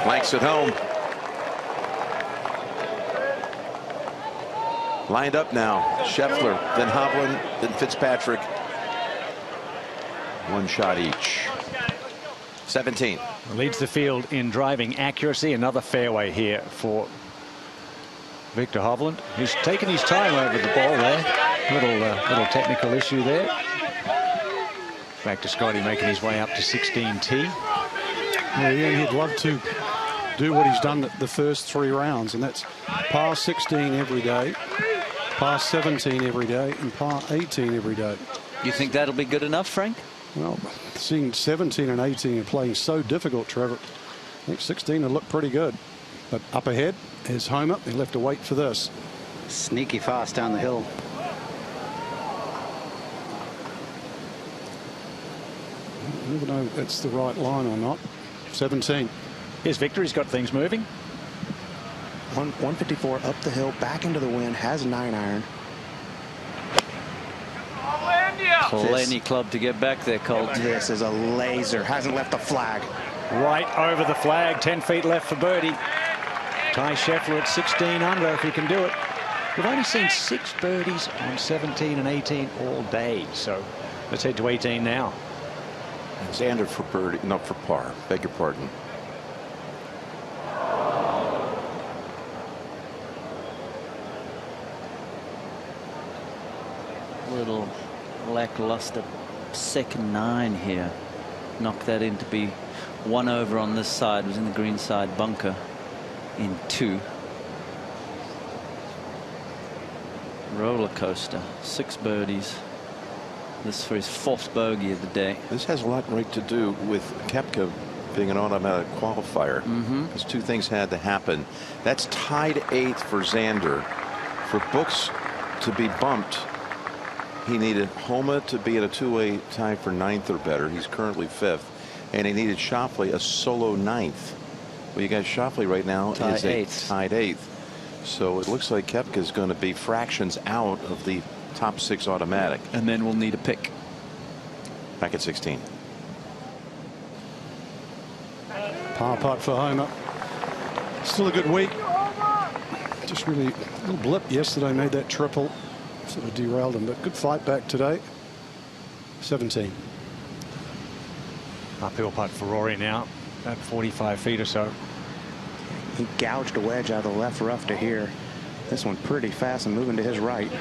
Blanks at home. Lined up now. Scheffler, then Hovland, then Fitzpatrick. One shot each. 17. Leads the field in driving accuracy. Another fairway here for Viktor Hovland. He's taken his time over the ball there. Little technical issue there. Back to Scottie making his way up to 16T. Yeah, he'd love to do what he's done the first 3 rounds, and that's par 16 every day, par 17 every day, and par 18 every day. You think that'll be good enough, Frank? Well, seeing 17 and 18 and playing so difficult, Trevor, I think 16 will look pretty good. But up ahead is Homer. He'll have to wait for this. Sneaky fast down the hill. I never know if that's the right line or not. 17. Here's Victor. He's got things moving. 154 up the hill, back into the wind, has 9-iron. Plenty club to get back there, Colt. This is a laser. Hasn't left the flag. Right over the flag. 10 feet left for birdie. Ty Scheffler at 16 under if he can do it. We've only seen 6 birdies on 17 and 18 all day. So let's head to 18 now. Xander for birdie, not for par. Beg your pardon. Little lackluster second 9 here. Knocked that in to be 1 over on this side. Was in the green side bunker in 2. Roller coaster. 6 birdies. This for his 4th bogey of the day. This has a lot right to do with Koepka being an automatic qualifier. Because 2 things had to happen. That's tied 8th for Xander. For Brooks to be bumped, he needed Homa to be in a 2-way tie for 9th or better. He's currently 5th. and he needed Scheffler a solo 9th. Well, you got Scheffler right now is tied 8th. So it looks like Koepka's going to be fractions out of the top 6 automatic. And then we'll need a pick. Back at 16. Par putt for Homer. Still a good week. Just really a little blip yesterday, made that triple. Sort of derailed him, but good fight back today. 17. Uphill putt for Rory now, about 45 feet or so. He gouged a wedge out of the left rough to here. This one pretty fast and moving to his right.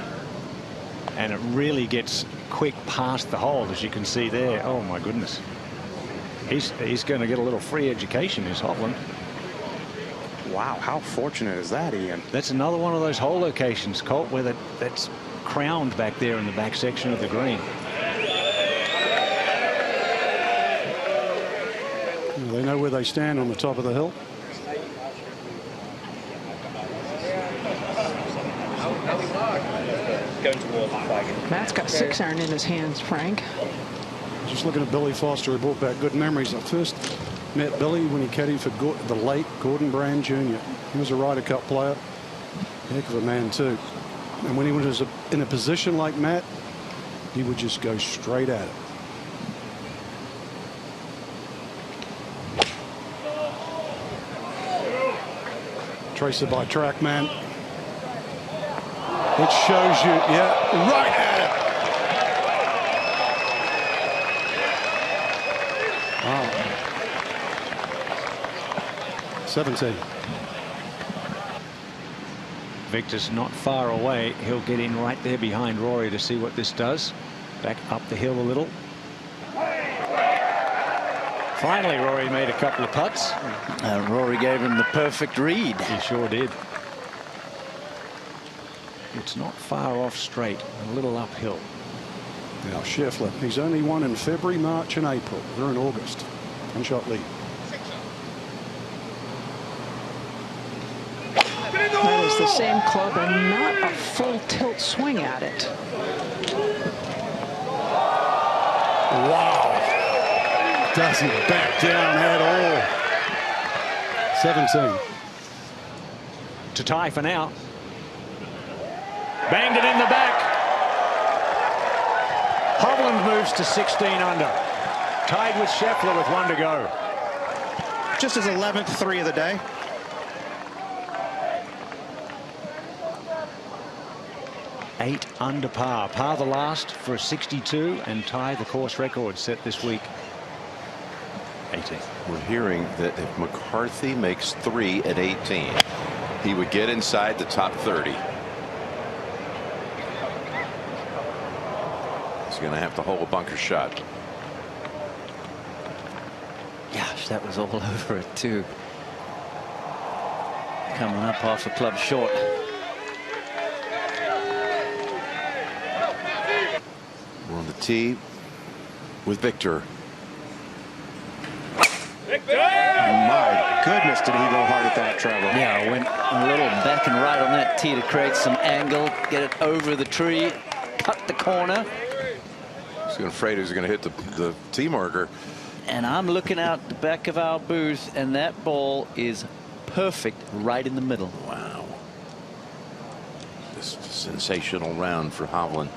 And it really gets quick past the hole, as you can see there. Oh my goodness. He's going to get a little free education, is Hovland. Wow, how fortunate is that, Ian? That's another one of those hole locations, Colt, where that's crowned back there in the back section of the green. They know where they stand on the top of the hill. Matt's got 6 iron in his hands, Frank. Just looking at Billy Foster, who brought back good memories. I first met Billy when he caddied for the late Gordon Brand Jr. He was a Ryder Cup player. Heck of a man, too. And when he was in a position like Matt, he would just go straight at it. Tracer by TrackMan. It shows you, yeah, right at it. Wow. 17. Victor's not far away. He'll get in right there behind Rory to see what this does. Back up the hill a little. Finally, Rory made a couple of putts. Rory gave him the perfect read. He sure did. It's not far off straight, a little uphill. Now Scheffler, he's only won in February, March and April. We're in August. 1-shot lead. That is the same club and not a full tilt swing at it. Wow. Doesn't back down at all. 17. To tie for now. Banged it in the back. Hovland moves to 16 under. Tied with Scheffler with 1 to go. Just his 11th 3 of the day. Eight under par. Par the last for a 62 and tie the course record set this week. 18. We're hearing that if McCarthy makes 3 at 18, he would get inside the top 30. He's going to have to hold a bunker shot. Gosh, that was all over it too. Coming up off a club short. We're on the tee with Victor. My goodness, did he go hard at that, Trevor? Yeah, went a little back and right on that tee to create some angle, get it over the tree, cut the corner. He's afraid he's going to hit the tee marker. And I'm looking out the back of our booth, and that ball is perfect right in the middle. Wow. This sensational round for Hovland.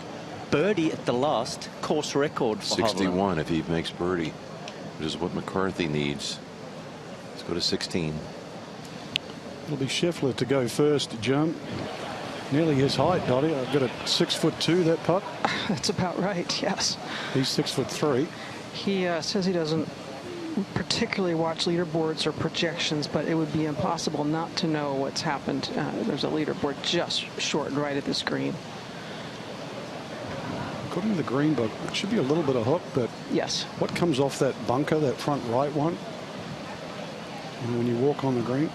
Birdie at the last, course record for 61 Hovland. if he makes birdie, which is what McCarthy needs. Let's go to 16. It'll be Scheffler to go first, Jim. Nearly his height, Dottie. I've got a 6'2", that putt. That's about right, yes. He's 6'3". He says he doesn't particularly watch leaderboards or projections, but it would be impossible not to know what's happened. There's a leaderboard just short and right at the screen. According to the green book, it should be a little bit of hook, but yes. What comes off that bunker, that front right one, and when you walk on the green?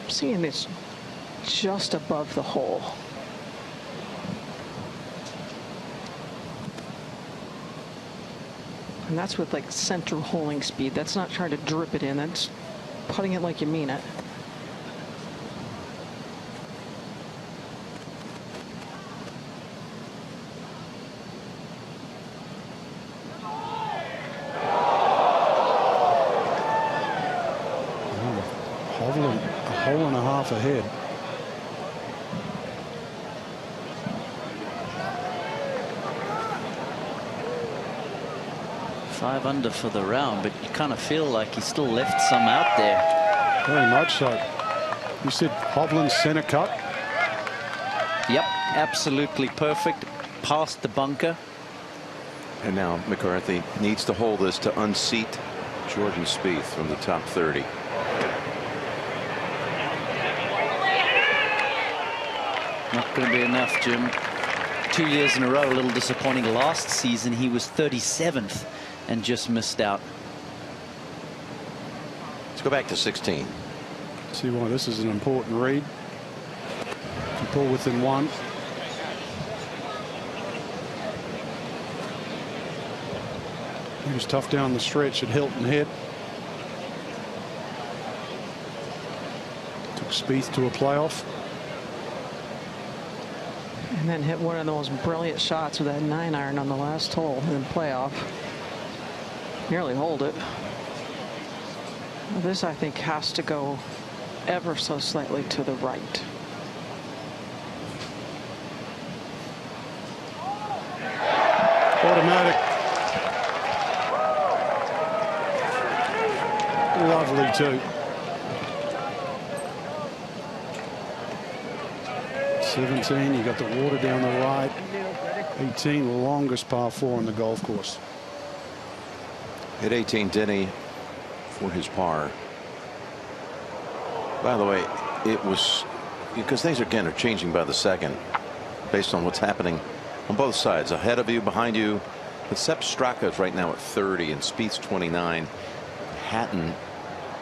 I'm seeing this just above the hole. And that's with like center holing speed. That's not trying to drip it in. That's putting it like you mean it. hole and a half ahead. Five under for the round, but you kind of feel like he still left some out there. Very much so. You said Hovland center cut. Yep, absolutely perfect. Past the bunker. And now McCarthy needs to hold this to unseat Jordan Spieth from the top 30. Not going to be enough, Jim. 2 years in a row, a little disappointing. Last season, he was 37th and just missed out. Let's go back to 16. See why this is an important read. If you pull within one. He was tough down the stretch at Hilton Head. Took Spieth to a playoff. And then hit one of the most brilliant shots with that 9-iron on the last hole in the playoff. Nearly hold it. This, I think, has to go ever so slightly to the right. Automatic. Lovely too. 17, you got the water down the right. 18, the longest par 4 on the golf course. Hit 18, Denny, for his par. By the way, it was because things again are changing by the second based on what's happening on both sides, ahead of you, behind you. But Sepp Straka is right now at 30 and Spieth's 29. Hatton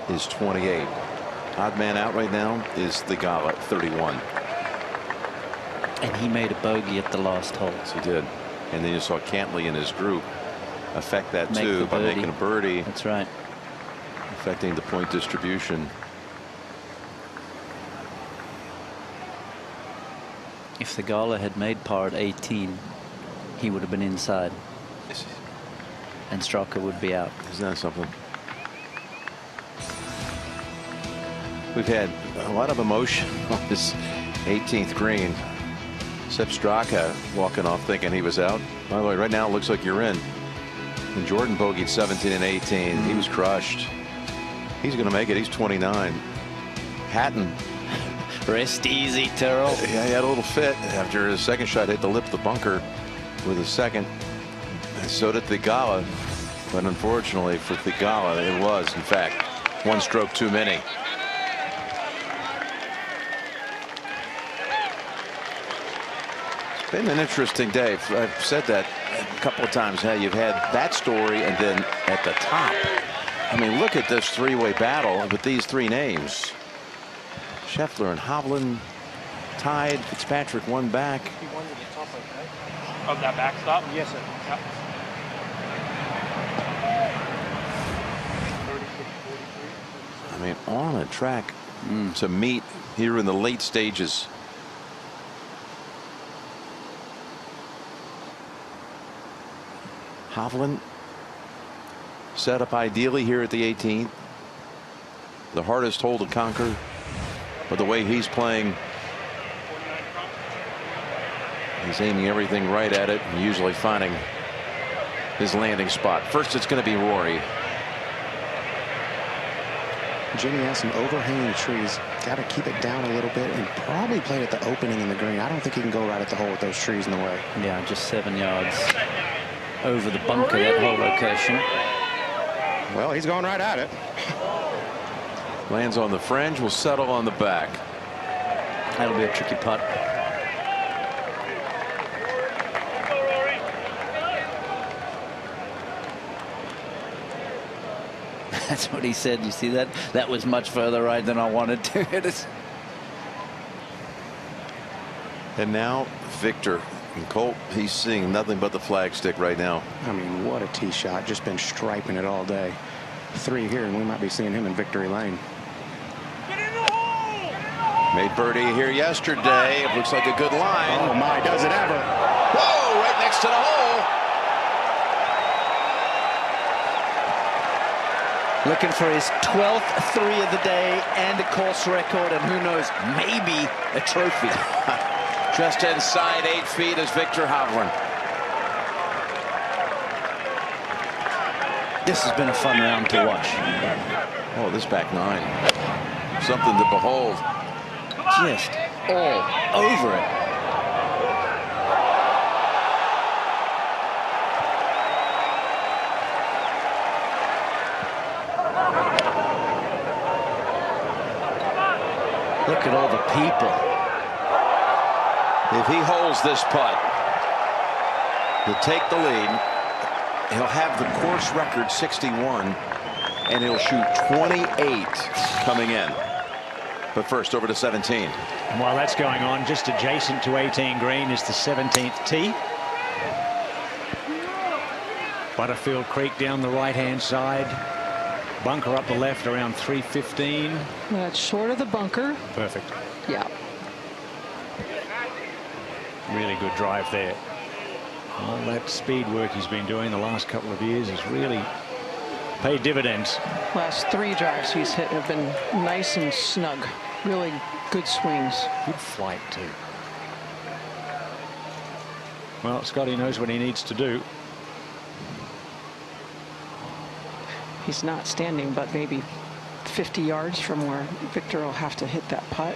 is 28. Odd man out right now is the Gala at 31. And he made a bogey at the last hole. Yes, he did. And then you saw Cantley and his group affect that Make too the by birdie. making a birdie. That's right. Affecting the point distribution. If the Gala had made par at 18, he would have been inside. And Straka would be out. Isn't that something? We've had a lot of emotion on this 18th green. Sepp Straka walking off thinking he was out. By the way, right now it looks like you're in. And Jordan bogeyed 17 and 18. He was crushed. He's going to make it. He's 29. Hatton. Rest easy, Terrell. Yeah, he had a little fit after his second shot hit the lip of the bunker with his second. And so did Thigala. But unfortunately for Thigala, it was, in fact, one stroke too many. It's been an interesting day. I've said that a couple of times. How you've had that story and then at the top. I mean, look at this three-way battle with these three names. Scheffler and Hovland tied. Fitzpatrick one back. Of that backstop? Yes, sir. Yep. I mean, on a track to meet here in the late stages. Hovland set up ideally here at the 18th. The hardest hole to conquer. But the way he's playing, he's aiming everything right at it and usually finding his landing spot. First, it's going to be Rory. Jimmy has some overhanging trees. Got to keep it down a little bit and probably play at the opening in the green. I don't think he can go right at the hole with those trees in the way. Yeah, just 7 yards over the bunker, that whole location. Well, he's going right at it. Lands on the fringe, will settle on the back. That'll be a tricky putt. That's what he said. You see that? That was much further right than I wanted to hit it. And now Victor. And Colt, he's seeing nothing but the flagstick right now. I mean, what a tee shot. Just been striping it all day. 3 here, and we might be seeing him in victory lane. Made birdie here yesterday. It looks like a good line. Oh, my, does it ever. Whoa, right next to the hole. Looking for his 12th 3 of the day and a course record, and who knows, maybe a trophy. Just inside 8 feet is Viktor Hovland. This has been a fun round to watch. Oh, this back 9. Something to behold. Just all over it. Look at all the people. If he holds this putt, he'll take the lead. He'll have the course record 61, and he'll shoot 28 coming in. But first, over to 17. And while that's going on, just adjacent to 18 green is the 17th tee. Butterfield Creek down the right-hand side. Bunker up the left around 315. That's short of the bunker. Perfect. Yeah. Really good drive there. All that speed work he's been doing the last couple of years has really paid dividends. Last 3 drives he's hit have been nice and snug. Really good swings. Good flight too. Well, Scottie knows what he needs to do. He's not standing, but maybe 50 yards from where Viktor will have to hit that putt.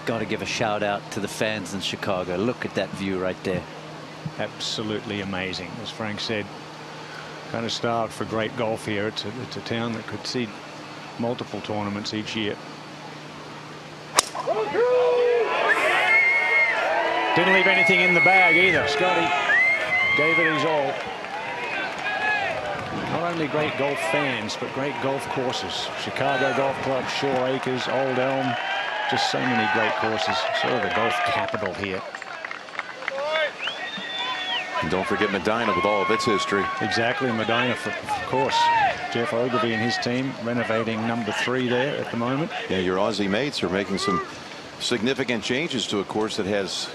Got to give a shout out to the fans in Chicago. Look at that view right there. Absolutely amazing. As Frank said, kind of starved for great golf here. It's a town that could see multiple tournaments each year. Didn't leave anything in the bag either. Scottie gave it his all. Not only great golf fans, but great golf courses. Chicago Golf Club, Shore Acres, Old Elm. Just so many great courses. Sort of the golf capital here. And don't forget Medina with all of its history. Exactly, Medina, of course. Jeff Ogilvy and his team renovating number 3 there at the moment. Yeah, your Aussie mates are making some significant changes to a course that has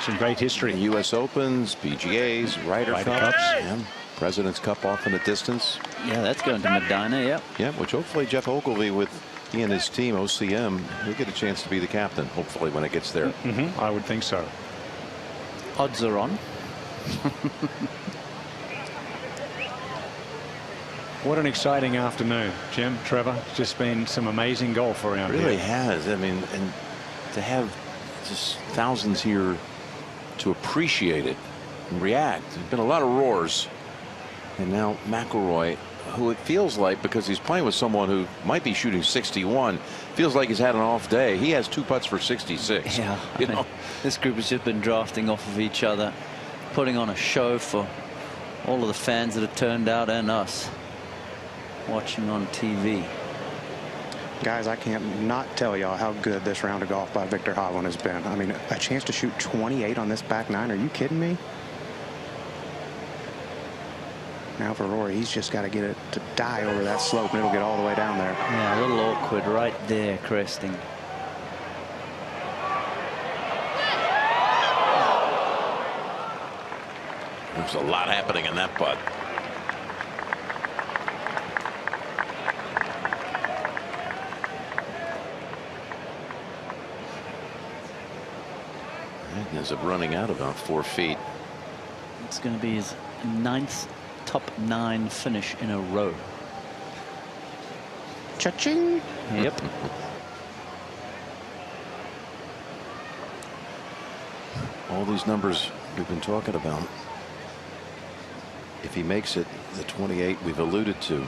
some great history. U.S. Opens, PGAs, Ryder Cups. Yeah. President's Cup off in the distance. Yeah, that's going to Medina, yeah. Yeah, which hopefully Jeff Ogilvy with he and his team, OCM, will get a chance to be the captain, hopefully, when it gets there. I would think so. Odds are on. What an exciting afternoon, Jim, Trevor. It's just been some amazing golf around here. It really has. I mean, and to have just thousands here to appreciate it and react. There's been a lot of roars. And now McIlroy, who it feels like, because he's playing with someone who might be shooting 61, feels like he's had an off day. He has 2 putts for 66. Yeah, I mean, this group has just been drafting off of each other, putting on a show for all of the fans that have turned out and us watching on TV. Guys, I can't not tell y'all how good this round of golf by Viktor Hovland has been. I mean, a chance to shoot 28 on this back 9. Are you kidding me? Now for Rory, he's just got to get it to die over that slope, and it'll get all the way down there. Yeah, a little awkward right there, cresting. There's a lot happening in that putt. It ends up running out about 4 feet. It's going to be his 9th top 9 finish in a row. Cha-ching. Yep. All these numbers we've been talking about. If he makes it, the 28 we've alluded to,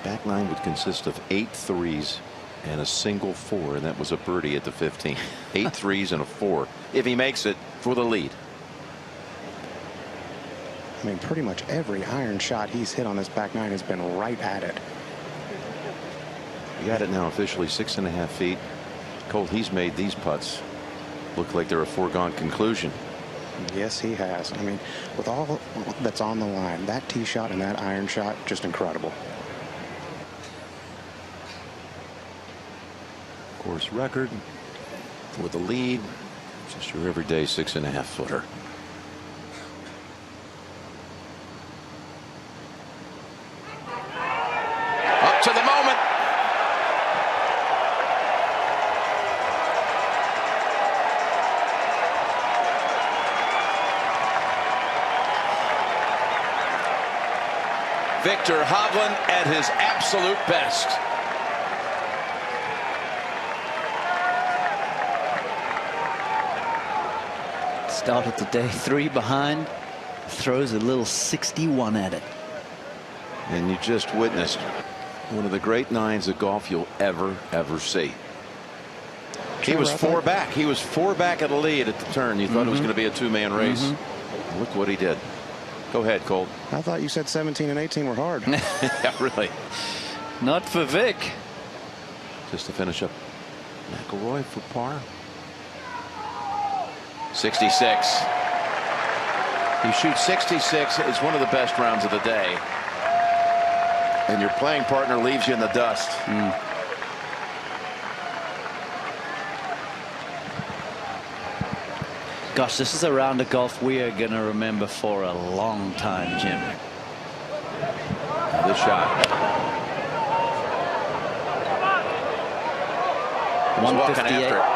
back 9 would consist of 8 threes and a single 4, and that was a birdie at the 15. 8 threes and a 4. If he makes it for the lead. I mean, pretty much every iron shot he's hit on this back 9 has been right at it. You got it now officially 6.5 feet. Colt, he's made these putts look like they're a foregone conclusion. Yes, he has. I mean, with all that's on the line, that tee shot and that iron shot, just incredible. Course record for the lead. Just your everyday 6.5 footer. Viktor Hovland at his absolute best. Started the day 3 behind, throws a little 61 at it. And you just witnessed one of the great nines of golf you'll ever see. He was 4 back. He was 4 back at the lead at the turn. You thought it was going to be a 2-man race. Look what he did. Go ahead, Colt. I thought you said 17 and 18 were hard. Yeah, really. Not for Vic. Just to finish up, McIlroy for par. 66. You shoot 66. It's one of the best rounds of the day. And your playing partner leaves you in the dust. Gosh, this is a round of golf we are going to remember for a long time, Jim. This shot. 158.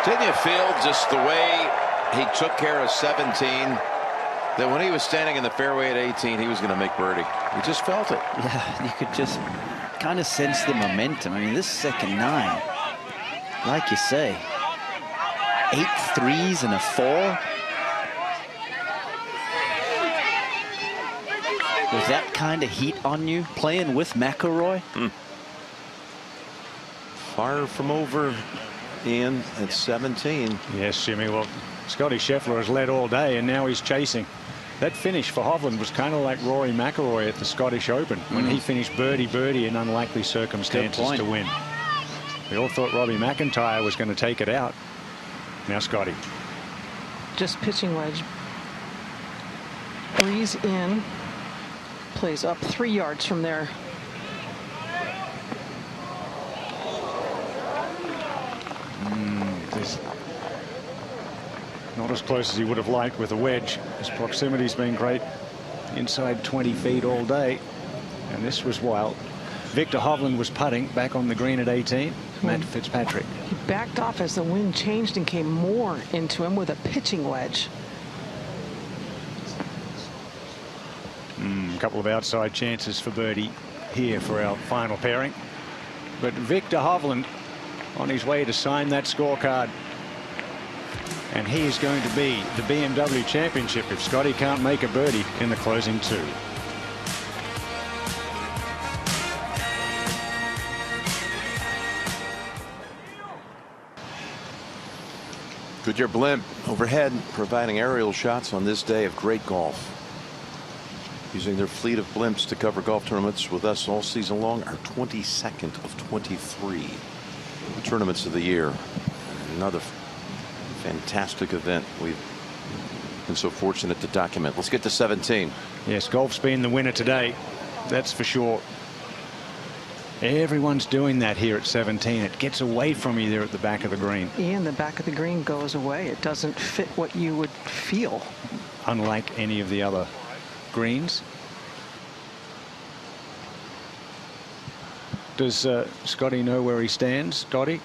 Didn't you feel just the way he took care of 17, that when he was standing in the fairway at 18, he was going to make birdie? You just felt it. Yeah, you could just kind of sense the momentum. I mean, this second 9, like you say, 8 threes and a 4. With that kind of heat on you, playing with McIlroy. Far from over, Ian, at 17. Yes, Jimmy. Well, Scottie Scheffler has led all day, and now he's chasing. That finish for Hovland was kind of like Rory McIlroy at the Scottish Open when he finished birdie in unlikely circumstances to win. We all thought Robbie McIntyre was going to take it out. Now Scottie. Just pitching wedge. Breeze in. Plays up 3 yards from there. Not as close as he would have liked with a wedge. His proximity's been great. Inside 20 feet all day. And this was wild. Viktor Hovland was putting back on the green at 18. Matt Fitzpatrick. He backed off as the wind changed and came more into him with a pitching wedge. A couple of outside chances for birdie here for our final pairing. But Viktor Hovland on his way to sign that scorecard. And he is going to be the BMW Championship if Scottie can't make a birdie in the closing 2. Goodyear blimp overhead, providing aerial shots on this day of great golf. Using their fleet of blimps to cover golf tournaments with us all season long, our 22nd of 23 tournaments of the year. Another fantastic event we've been so fortunate to document. Let's get to 17. Yes, golf's been the winner today. That's for sure. Everyone's doing that here at 17. It gets away from you there at the back of the green. And the back of the green goes away. It doesn't fit what you would feel. Unlike any of the other greens. Does Scottie know where he stands, Dottie?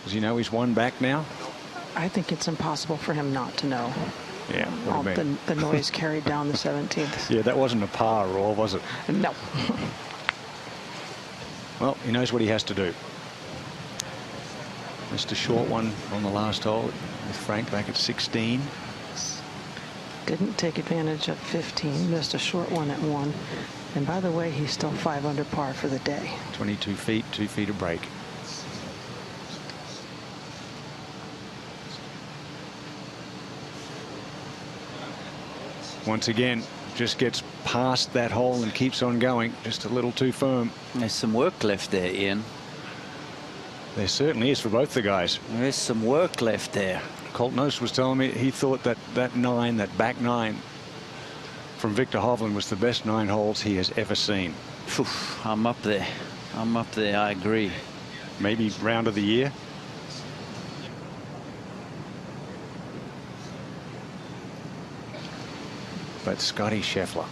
Does he know he's 1 back now? I think it's impossible for him not to know. Yeah, all the noise carried down the 17th. Yeah, that wasn't a par roll, was it? No. Well, he knows what he has to do. Missed a short one on the last hole with Frank back at 16. Didn't take advantage of 15. Missed a short one at 1. And by the way, he's still 5 under par for the day. 22 feet, 2 feet of break. Once again, just gets past that hole and keeps on going. Just a little too firm. There's some work left there, Ian. There certainly is for both the guys. There is some work left there. Colt Knost was telling me he thought that that 9, that back 9 from Viktor Hovland was the best 9 holes he has ever seen. I'm up there. I'm up there. I agree. Maybe round of the year. But Scottie Scheffler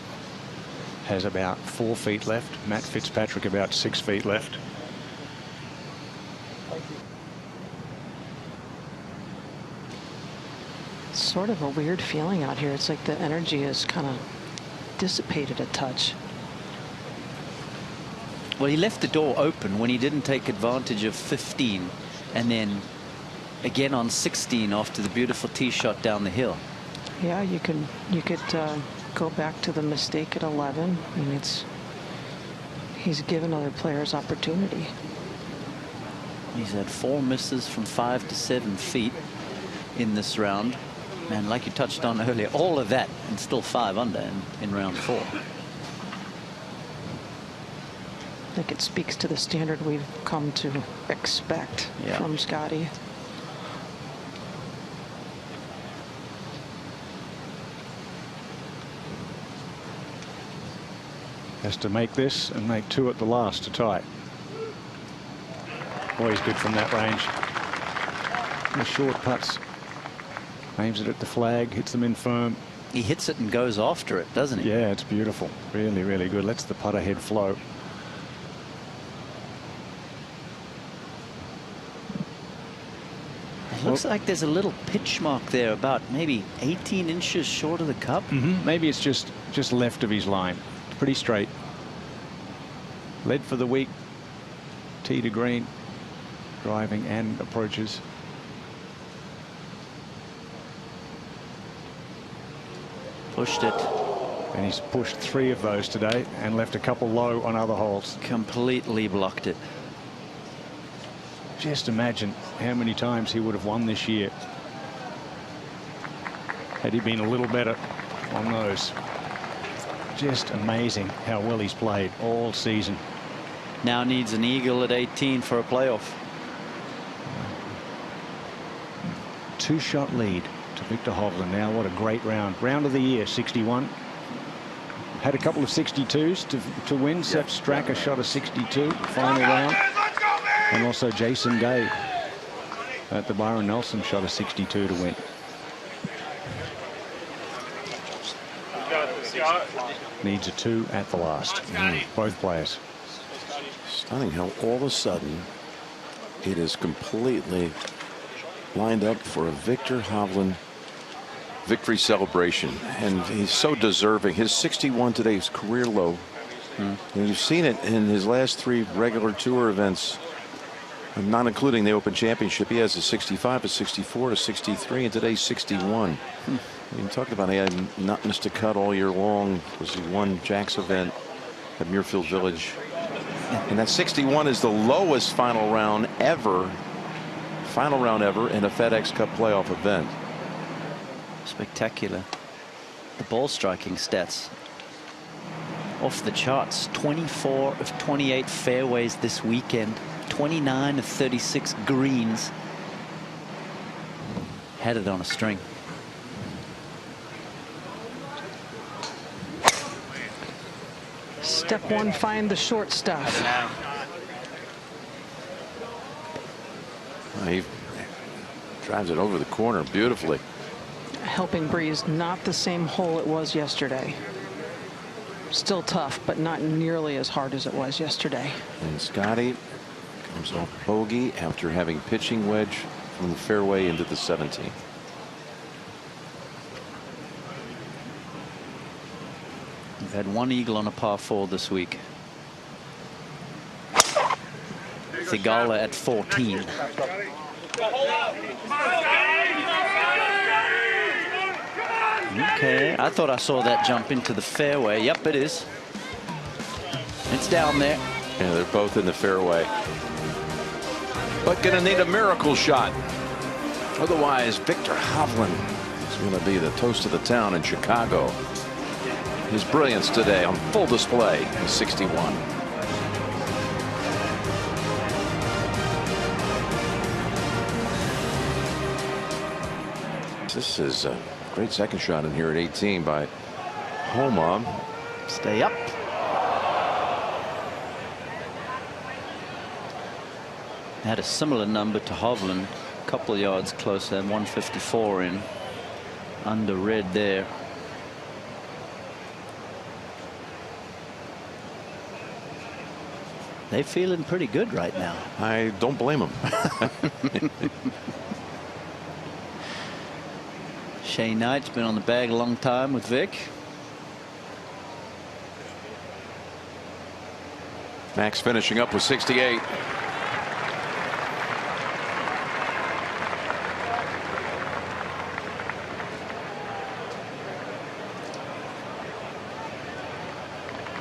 has about 4 feet left. Matt Fitzpatrick about 6 feet left. Sort of a weird feeling out here. It's like the energy is kind of dissipated a touch. Well, he left the door open when he didn't take advantage of 15, and then again on 16 after the beautiful tee shot down the hill. Yeah, you could go back to the mistake at 11. I mean, he's given other players opportunity. He's had 4 misses from 5 to 7 feet in this round. And like you touched on earlier, all of that and still 5 under in round 4. I think it speaks to the standard we've come to expect from Scottie. Has to make this and make 2 at the last to tie. Always good from that range. The short putts. Aims it at the flag, hits them in firm. He hits it and goes after it, doesn't he? Yeah, it's beautiful. Really, really good. Lets the putter head flow. It looks like there's a little pitch mark there, about maybe 18 inches short of the cup. Maybe it's just left of his line. Pretty straight. Led for the week. Tee to green. Driving and approaches. Pushed it. And he's pushed 3 of those today and left a couple low on other holes. Completely blocked it. Just imagine how many times he would have won this year had he been a little better on those. Just amazing how well he's played all season. Now needs an eagle at 18 for a playoff. 2-shot lead to Viktor Hovland. Now what a great round. Round of the year, 61. Had a couple of 62s to win. Sepp Straka shot a 62 final round. And also Jason Day at the Byron Nelson shot a 62 to win. Needs a 2 at the last. Both players. Stunning how all of a sudden it is completely lined up for a Viktor Hovland victory celebration, and he's so deserving. His 61 today is career low. And you've seen it in his last 3 regular tour events, not including the Open Championship. He has a 65, a 64, a 63, and today's 61. You talked about he had not missed a cut all year long because he won Jack's event at Muirfield Village. And that 61 is the lowest final round ever in a FedEx Cup playoff event. Spectacular. The ball striking stats off the charts. 24 of 28 fairways this weekend. 29 of 36 greens. Had it on a string. Step 1, find the short stuff. He drives it over the corner beautifully. Helping breeze, not the same hole it was yesterday. Still tough, but not nearly as hard as it was yesterday. And Scottie comes off bogey after having pitching wedge from the fairway into the 17th. We've had 1 eagle on a par 4 this week. Thigala at 14. Okay, I thought I saw that jump into the fairway. Yep, it is. It's down there. Yeah, they're both in the fairway. But gonna need a miracle shot. Otherwise, Viktor Hovland is going to be the toast of the town in Chicago. His brilliance today on full display in 61. This is a great second shot in here at 18 by Homa. Stay up. Had a similar number to Hovland, a couple of yards closer, 154 in. Under red there. They're feeling pretty good right now. I don't blame them. Shane Knight's been on the bag a long time with Vic. Max finishing up with 68.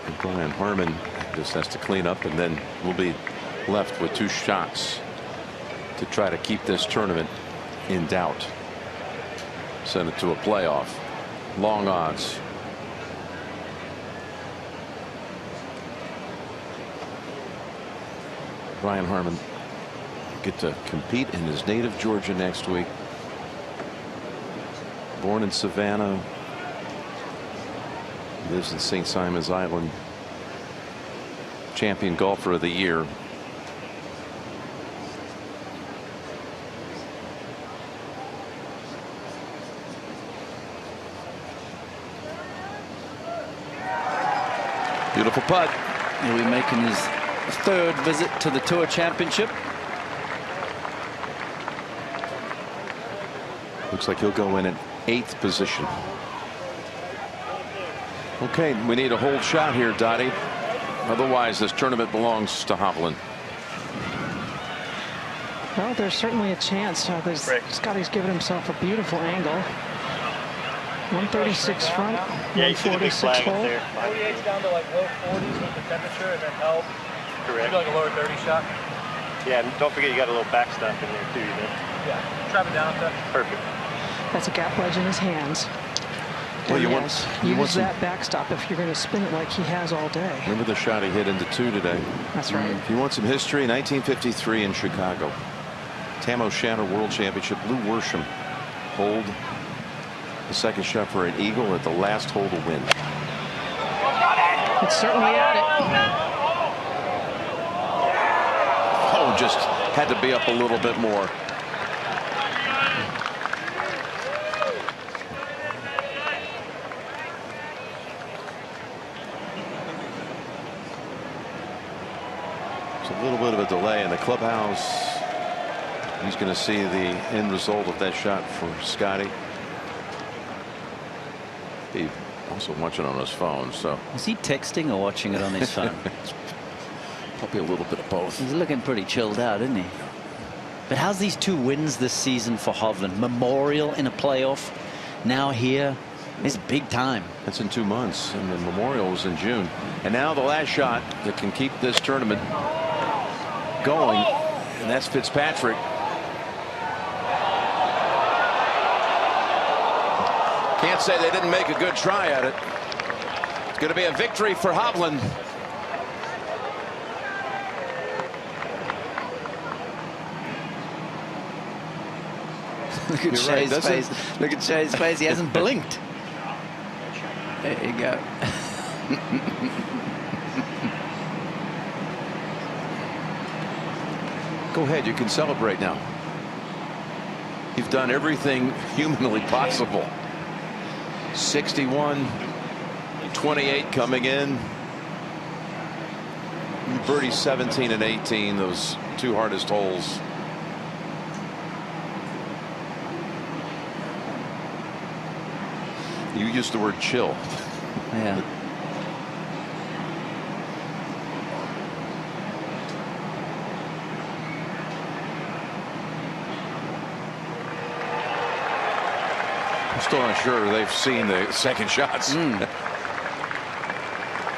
And Brian Harman just has to clean up, and then we'll be left with 2 shots to try to keep this tournament in doubt. Send it to a playoff. Long odds. Brian Harman get to compete in his native Georgia next week. Born in Savannah, lives in St. Simon's Island. Champion golfer of the year. Beautiful putt. He'll be making his 3rd visit to the Tour Championship. Looks like he'll go in 8th position. Okay, we need a hold shot here, Dottie. Otherwise, this tournament belongs to Hovland. Well, there's certainly a chance. Scottie's given himself a beautiful angle. 136 front, 146 hole. 48's down to like low 40s with the temperature, and then help. Correct. Like a lower 30 shot. Yeah, and don't forget you got a little backstop in there too. Yeah, trap it down up there. Perfect. That's a gap wedge in his hands. Well, you use that backstop if you're going to spin it like he has all day. Remember the shot he hit into 2 today. That's right. If you want some history, 1953 in Chicago. Tam O'Shanter World Championship. Lou Worsham hold the 2nd shot for an eagle at the last hole to win. It's certainly at it. Oh, just had to be up a little bit more. It's a little bit of a delay in the clubhouse. He's going to see the end result of that shot for Scottie. He also watching on his phone. So is he texting or watching it on his phone? Probably a little bit of both. He's looking pretty chilled out, isn't he? But how's these 2 wins this season for Hovland? Memorial in a playoff. Now here. It's big time. That's in 2 months, and the Memorial was in June. And now the last shot that can keep this tournament going, and that's Fitzpatrick. Can't say they didn't make a good try at it. It's going to be a victory for Hovland. Look at Shay's face. Look at Shay's face. He hasn't blinked. There you go. Go ahead. You can celebrate now. You've done everything humanly possible. 61, 28 coming in. Birdie 17 and 18, those 2 hardest holes. You used the word chill. Yeah. I'm still not sure they've seen the 2nd shots.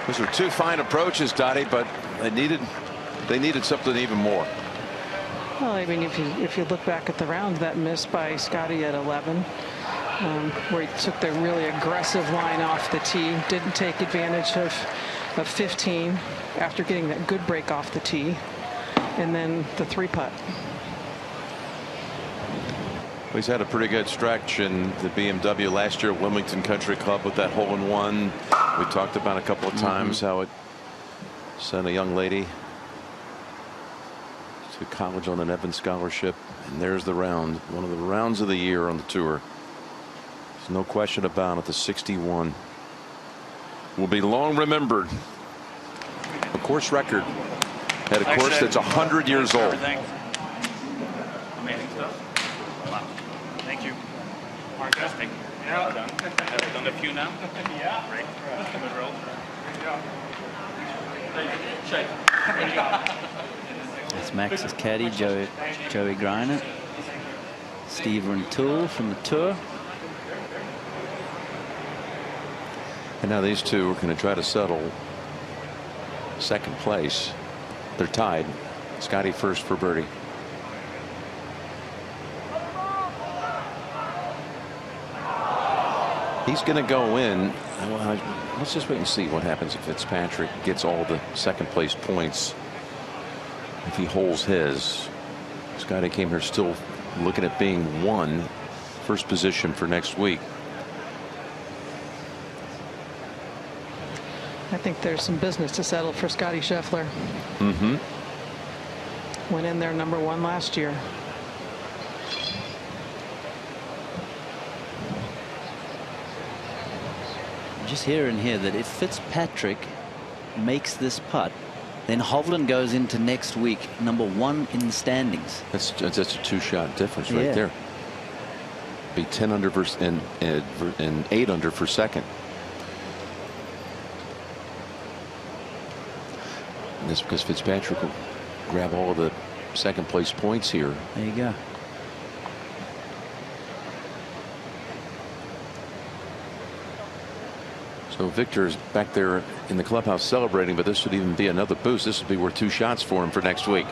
Those are 2 fine approaches, Dottie, but they needed something even more. Well, I mean, if you look back at the round, that miss by Scottie at 11, where he took the really aggressive line off the tee, didn't take advantage of 15 after getting that good break off the tee, and then the 3-putt. He's had a pretty good stretch in the BMW last year at Wilmington Country Club with that hole-in-one. We talked about a couple of times how it sent a young lady to college on an Evans scholarship, and there's the round, one of the rounds of the year on the tour. There's no question about it. The 61 will be long remembered. A course record at a course that's 100 years old. Amazing stuff. Wow. Thank you. Mark, testing. Yeah. Done. Have done a few now? Yeah. Great. Good roll. Shake. That's Max's caddy, Joey Greiner. Steve Rintoul from the Tour. And now these two are going to try to settle second place. They're tied. Scottie first for birdie. He's going to go in. Well, let's just wait and see what happens if Fitzpatrick gets all the second place points. If he holds his. Scottie came here still looking at being first position for next week. I think there's some business to settle for Scottie Scheffler. Mm-hmm. Went in there #1 last year. Just hearing here that if Fitzpatrick makes this putt, then Hovland goes into next week #1 in the standings. That's a 2-shot difference right there. Be 10 under and 8 under for second. And that's because Fitzpatrick will grab all of the second place points here. There you go. So Victor's back there in the clubhouse celebrating, but this would even be another boost. This would be worth 2 shots for him for next week.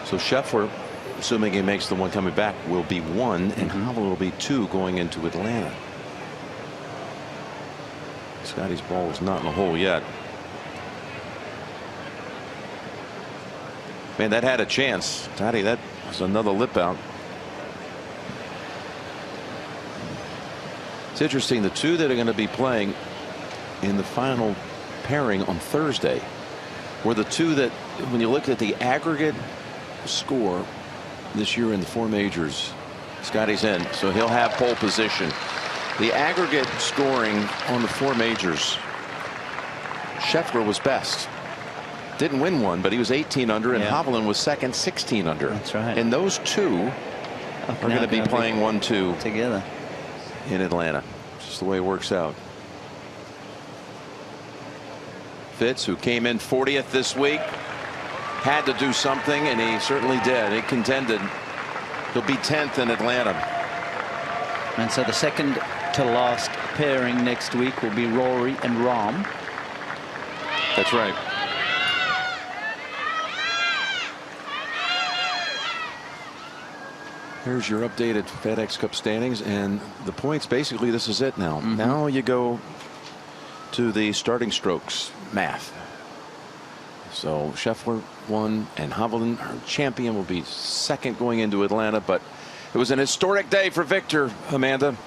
So Scheffler, assuming he makes the one coming back, will be 1, and Hovland will be 2 going into Atlanta. Scottie's ball is not in the hole yet. Man, that had a chance. Toddy, that was another lip out. It's interesting, the two that are going to be playing in the final pairing on Thursday were the two that, when you look at the aggregate score this year in the 4 majors, Scottie's in, so he'll have pole position. The aggregate scoring on the 4 majors, Scheffler was best. Didn't win one, but he was 18 under, and Hovland was second, 16 under. That's right. And those two are going to be playing 1-2 together in Atlanta. Just the way it works out. Fitz, who came in 40th this week, had to do something, and he certainly did. He contended. He'll be 10th in Atlanta. And so the second to last pairing next week will be Rory and Rahm. That's right. Here's your updated FedEx Cup standings, and the points, basically this is it now. Now you go to the starting strokes math. So Scheffler won, and Hovland, our champion, will be second going into Atlanta, but it was an historic day for Victor, Amanda.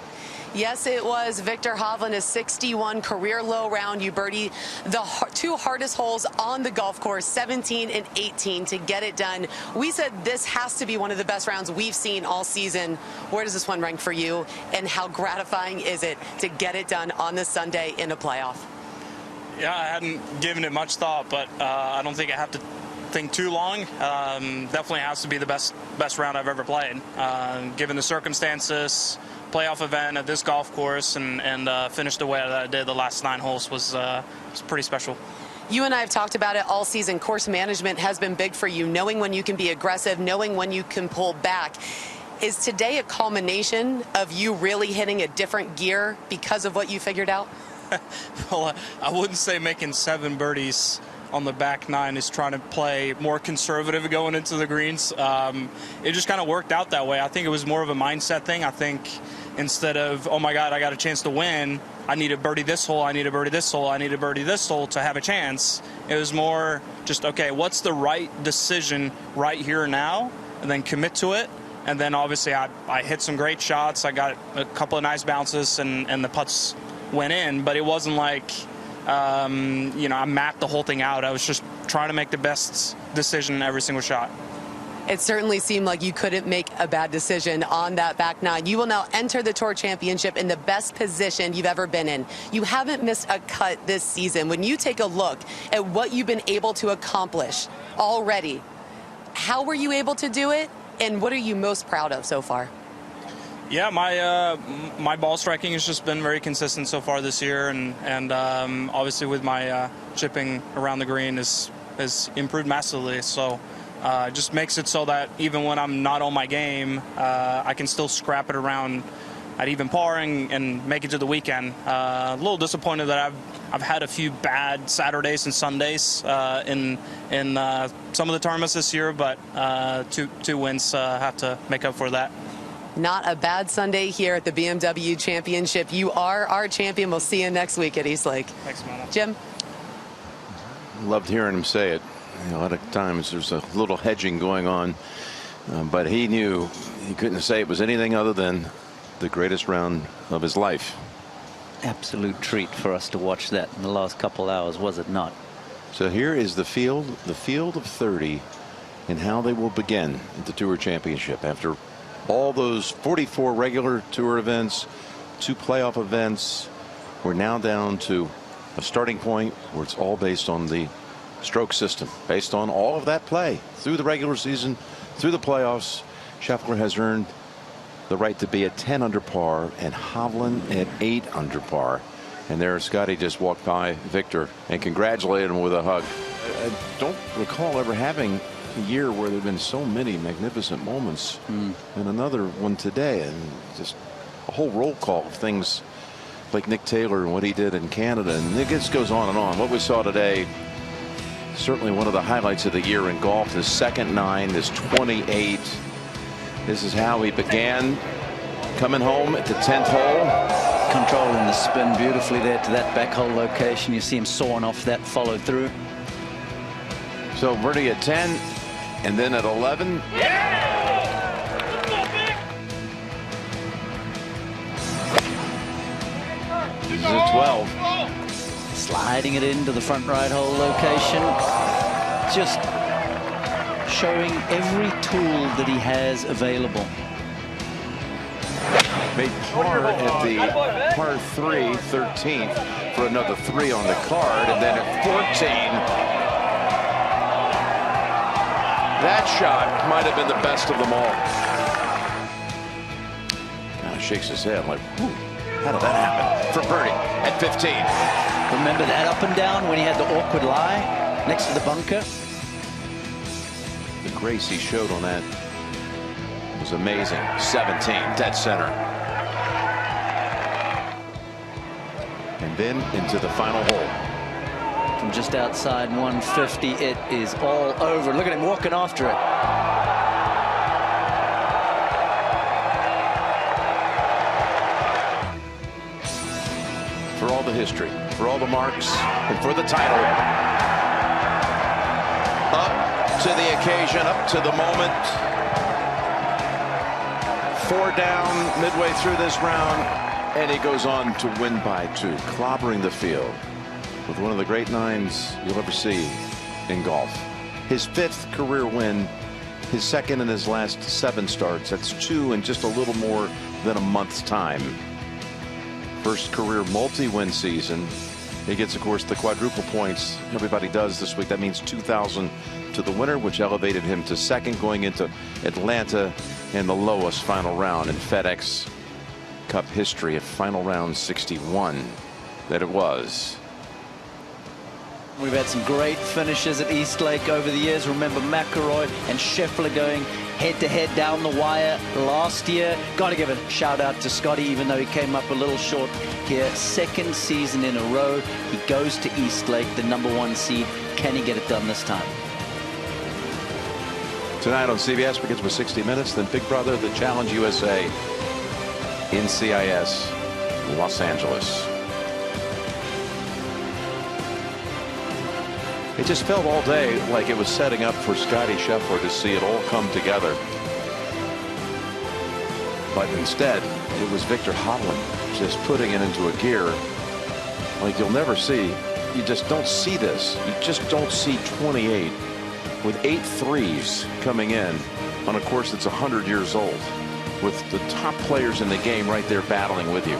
Yes, it was. Viktor Hovland, a 61 career low round. You birdie the 2 hardest holes on the golf course, 17 and 18, to get it done. We said this has to be one of the best rounds we've seen all season. Where does this one rank for you, and how gratifying is it to get it done on this Sunday in a playoff? Yeah, I hadn't given it much thought, but I don't think I have to think too long. Definitely has to be the best round I've ever played, given the circumstances. Playoff event at this golf course and finished the way that I did the last 9 holes was pretty special. You and I have talked about it all season. Course management has been big for you, knowing when you can be aggressive, knowing when you can pull back. Is today a culmination of you really hitting a different gear because of what you figured out? Well, I wouldn't say making 7 birdies on the back 9 is trying to play more conservative going into the greens. It just kind of worked out that way. I think it was more of a mindset thing. I think instead of, oh my God, I got a chance to win, I need to birdie this hole, I need to birdie this hole, I need to birdie this hole to have a chance. It was more just, okay, what's the right decision right here now, and then commit to it. And then obviously I hit some great shots. I got a couple of nice bounces, and the putts went in, but it wasn't like, you know, I mapped the whole thing out. I was just trying to make the best decision every single shot. It certainly seemed like you couldn't make a bad decision on that back nine. You will now enter the Tour Championship in the best position you've ever been in. You haven't missed a cut this season. When you take a look at what you've been able to accomplish already, how were you able to do it, and what are you most proud of so far? Yeah, my ball striking has just been very consistent so far this year, and obviously with my chipping around the green has improved massively. So it just makes it so that even when I'm not on my game, I can still scrap it around at even par and make it to the weekend. A little disappointed that I've had a few bad Saturdays and Sundays in some of the tournaments this year, but two wins have to make up for that. Not a bad Sunday here at the BMW Championship. You are our champion. We'll see you next week at East Lake. Thanks, man. Jim? Loved hearing him say it. A lot of times there's a little hedging going on, but he knew he couldn't say it was anything other than the greatest round of his life. Absolute treat for us to watch that in the last couple hours, was it not? So here is the field of 30, and how they will begin at the Tour Championship after all those 44 regular Tour events, 2 playoff events. We're now down to a starting point where it's all based on the stroke system, based on all of that play through the regular season, through the playoffs. Scheffler has earned the right to be at 10 under par, and Hovland at 8 under par. And there Scottie just walked by Viktor and congratulated him with a hug. I don't recall ever having a year where there have been so many magnificent moments, and another one today, and just a whole roll call of things like Nick Taylor and what he did in Canada, and it just goes on and on. What we saw today, certainly one of the highlights of the year in golf. His second 9, this 28. This is how he began, coming home at the 10th hole. Controlling the spin beautifully there to that back hole location. You see him sawing off that follow through. So birdie at 10, and then at 11. This is at 12. Sliding it into the front right hole location. Just showing every tool that he has available. Made par at the par 3, 13th for another 3 on the card, and then at 14. That shot might have been the best of them all. Kind of shakes his head like, whew, how did that happen? For birdie at 15. Remember that up and down when he had the awkward lie next to the bunker? The grace he showed on that was amazing. 17, dead center. And then into the final hole. From just outside 150, it is all over. Look at him walking after it. For all the history, for all the marks, and for the title. Up to the occasion, up to the moment. 4 down midway through this round, and he goes on to win by 2, clobbering the field with one of the great 9s you'll ever see in golf. His 5th career win, his 2nd in his last 7 starts. That's 2 in just a little more than a month's time. First career multi-win season. He gets, of course, the quadruple points everybody does this week. That means 2,000 to the winner, which elevated him to 2nd going into Atlanta in the lowest final round in FedEx Cup history, a final round 61 that it was. We've had some great finishes at East Lake over the years. Remember McIlroy and Scheffler going head-to-head down the wire last year. Got to give a shout-out to Scottie, even though he came up a little short here. 2nd season in a row. He goes to East Lake, the #1 seed. Can he get it done this time? Tonight on CBS begins with 60 Minutes, then Big Brother, the Challenge USA in CIS, Los Angeles. It just felt all day like it was setting up for Scottie Scheffler to see it all come together. But instead, it was Viktor Hovland just putting it into a gear like you'll never see. You just don't see this. You just don't see 28 with 8 threes coming in on a course that's 100 years old, with the top players in the game right there battling with you.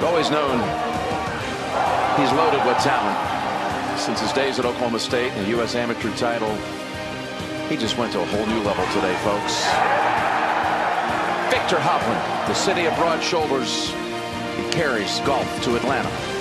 Always known he's loaded with talent. Since his days at Oklahoma State and the U.S. amateur title, he just went to a whole new level today, folks. Viktor Hovland, the city of broad shoulders, he carries golf to Atlanta.